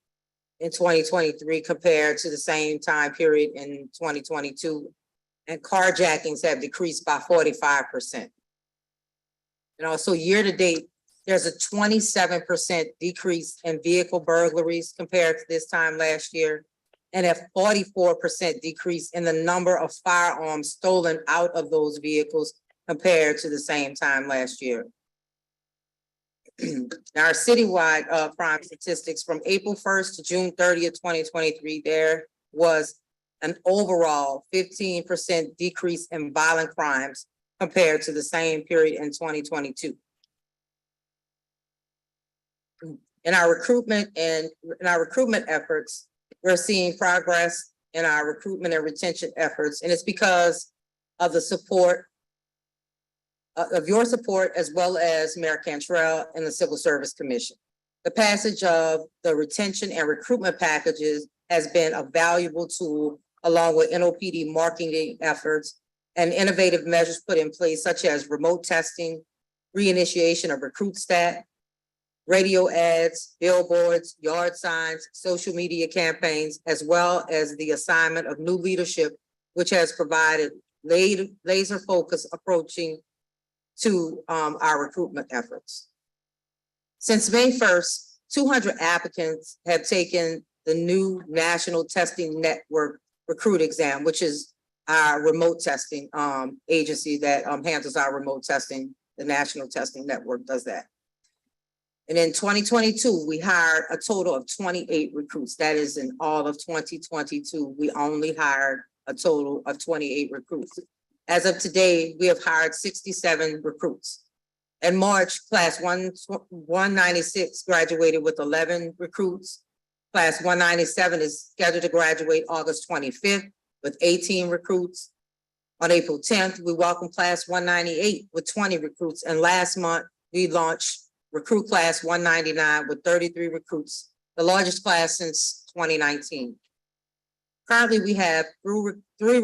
in 2023 compared to the same time period in 2022. And carjackings have decreased by 45%. And also year to date, there's a 27% decrease in vehicle burglaries compared to this time last year, and a 44% decrease in the number of firearms stolen out of those vehicles compared to the same time last year. Now, our citywide crime statistics from April 1st to June 30th, 2023, there was an overall 15% decrease in violent crimes compared to the same period in 2022. In our recruitment efforts, we're seeing progress in our recruitment and retention efforts, and it's because of the support of your support, as well as Mayor Cantrell and the Civil Service Commission. The passage of the retention and recruitment packages has been a valuable tool, along with NOPD marketing efforts and innovative measures put in place, such as remote testing, reinitiation of recruit stat, radio ads, billboards, yard signs, social media campaigns, as well as the assignment of new leadership, which has provided laser focus approaching to our recruitment efforts. Since May 1st, 200 applicants have taken the new National Testing Network Recruit exam, which is our remote testing agency that handles our remote testing. The National Testing Network does that. And in 2022, we hired a total of 28 recruits. That is in all of 2022, we only hired a total of 28 recruits. As of today, we have hired 67 recruits. In March, class 196 graduated with 11 recruits. Class 197 is scheduled to graduate August 25th with 18 recruits. On April 10th, we welcomed class 198 with 20 recruits. And last month, we launched recruit class 199 with 33 recruits, the largest class since 2019. Currently, we have three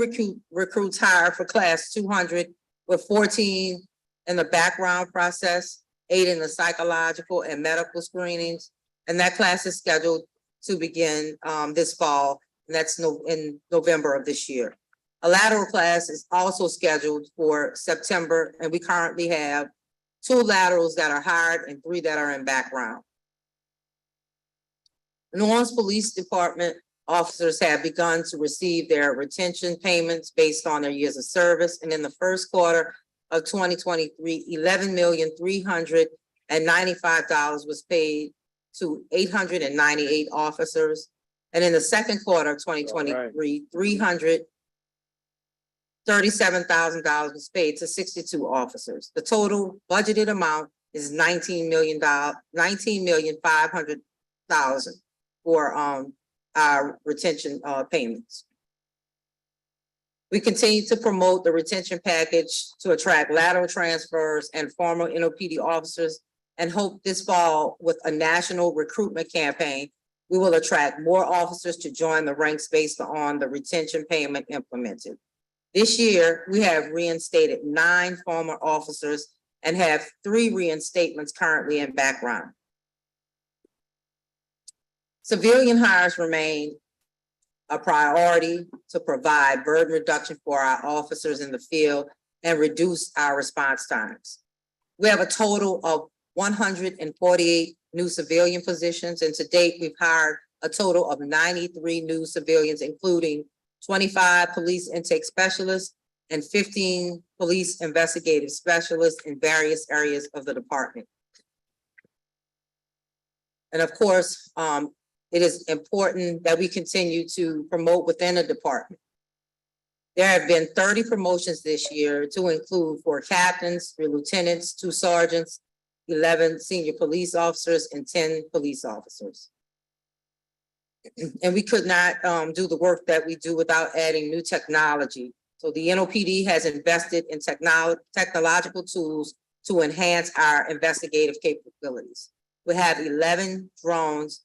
recruits hired for class 200 with 14 in the background process, 8 in the psychological and medical screenings. And that class is scheduled to begin this fall, and that's in November of this year. A lateral class is also scheduled for September, and we currently have 2 laterals that are hired and 3 that are in background. The New Orleans Police Department officers have begun to receive their retention payments based on their years of service. And in the first quarter of 2023, $11,395 was paid to 898 officers. And in the second quarter of 2023, $337,000 was paid to 62 officers. The total budgeted amount is $19,500,000 for our retention payments. We continue to promote the retention package to attract lateral transfers and former NOPD officers, and hope this fall with a national recruitment campaign, we will attract more officers to join the ranks based on the retention payment implemented. This year, we have reinstated 9 former officers and have 3 reinstatements currently in background. Civilian hires remain a priority to provide burden reduction for our officers in the field and reduce our response times. We have a total of 148 new civilian positions, and to date, we've hired a total of 93 new civilians, including 25 police intake specialists and 15 police investigative specialists in various areas of the department. And of course, it is important that we continue to promote within the department. There have been 30 promotions this year to include 4 captains, 3 lieutenants, 2 sergeants, 11 senior police officers, and 10 police officers. And we could not do the work that we do without adding new technology. So the NOPD has invested in technological tools to enhance our investigative capabilities. We have 11 drones.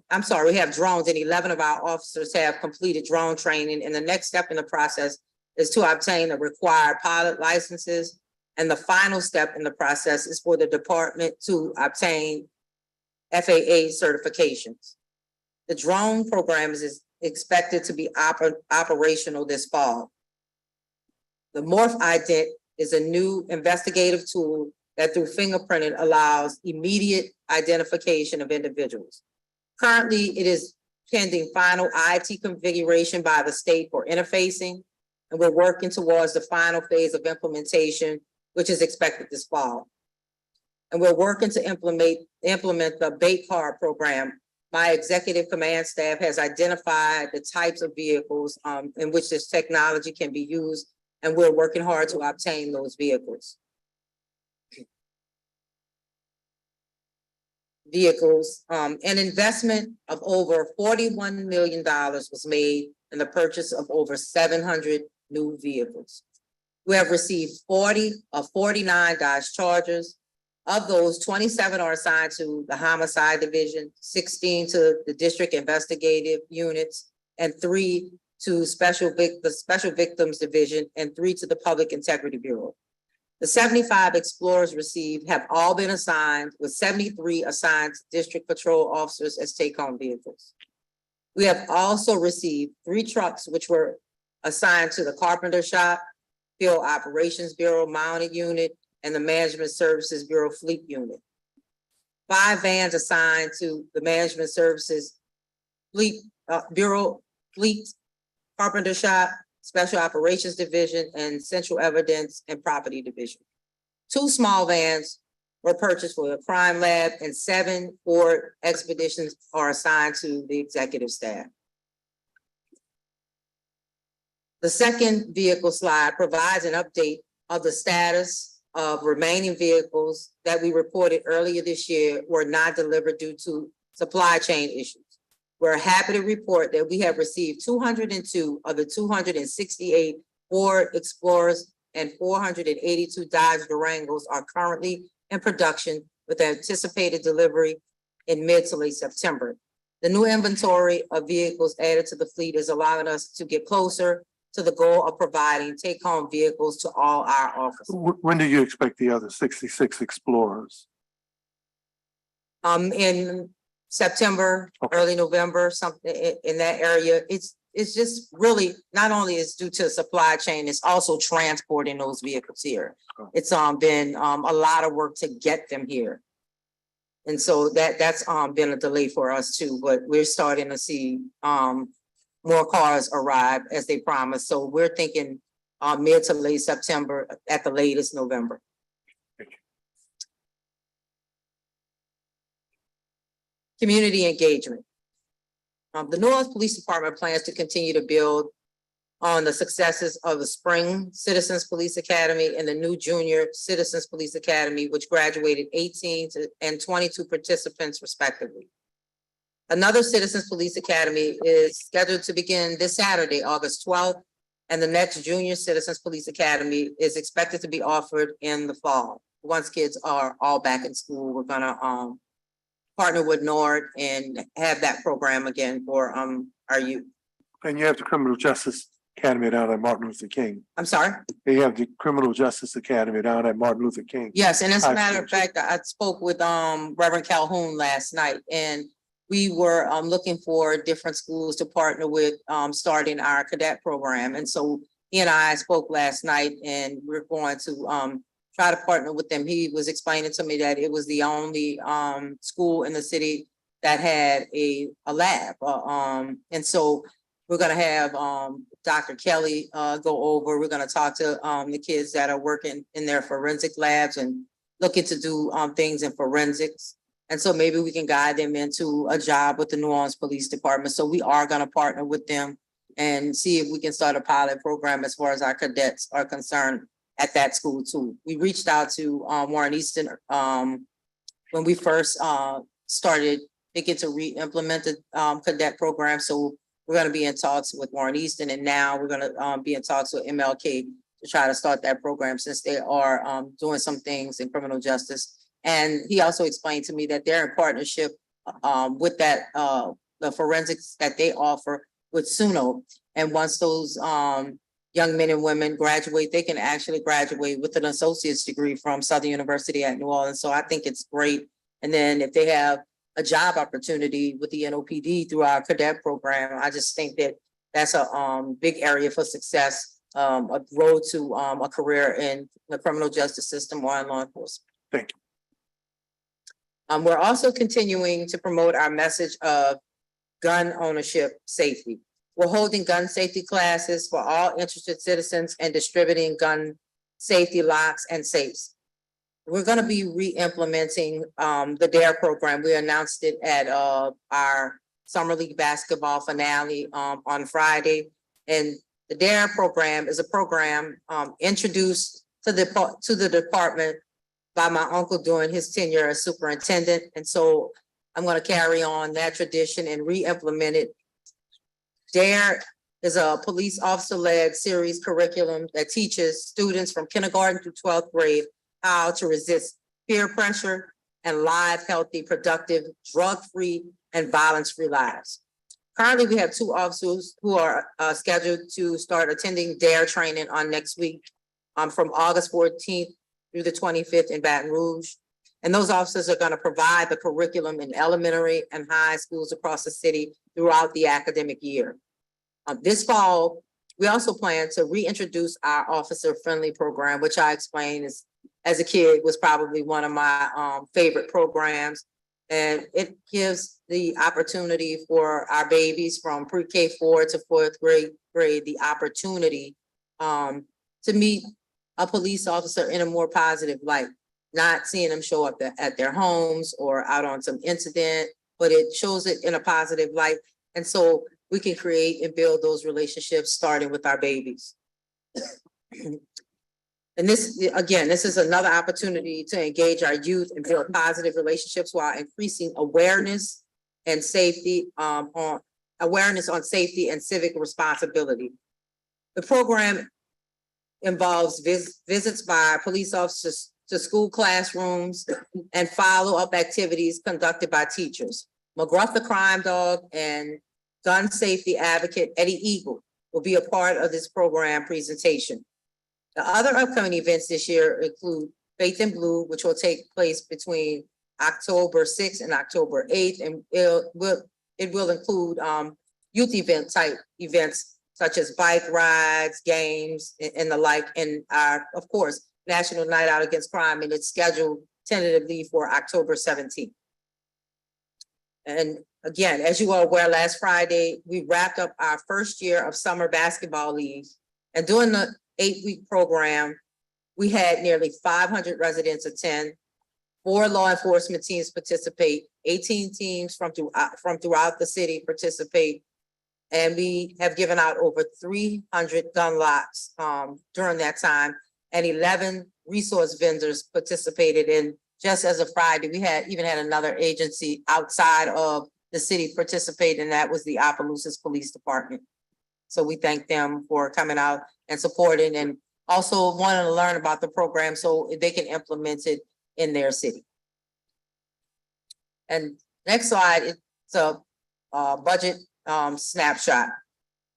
I'm sorry, we have drones, and 11 of our officers have completed drone training. And the next step in the process is to obtain the required pilot licenses. And the final step in the process is for the department to obtain FAA certifications. The drone program is expected to be operational this fall. The Morph Ident is a new investigative tool that through fingerprinting allows immediate identification of individuals. Currently, it is pending final IT configuration by the state for interfacing, and we're working towards the final phase of implementation, which is expected this fall. And we're working to implement the bait car program. My executive command staff has identified the types of vehicles in which this technology can be used, and we're working hard to obtain those vehicles. An investment of over $41 million was made in the purchase of over 700 new vehicles. We have received 40 of 49 Dodge Chargers. Of those, 27 are assigned to the Homicide Division, 16 to the District Investigative Units, and 3 to the Special Victims Division, and 3 to the Public Integrity Bureau. The 75 Explorers received have all been assigned, with 73 assigned to District Patrol officers as take-home vehicles. We have also received 3 trucks, which were assigned to the Carpenter Shop, Field Operations Bureau Mounted Unit, and the Management Services Bureau Fleet Unit. 5 vans assigned to the Management Services Fleet Bureau, Fleet Carpenter Shop, Special Operations Division, and Central Evidence and Property Division. 2 small vans were purchased for the crime lab, and 7 Ford Expeditions are assigned to the executive staff. The second vehicle slide provides an update of the status of remaining vehicles that we reported earlier this year were not delivered due to supply chain issues. We're happy to report that we have received 202 of the 268 Ford Explorers and 482 Dodge Durangos are currently in production with anticipated delivery in mid to late September. The new inventory of vehicles added to the fleet is allowing us to get closer to the goal of providing take-home vehicles to all our officers. When do you expect the other 66 Explorers? In September, Okay. early November, something in that area. It's just really, not only is due to supply chain, it's also transporting those vehicles here. Okay. It's been a lot of work to get them here. And so that's been a delay for us too, but we're starting to see more cars arrive as they promised. So we're thinking mid to late September, at the latest November. Community engagement. The New Orleans Police Department plans to continue to build on the successes of the Spring Citizens Police Academy and the new Junior Citizens Police Academy, which graduated 18 and 22 participants respectively. Another Citizens Police Academy is scheduled to begin this Saturday, August 12th, and the next Junior Citizens Police Academy is expected to be offered in the fall. Once kids are all back in school, we're gonna partner with NORD and have that program again for our youth. And you have the Criminal Justice Academy down at Martin Luther King. I'm sorry? They have the Criminal Justice Academy down at Martin Luther King. Yes, and as a High matter of school. fact, I spoke with Reverend Calhoun last night, and we were looking for different schools to partner with starting our cadet program. And so he and I spoke last night, and we're going to try to partner with them. He was explaining to me that it was the only school in the city that had a lab. And so we're gonna have Dr. Kelly go over. We're gonna talk to the kids that are working in their forensic labs and looking to do things in forensics. And so maybe we can guide them into a job with the New Orleans Police Department. So we are gonna partner with them and see if we can start a pilot program as far as our cadets are concerned at that school too. We reached out to Warren Easton when we first started thinking to re-implement the cadet program. So we're gonna be in talks with Warren Easton, and now we're gonna be in talks with MLK to try to start that program, since they are doing some things in criminal justice. And he also explained to me that they're in partnership with that the forensics that they offer with SUNO. And once those young men and women graduate, they can actually graduate with an associate's degree from Southern University at New Orleans. So I think it's great. And then if they have a job opportunity with the NOPD through our cadet program, I just think that that's a big area for success, a road to a career in the criminal justice system or in law enforcement. Thank you. We're also continuing to promote our message of gun ownership safety. We're holding gun safety classes for all interested citizens and distributing gun safety locks and safes. We're gonna be re-implementing the DARE program. We announced it at our Summer League basketball finale on Friday. And the DARE program is a program introduced to the department by my uncle during his tenure as superintendent. And so I'm gonna carry on that tradition and re-implement it. DARE is a police officer-led series curriculum that teaches students from kindergarten through 12th grade how to resist peer pressure and live healthy, productive, drug-free, and violence-free lives. Currently, we have 2 officers who are scheduled to start attending DARE training on next week from August 14th through the 25th in Baton Rouge. And those officers are gonna provide the curriculum in elementary and high schools across the city throughout the academic year. This fall, we also plan to reintroduce our officer-friendly program, which I explained is, as a kid, was probably one of my favorite programs. And it gives the opportunity for our babies from pre-K 4 to fourth grade the opportunity to meet a police officer in a more positive light, not seeing them show up at their homes or out on some incident, but it shows it in a positive light. And so we can create and build those relationships starting with our babies. And this, again, this is another opportunity to engage our youth and build positive relationships while increasing awareness and safety, on safety and civic responsibility. The program involves visits by police officers to school classrooms and follow-up activities conducted by teachers. McGruff the Crime Dog and gun safety advocate Eddie Eagle will be a part of this program presentation. The other upcoming events this year include Faith in Blue, which will take place between October 6th and October 8th, and it will include youth event type events such as bike rides, games, and the like, and of course, National Night Out Against Crime, and it's scheduled tentatively for October 17th. And again, as you are aware, last Friday, we wrapped up our first year of summer basketball league, and during the 8-week program, we had nearly 500 residents attend, 4 law enforcement teams participate, 18 teams from throughout the city participate, and we have given out over 300 gun locks during that time, and 11 resource vendors participated in. Just as of Friday, we even had another agency outside of the city participate, and that was the Opelousas Police Department. So we thank them for coming out and supporting, and also wanting to learn about the program so they can implement it in their city. And next slide, it's a budget snapshot.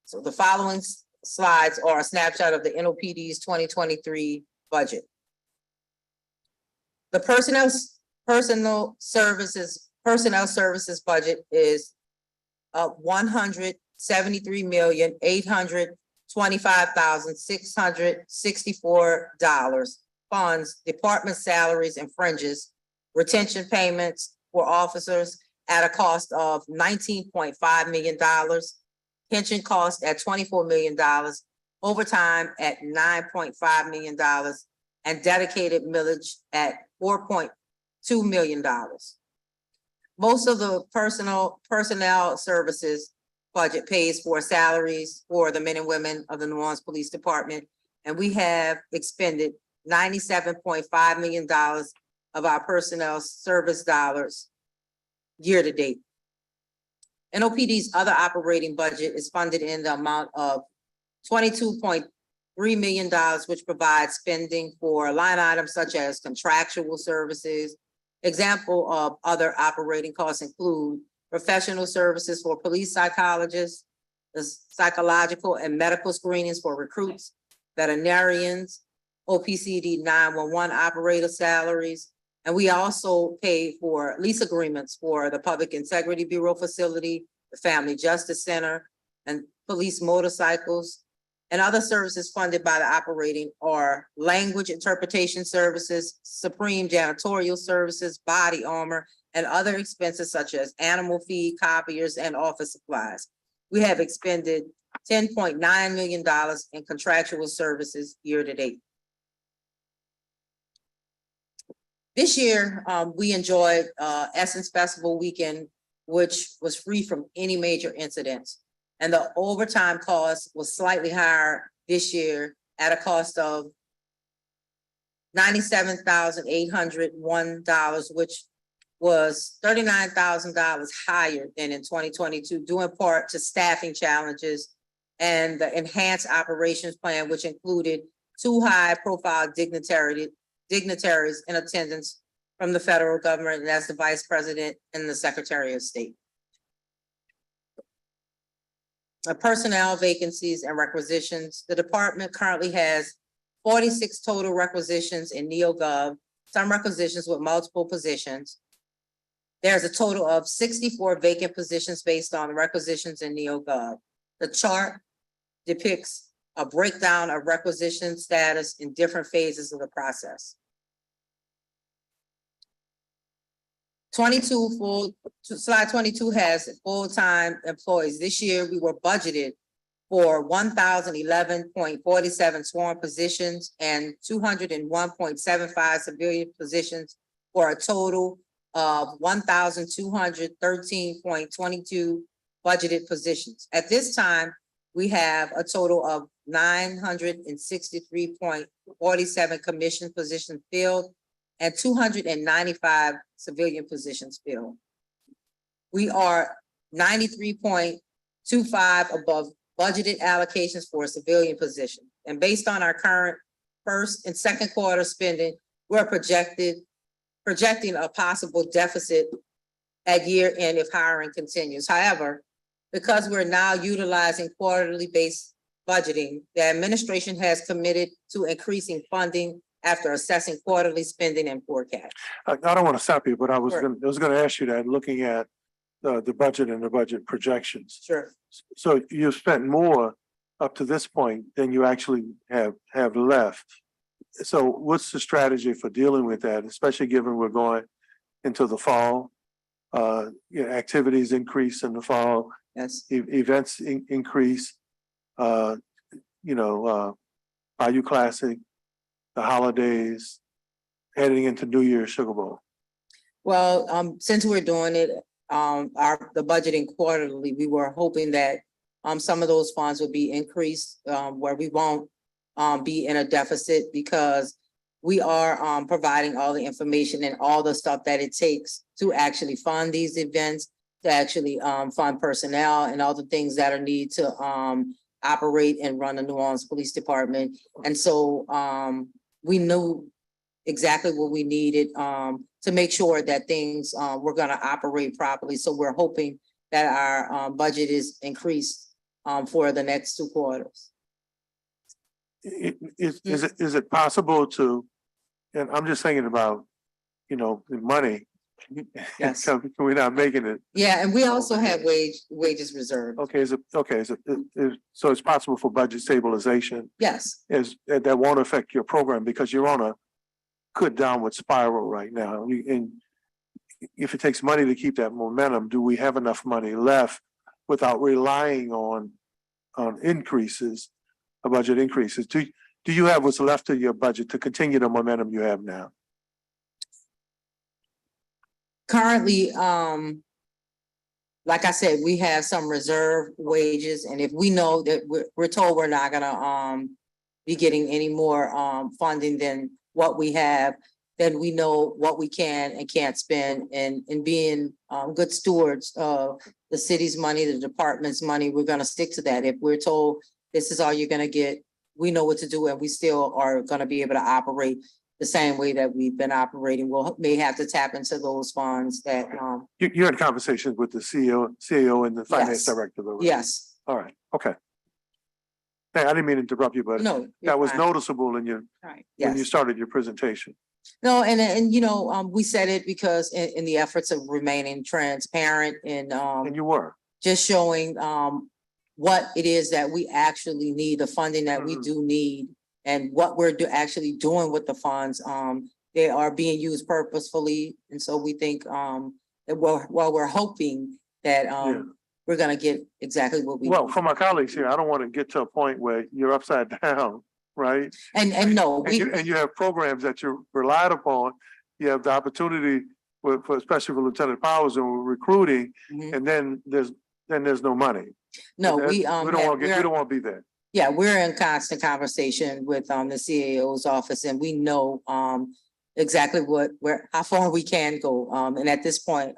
So the following slides are a snapshot of the NOPD's 2023 budget. The personnel services budget is $173,825,664. Funds department salaries and fringes, retention payments for officers at a cost of $19.5 million, pension cost at $24 million, overtime at $9.5 million, and dedicated millage at $4.2 million. Most of the personnel services budget pays for salaries for the men and women of the New Orleans Police Department, and we have expended $97.5 million of our personnel service dollars year to date. NOPD's other operating budget is funded in the amount of $22.3 million, which provides spending for line items such as contractual services. Example of other operating costs include professional services for police psychologists, the psychological and medical screenings for recruits, veterinarians, OPCD 911 operator salaries, and we also pay for lease agreements for the Public Integrity Bureau facility, the Family Justice Center, and police motorcycles. And other services funded by the operating are language interpretation services, supreme janitorial services, body armor, and other expenses such as animal feed, copiers, and office supplies. We have expended $10.9 million in contractual services year to date. This year, we enjoyed Essence Festival weekend, which was free from any major incidents. And the overtime cost was slightly higher this year at a cost of $97,801, which was $39,000 higher than in 2022, due in part to staffing challenges and the enhanced operations plan, which included 2 high-profile dignitaries in attendance from the federal government, and that's the Vice President and the Secretary of State. Personnel vacancies and requisitions. The department currently has 46 total requisitions in NeoGov, some requisitions with multiple positions. There's a total of 64 vacant positions based on requisitions in NeoGov. The chart depicts a breakdown of requisition status in different phases of the process. Slide 22 has full-time employees. This year, we were budgeted for 1,011.47 sworn positions and 201.75 civilian positions for a total of 1,213.22 budgeted positions. At this time, we have a total of 963.47 commission positions filled and 295 civilian positions filled. We are 93.25 above budgeted allocations for a civilian position. And based on our current first and second quarter spending, we're projecting a possible deficit at year end if hiring continues. However, because we're now utilizing quarterly based budgeting, the administration has committed to increasing funding after assessing quarterly spending and forecast. I don't want to stop you, but I was Sure. gonna ask you that, looking at the budget and the budget projections. Sure. So you've spent more up to this point than you actually have left. So what's the strategy for dealing with that, especially given we're going into the fall? Activities increase in the fall, Yes. events increase, Bayou Classic, the holidays, heading into New Year's Sugar Bowl. Well, since we're doing it, the budgeting quarterly, we were hoping that some of those funds would be increased, where we won't be in a deficit, because we are providing all the information and all the stuff that it takes to actually fund these events, to actually fund personnel and all the things that are needed to operate and run the New Orleans Police Department. And so we knew exactly what we needed to make sure that things were going to operate properly. So we're hoping that our budget is increased for the next 2 quarters. Is it possible to, and I'm just thinking about, the money. Yes. We're not making it. Yeah, and we also have wages reserved. Okay, so it's possible for budget stabilization Yes. that won't affect your program, because you're on a good downward spiral right now. And if it takes money to keep that momentum, do we have enough money left without relying on increases, budget increases? Do you have what's left of your budget to continue the momentum you have now? Currently, like I said, we have some reserve wages, and if we know that we're told we're not gonna be getting any more funding than what we have, then we know what we can and can't spend, and being good stewards of the city's money, the department's money, we're gonna stick to that. If we're told this is all you're gonna get, we know what to do, and we still are gonna be able to operate the same way that we've been operating. May have to tap into those funds that You had conversations with the CEO and the finance Yes. director, though, right? yes. All right, okay. Hey, I didn't mean to interrupt you, but No, you're that was fine. noticeable in your, Right. when you Yes. started your presentation. No, and we said it because in the efforts of remaining transparent and And you were. just showing what it is that we actually need, the funding that we do need, and what we're actually doing with the funds. They are being used purposefully, and so we think that while we're hoping that we're gonna get exactly what we Well, need. for my colleagues here, I don't want to get to a point where you're upside down, right? And no, And you have programs that you're relied upon. You have the opportunity for especially for Lieutenant Powers and recruiting, Mhm. and then there's no money. no, And we we don't want to we're- we don't want to be there. Yeah, we're in constant conversation with the CAO's office, and we know exactly how far we can go. And at this point,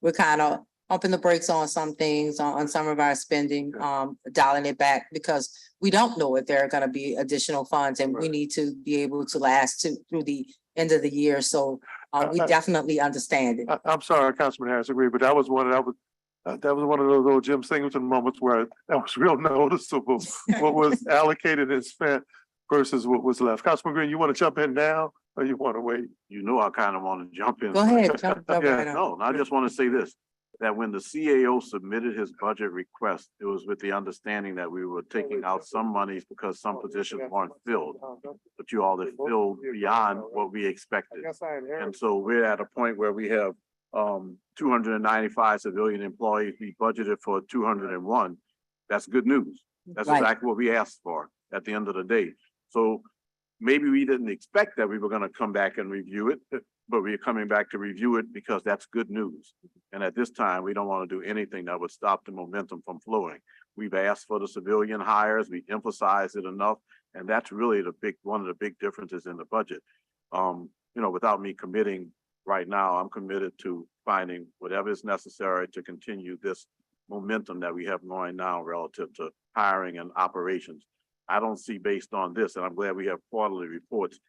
we're kind of pumping the brakes on some things, on some of our spending, dialing it back, because we don't know if there are gonna be additional funds, and we need to be able to last through the end of the year. So we definitely understand it. I'm sorry, Councilman Harris, agree, but that was one of those little Jim Singleton moments where that was real noticeable. What was allocated and spent versus what was left. Councilman Green, you want to jump in now or you want to wait? You know, I kind of want to jump in. Go ahead, jump Yeah, right on. No, I just want to say this, that when the CAO submitted his budget request, it was with the understanding that we were taking out some monies because some positions weren't filled, but you all have filled beyond what we expected. And so we're at a point where we have 295 civilian employees, we budgeted for 201. That's good news. That's Right. exactly what we asked for at the end of the day. So maybe we didn't expect that we were gonna come back and review it, but we're coming back to review it because that's good news. And at this time, we don't want to do anything that would stop the momentum from flowing. We've asked for the civilian hires, we emphasized it enough, and that's really one of the big differences in the budget. Without me committing right now, I'm committed to finding whatever is necessary to continue this momentum that we have going now relative to hiring and operations. I don't see, based on this, and I'm glad we have quarterly reports,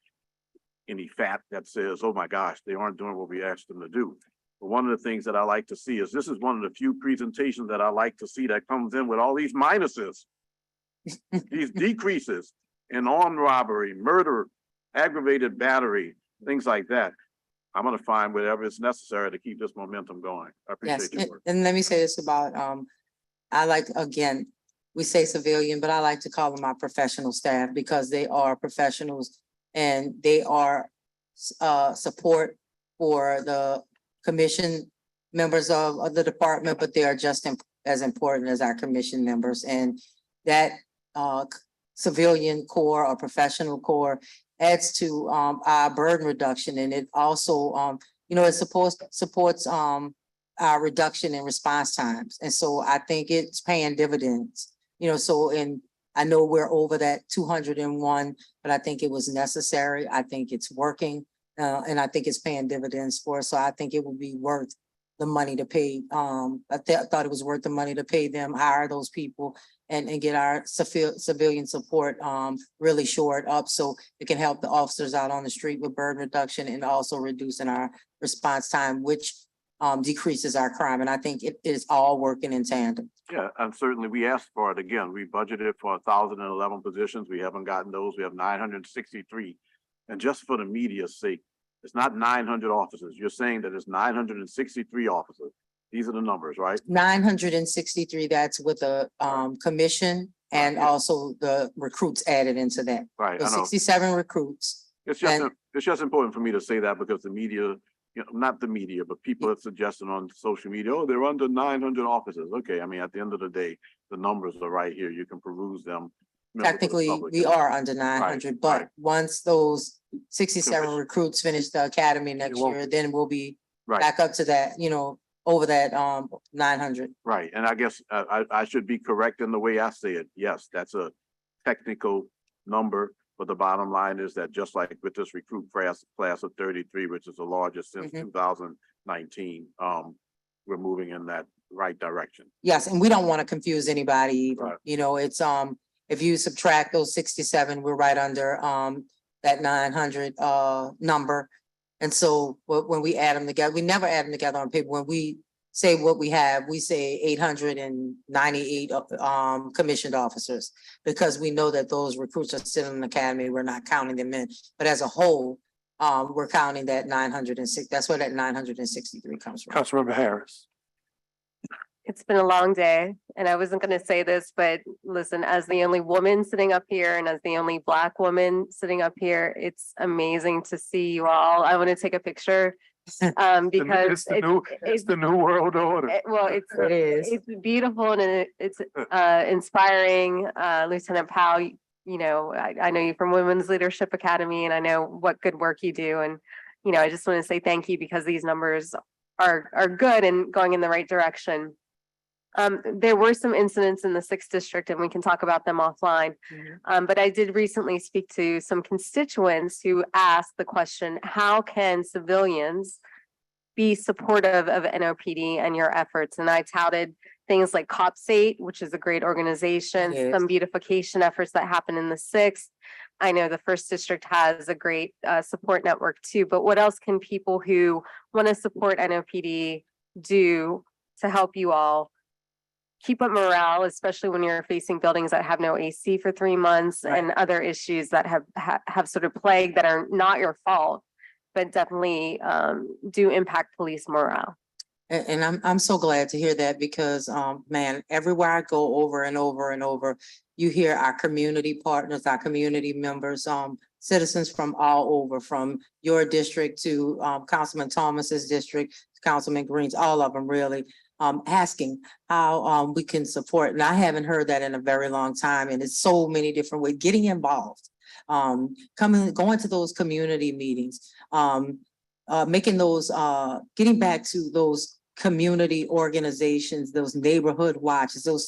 any fat that says, oh my gosh, they aren't doing what we asked them to do. But one of the things that I like to see is this is one of the few presentations that I like to see that comes in with all these minuses, these decreases in armed robbery, murder, aggravated battery, things like that. I'm gonna find whatever is necessary to keep this momentum going. I Yes, appreciate your work. and let me say this about, I like, again, we say civilian, but I like to call them our professional staff because they are professionals and they are support for the commission members of the department, but they are just as important as our commission members. And that civilian corps or professional corps adds to our burden reduction, and it also it supports our reduction in response times. And so I think it's paying dividends, and I know we're over that 201, but I think it was necessary. I think it's working, and I think it's paying dividends for us. So I think it will be worth the money to pay. I thought it was worth the money to pay them, hire those people, and get our civilian support really shored up so it can help the officers out on the street with burden reduction and also reducing our response time, which decreases our crime. And I think it is all working in tandem. Yeah, and certainly we asked for it again. We budgeted for 1,011 positions. We haven't gotten those. We have 963. And just for the media's sake, it's not 900 officers. You're saying that it's 963 officers. These are the numbers, right? 963, that's with the commission and also the recruits added into that. Right, So I know. 67 recruits. It's just important for me to say that because the media, not the media, but people are suggesting on social media, oh, they're under 900 officers. Okay, I mean, at the end of the day, the numbers are right here. You can peruse them. Technically, we are under 900, but right. once those 67 recruits finish the academy next year, then we'll be back up to that, over that 900. Right, and I guess I should be correct in the way I say it. Yes, that's a technical number, but the bottom line is that just like with this recruit class of 33, which is the largest since 2019, we're moving in that right direction. Yes, and we don't want to confuse anybody either. Right. It's if you subtract those 67, we're right under that 900 number. And so when we add them together, we never add them together on paper. When we say what we have, we say 898 commissioned officers, because we know that those recruits are still in the academy. We're not counting them in, but as a whole, we're counting that 906. That's where that 963 comes from. Councilmember Harris. It's been a long day and I wasn't going to say this, but listen, as the only woman sitting up here and as the only Black woman sitting up here, it's amazing to see you all. I want to take a picture because it's the new world order. It is. It's beautiful and it's inspiring. Lieutenant Powell, I know you from Women's Leadership Academy and I know what good work you do. And, I just want to say thank you because these numbers are good and going in the right direction. There were some incidents in the 6th district and we can talk about them offline. But I did recently speak to some constituents who asked the question, how can civilians be supportive of NOPD and your efforts? And I touted things like CopState, which is a great organization, some beautification efforts that happen in the 6th. I know the 1st district has a great support network too, but what else can people who want to support NOPD do to help you all keep up morale, especially when you're facing buildings that have no AC for 3 months and other issues that have sort of plagued that are not your fault, but definitely do impact police morale. And I'm so glad to hear that because man, everywhere I go over and over and over, you hear our community partners, our community members, citizens from all over, from your district to Councilman Thomas's district, Councilman Green's, all of them really, asking how we can support. And I haven't heard that in a very long time. And it's so many different ways, getting involved, going to those community meetings, making those, getting back to those community organizations, those neighborhood watches, those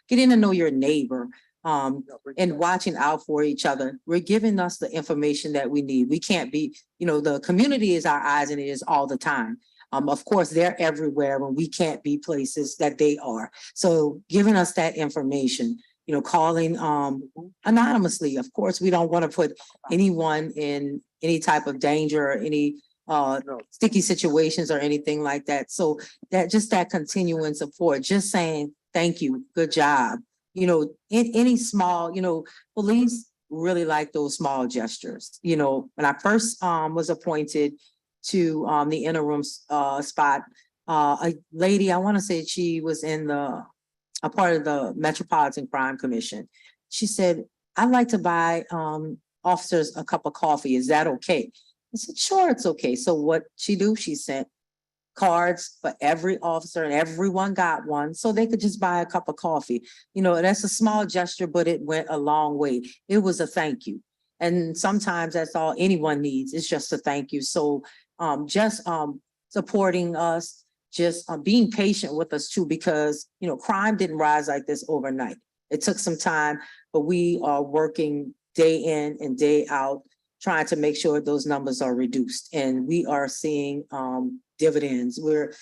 getting to know your neighbor, and watching out for each other. We're giving us the information that we need. We can't be, the community is our eyes and ears all the time. Of course, they're everywhere when we can't be places that they are. So giving us that information, calling anonymously. Of course, we don't want to put anyone in any type of danger or any sticky situations or anything like that. So that continuing support, just saying, thank you, good job. In any small, police really like those small gestures. When I first was appointed to the interim spot, a lady, I want to say she was in a part of the Metropolitan Crime Commission. She said, I'd like to buy officers a cup of coffee. Is that okay? I said, sure, it's okay. So what she do? She sent cards for every officer and everyone got one so they could just buy a cup of coffee. That's a small gesture, but it went a long way. It was a thank you. And sometimes that's all anyone needs. It's just a thank you. So just supporting us, just being patient with us too, because, crime didn't rise like this overnight. It took some time, but we are working day in and day out, trying to make sure those numbers are reduced. And we are seeing dividends. We're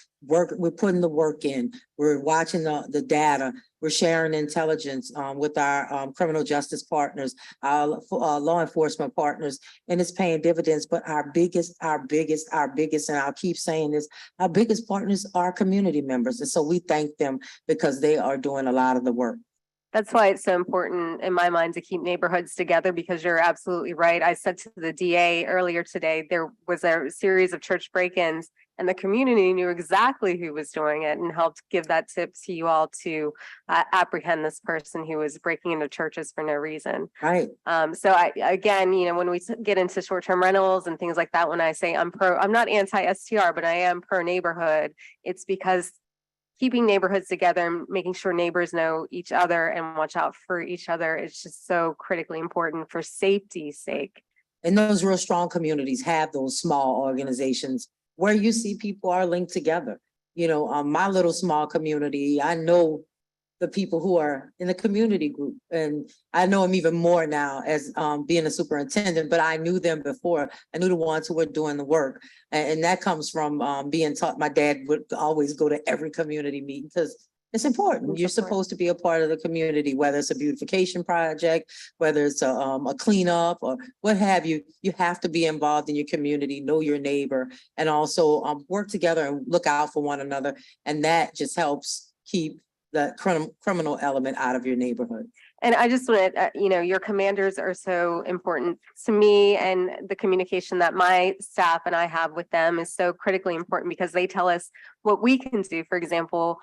putting the work in. We're watching the data. We're sharing intelligence with our criminal justice partners, our law enforcement partners, and it's paying dividends. But our biggest, and I'll keep saying this, our biggest partners are community members. And so we thank them because they are doing a lot of the work. That's why it's so important in my mind to keep neighborhoods together, because you're absolutely right. I said to the DA earlier today, there was a series of church break-ins and the community knew exactly who was doing it and helped give that tip to you all to apprehend this person who was breaking into churches for no reason. Right. So again, when we get into short-term rentals and things like that, when I say I'm not anti-STR, but I am pro neighborhood, it's because keeping neighborhoods together and making sure neighbors know each other and watch out for each other is just so critically important for safety's sake. And those real strong communities have those small organizations where you see people are linked together. My little small community, I know the people who are in the community group, and I know them even more now as being a superintendent, but I knew them before. I knew the ones who were doing the work. And that comes from being taught. My dad would always go to every community meeting because it's important. You're supposed to be a part of the community, whether it's a beautification project, whether it's a cleanup or what have you. You have to be involved in your community, know your neighbor, and also work together and look out for one another. And that just helps keep the criminal element out of your neighborhood. And I just want to, your commanders are so important to me, and the communication that my staff and I have with them is so critically important because they tell us what we can do. For example,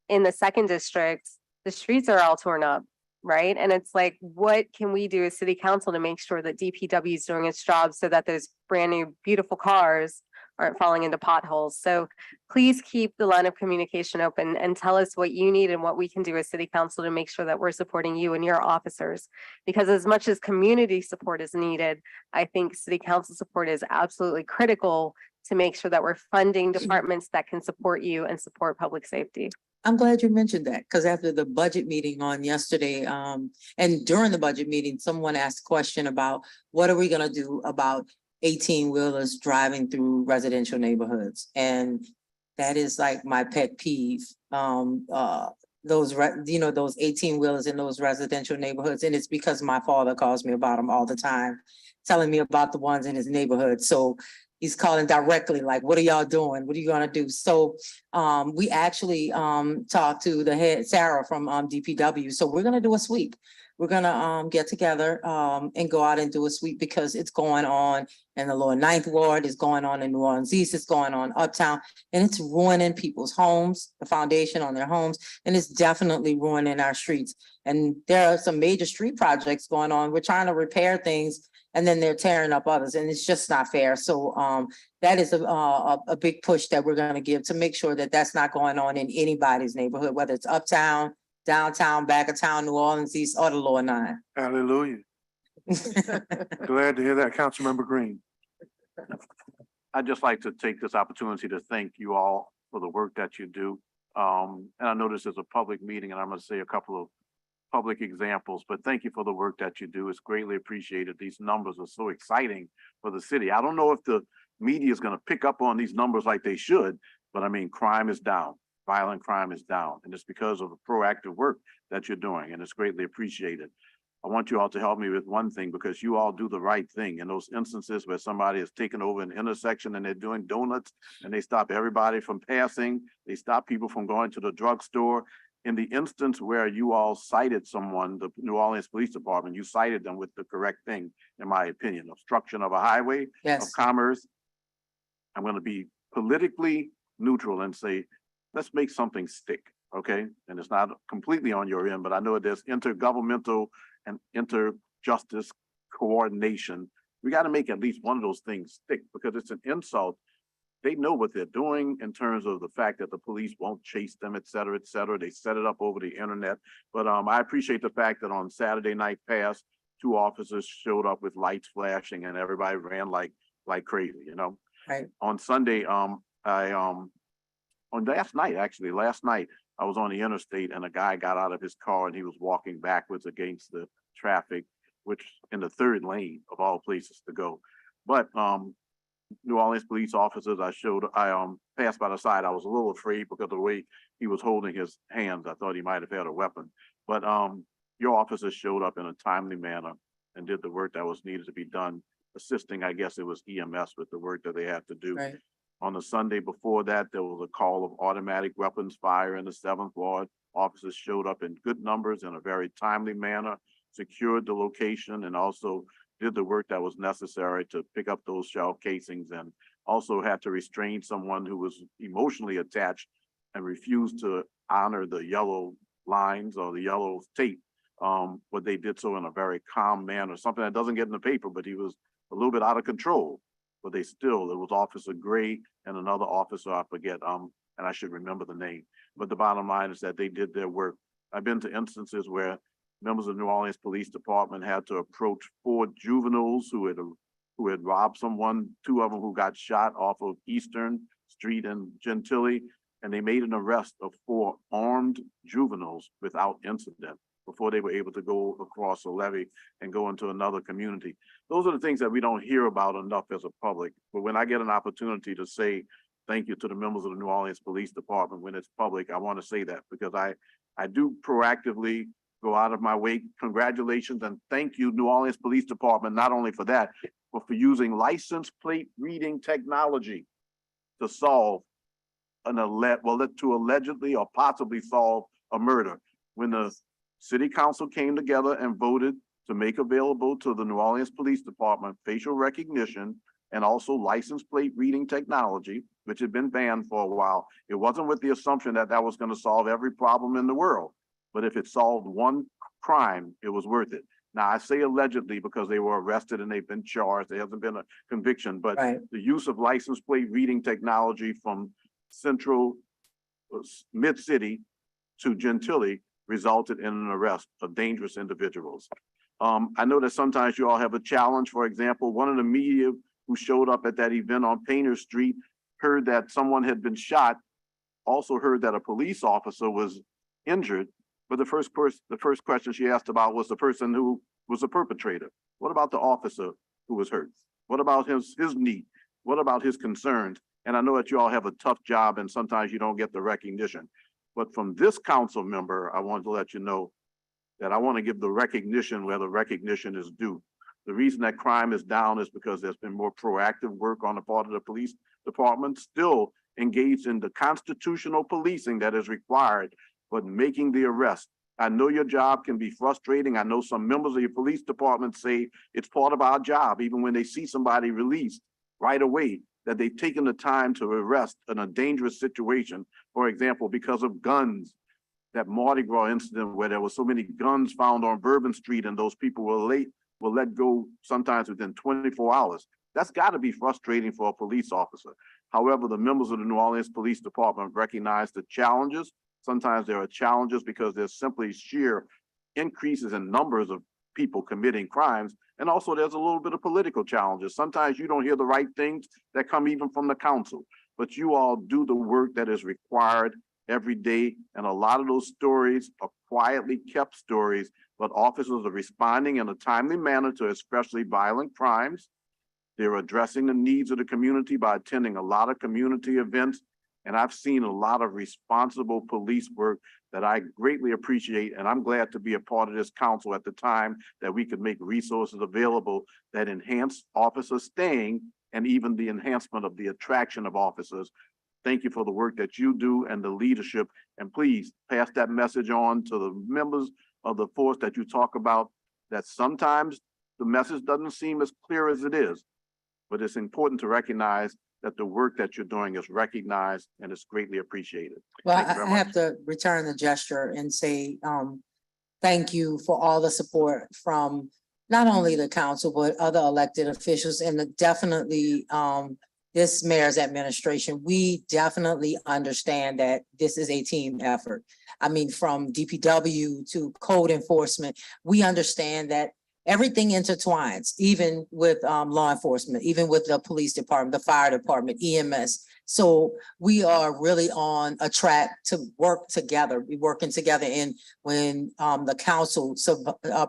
in the second district, the streets are all torn up, right? And it's like, what can we do as city council to make sure that DPW is doing its job so that those brand new, beautiful cars aren't falling into potholes? So please keep the line of communication open and tell us what you need and what we can do as city council to make sure that we're supporting you and your officers. Because as much as community support is needed, I think city council support is absolutely critical to make sure that we're funding departments that can support you and support public safety. I'm glad you mentioned that, because after the budget meeting on yesterday, and during the budget meeting, someone asked a question about what are we going to do about 18-wheelers driving through residential neighborhoods. And that is like my pet peeve. Those 18-wheelers in those residential neighborhoods. And it's because my father calls me about them all the time, telling me about the ones in his neighborhood. So he's calling directly, like, what are y'all doing? What are you gonna do? So we actually talked to the head, Sarah from DPW. So we're gonna do a sweep. we're gonna get together and go out and do a sweep because it's going on in the lower Ninth Ward, it's going on in New Orleans East, it's going on uptown, and it's ruining people's homes, the foundation on their homes, and it's definitely ruining our streets. And there are some major street projects going on. We're trying to repair things and then they're tearing up others, and it's just not fair. So that is a big push that we're gonna give to make sure that that's not going on in anybody's neighborhood, whether it's uptown, downtown, back of town, New Orleans East, or the lower 9. Hallelujah. Glad to hear that, Councilmember Green. I'd just like to take this opportunity to thank you all for the work that you do. And I know this is a public meeting and I'm gonna say a couple of public examples, but thank you for the work that you do. It's greatly appreciated. These numbers are so exciting for the city. I don't know if the media is gonna pick up on these numbers like they should, but I mean, crime is down. Violent crime is down, and it's because of the proactive work that you're doing, and it's greatly appreciated. I want you all to help me with one thing, because you all do the right thing in those instances where somebody is taking over an intersection and they're doing donuts and they stop everybody from passing, they stop people from going to the drugstore. In the instance where you all cited someone, the New Orleans Police Department, you cited them with the correct thing, in my opinion, obstruction of a highway, Yes. of commerce. I'm going to be politically neutral and say, let's make something stick, okay? And it's not completely on your end, but I know there's intergovernmental and interjustice coordination. We got to make at least one of those things stick, because it's an insult. They know what they're doing in terms of the fact that the police won't chase them, et cetera, et cetera. They set it up over the internet. But I appreciate the fact that on Saturday night past, 2 officers showed up with lights flashing and everybody ran like crazy, you know? Right. On Sunday, on last night, I was on the interstate and a guy got out of his car and he was walking backwards against the traffic, which in the 3rd lane of all places to go. But New Orleans police officers, I passed by the side. I was a little afraid because of the way he was holding his hands. I thought he might have had a weapon. But your officers showed up in a timely manner and did the work that was needed to be done, assisting, I guess it was EMS, with the work that they had to do. Right. On the Sunday before that, there was a call of automatic weapons fire in the 7th Ward. Officers showed up in good numbers in a very timely manner, secured the location, and also did the work that was necessary to pick up those shell casings, and also had to restrain someone who was emotionally attached and refused to honor the yellow lines or the yellow tape. But they did so in a very calm manner, something that doesn't get in the paper, but he was a little bit out of control. But they still, it was Officer Gray and another officer, I forget, and I should remember the name. But the bottom line is that they did their work. I've been to instances where members of the New Orleans Police Department had to approach 4 juveniles who had robbed someone, 2 of them who got shot off of Eastern Street in Gentilly, and they made an arrest of 4 armed juveniles without incident before they were able to go across a levee and go into another community. Those are the things that we don't hear about enough as a public. But when I get an opportunity to say thank you to the members of the New Orleans Police Department when it's public, I want to say that, because I do proactively go out of my way. Congratulations and thank you, New Orleans Police Department, not only for that, but for using license plate reading technology to solve to allegedly or possibly solve a murder. When the City Council came together and voted to make available to the New Orleans Police Department facial recognition and also license plate reading technology, which had been banned for a while, it wasn't with the assumption that that was going to solve every problem in the world. But if it solved one crime, it was worth it. Now, I say allegedly because they were arrested and they've been charged. There hasn't been a conviction, but Right. the use of license plate reading technology from central mid-city to Gentilly resulted in an arrest of dangerous individuals. I know that sometimes you all have a challenge. For example, one of the media who showed up at that event on Painter Street heard that someone had been shot, also heard that a police officer was injured. But the first question she asked about was the person who was the perpetrator. What about the officer who was hurt? What about his need? What about his concerns? And I know that you all have a tough job and sometimes you don't get the recognition. But from this council member, I want to let you know that I want to give the recognition where the recognition is due. The reason that crime is down is because there's been more proactive work on the part of the police department, still engaged in the constitutional policing that is required, but making the arrest I know your job can be frustrating. I know some members of your police department say it's part of our job, even when they see somebody released right away, that they've taken the time to arrest in a dangerous situation, for example, because of guns. That Mardi Gras incident where there were so many guns found on Bourbon Street and those people were let go sometimes within 24 hours. That's got to be frustrating for a police officer. However, the members of the New Orleans Police Department recognize the challenges. Sometimes there are challenges because there's simply sheer increases in numbers of people committing crimes. And also there's a little bit of political challenges. Sometimes you don't hear the right things that come even from the council, but you all do the work that is required every day. And a lot of those stories are quietly kept stories, but officers are responding in a timely manner to especially violent crimes. They're addressing the needs of the community by attending a lot of community events. And I've seen a lot of responsible police work that I greatly appreciate. And I'm glad to be a part of this council at the time that we could make resources available that enhance officers staying and even the enhancement of the attraction of officers. Thank you for the work that you do and the leadership. And please pass that message on to the members of the force that you talk about, that sometimes the message doesn't seem as clear as it is, but it's important to recognize that the work that you're doing is recognized and it's greatly appreciated. Well, Thank you very I have to return the gesture and say, thank you for all the support from not only the council, but other elected officials and definitely, this mayor's administration. We definitely understand that this is a team effort. I mean, from DPW to code enforcement, we understand that everything intertwines, even with law enforcement, even with the police department, the fire department, EMS. So we are really on a track to work together. We're working together in when the council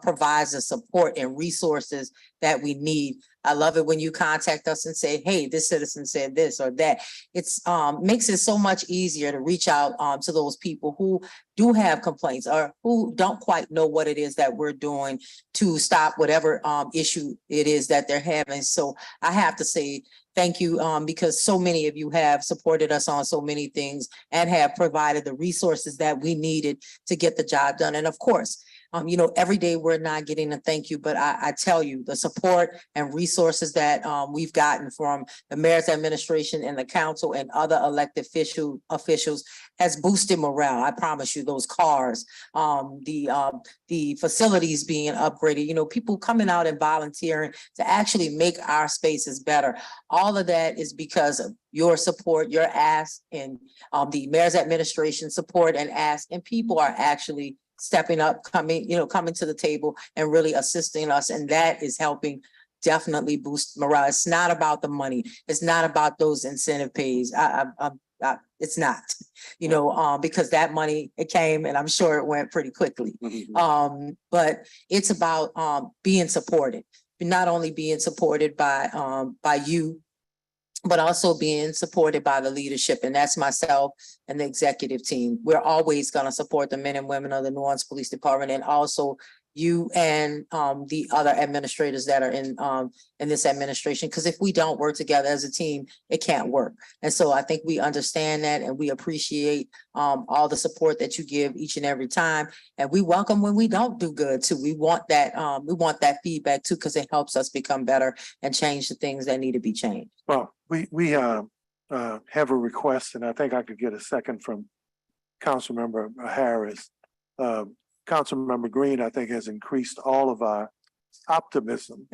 provides the support and resources that we need. I love it when you contact us and say, hey, this citizen said this or that. It's makes it so much easier to reach out to those people who do have complaints or who don't quite know what it is that we're doing to stop whatever issue it is that they're having. So I have to say thank you because so many of you have supported us on so many things and have provided the resources that we needed to get the job done. And of course, you know, every day we're not getting a thank you, but I tell you the support and resources that we've gotten from the mayor's administration and the council and other elected officials has boosted morale. I promise you, those cars, the facilities being upgraded, you know, people coming out and volunteering to actually make our spaces better. All of that is because of your support, your ask, and the mayor's administration support and ask, and people are actually stepping up, coming to the table and really assisting us. And that is helping definitely boost morale. It's not about the money. It's not about those incentive pays. It's not, you know, because that money, it came and I'm sure it went pretty quickly. But it's about being supported, not only being supported by you, but also being supported by the leadership. And that's myself and the executive team. We're always going to support the men and women of the New Orleans Police Department, and also you and the other administrators that are in this administration. Because if we don't work together as a team, it can't work. And so I think we understand that, and we appreciate all the support that you give each and every time. And we welcome when we don't do good too. We want that feedback too, because it helps us become better and change the things that need to be changed. Well, we have a request, and I think I could get a second from Councilmember Harris. Councilmember Green, I think, has increased all of our optimism.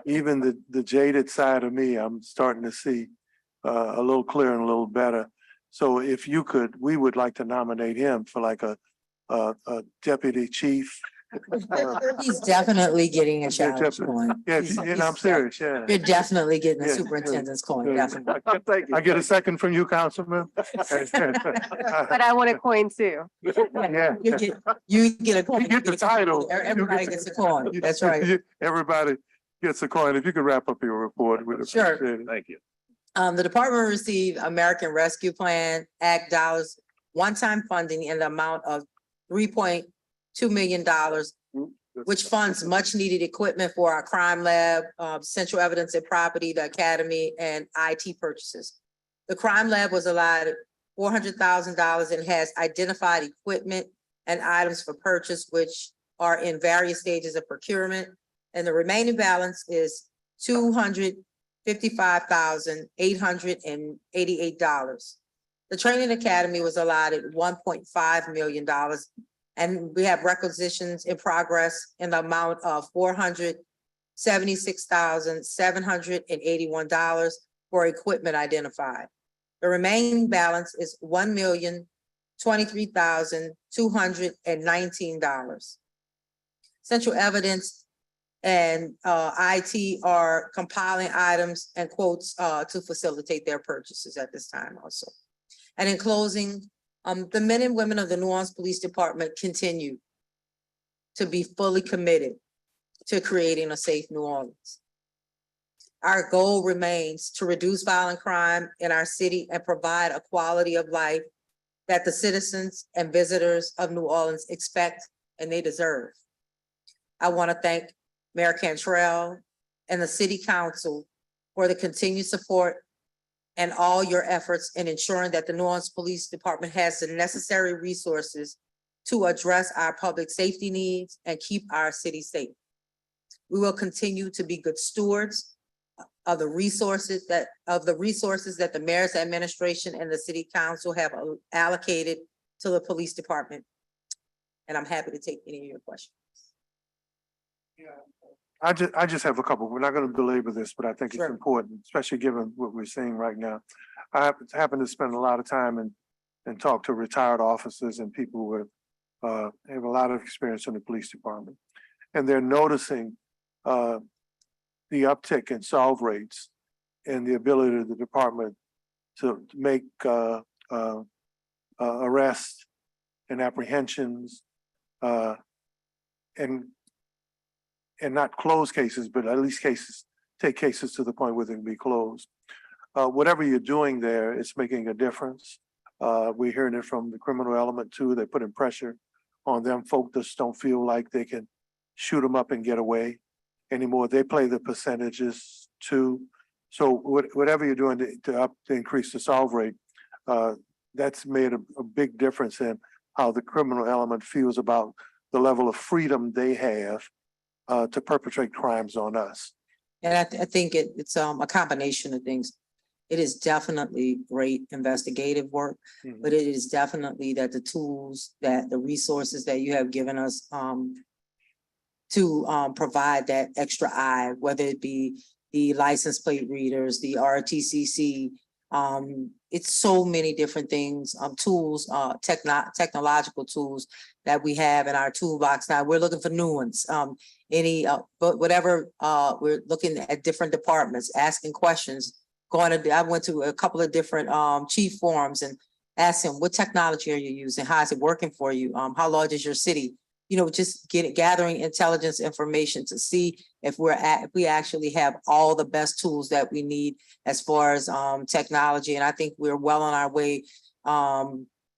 Even the jaded side of me, I'm starting to see a little clearer and a little better. So if you could, we would like to nominate him for like a deputy chief. He's definitely getting a challenge coin. Yeah, and I'm serious, yeah. You're definitely getting a Yeah, superintendent's coin, yeah. definitely. I get a second from you, Councilman. But I want a coin too. Yeah. You get a coin. You get the title. Everybody gets a coin. That's right. Everybody gets a coin. If you could wrap up your report, we'd Sure. appreciate it. Thank you. The department received American Rescue Plan Act dollars, one-time funding in the amount of $3.2 million, which funds much needed equipment for our crime lab, central evidence and property, the academy, and IT purchases. The crime lab was allotted $400,000 and has identified equipment and items for purchase, which are in various stages of procurement. And the remaining balance is $255,888. The training academy was allotted $1.5 million. And we have requisitions in progress in the amount of $476,781 for equipment identified. The remaining balance is $1,023,219. Central Evidence and IT are compiling items and quotes to facilitate their purchases at this time also. And in closing, the men and women of the New Orleans Police Department continue to be fully committed to creating a safe New Orleans. Our goal remains to reduce violent crime in our city and provide a quality of life that the citizens and visitors of New Orleans expect and they deserve. I want to thank Mayor Cantrell and the City Council for the continued support and all your efforts in ensuring that the New Orleans Police Department has the necessary resources to address our public safety needs and keep our city safe. We will continue to be good stewards of the resources that the mayor's administration and the City Council have allocated to the police department. And I'm happy to take any of your questions. I just have a couple. We're not going to belabor this, but I think it's Sure. important, especially given what we're seeing right now. I happen to spend a lot of time and talk to retired officers and people who have a lot of experience in the police department. And they're noticing the uptick in solve rates and the ability of the department to make arrests and apprehensions and not close cases, but at least take cases to the point where they can be closed. Whatever you're doing there, it's making a difference. We're hearing it from the criminal element too. They're putting pressure on them. Folk just don't feel like they can shoot them up and get away anymore. They play the percentages too. So whatever you're doing to increase the solve rate, that's made a big difference in how the criminal element feels about the level of freedom they have to perpetrate crimes on us. And I think it's a combination of things. It is definitely great investigative work, but it is definitely that the tools, that the resources that you have given us to provide that extra eye, whether it be the license plate readers, the RTCC, it's so many different things, tools, technological tools that we have in our toolbox. Now we're looking for new ones. But whatever, we're looking at different departments, asking questions. I went to a couple of different chief forums and asked them, what technology are you using? How is it working for you? How large is your city? You know, just gathering intelligence information to see if we actually have all the best tools that we need as far as technology. And I think we're well on our way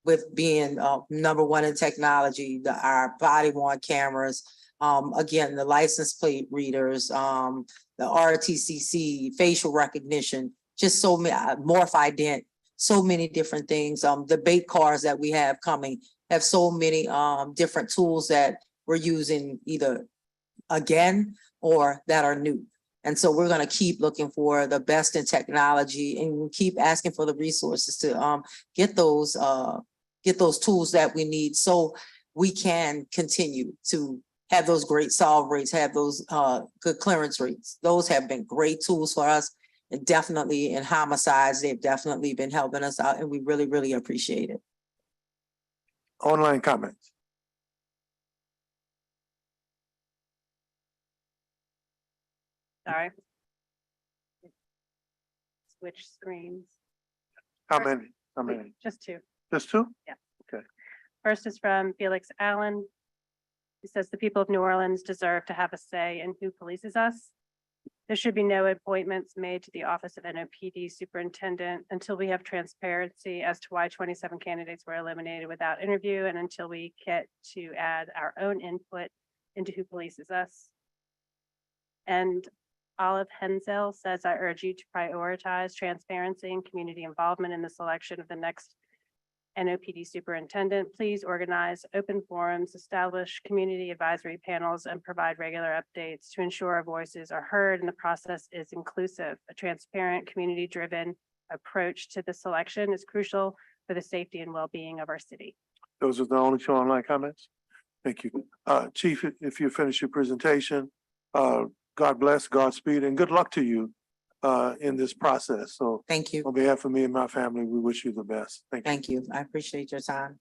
with being number one in technology, our body worn cameras, again, the license plate readers, the RTCC, facial recognition, just so many, morph ident, so many different things. The bait cars that we have coming have so many different tools that we're using either again or that are new. And so we're going to keep looking for the best in technology and keep asking for the resources to get those tools that we need so we can continue to have those great solve rates, have those good clearance rates. Those have been great tools for us, and definitely in homicides, they've definitely been helping us out, and we really, really appreciate it. Online comments. Sorry. Switch screens. How many? Just two. Just two? Yeah. Okay. First is from Felix Allen. He says the people of New Orleans deserve to have a say in who polices us. There should be no appointments made to the office of NOPD superintendent until we have transparency as to why 27 candidates were eliminated without interview and until we get to add our own input into who polices us. And Olive Hensel says, I urge you to prioritize transparency and community involvement in the selection of the next NOPD superintendent, please organize open forums, establish community advisory panels, and provide regular updates to ensure our voices are heard and the process is inclusive. A transparent, community-driven approach to the selection is crucial for the safety and well-being of our city. Those are the only two online comments. Thank you. Chief, if you finish your presentation, God bless, Godspeed, and good luck to you in this process. So Thank you. on behalf of me and my family, we wish you the best. Thank you. Thank you. I appreciate your time.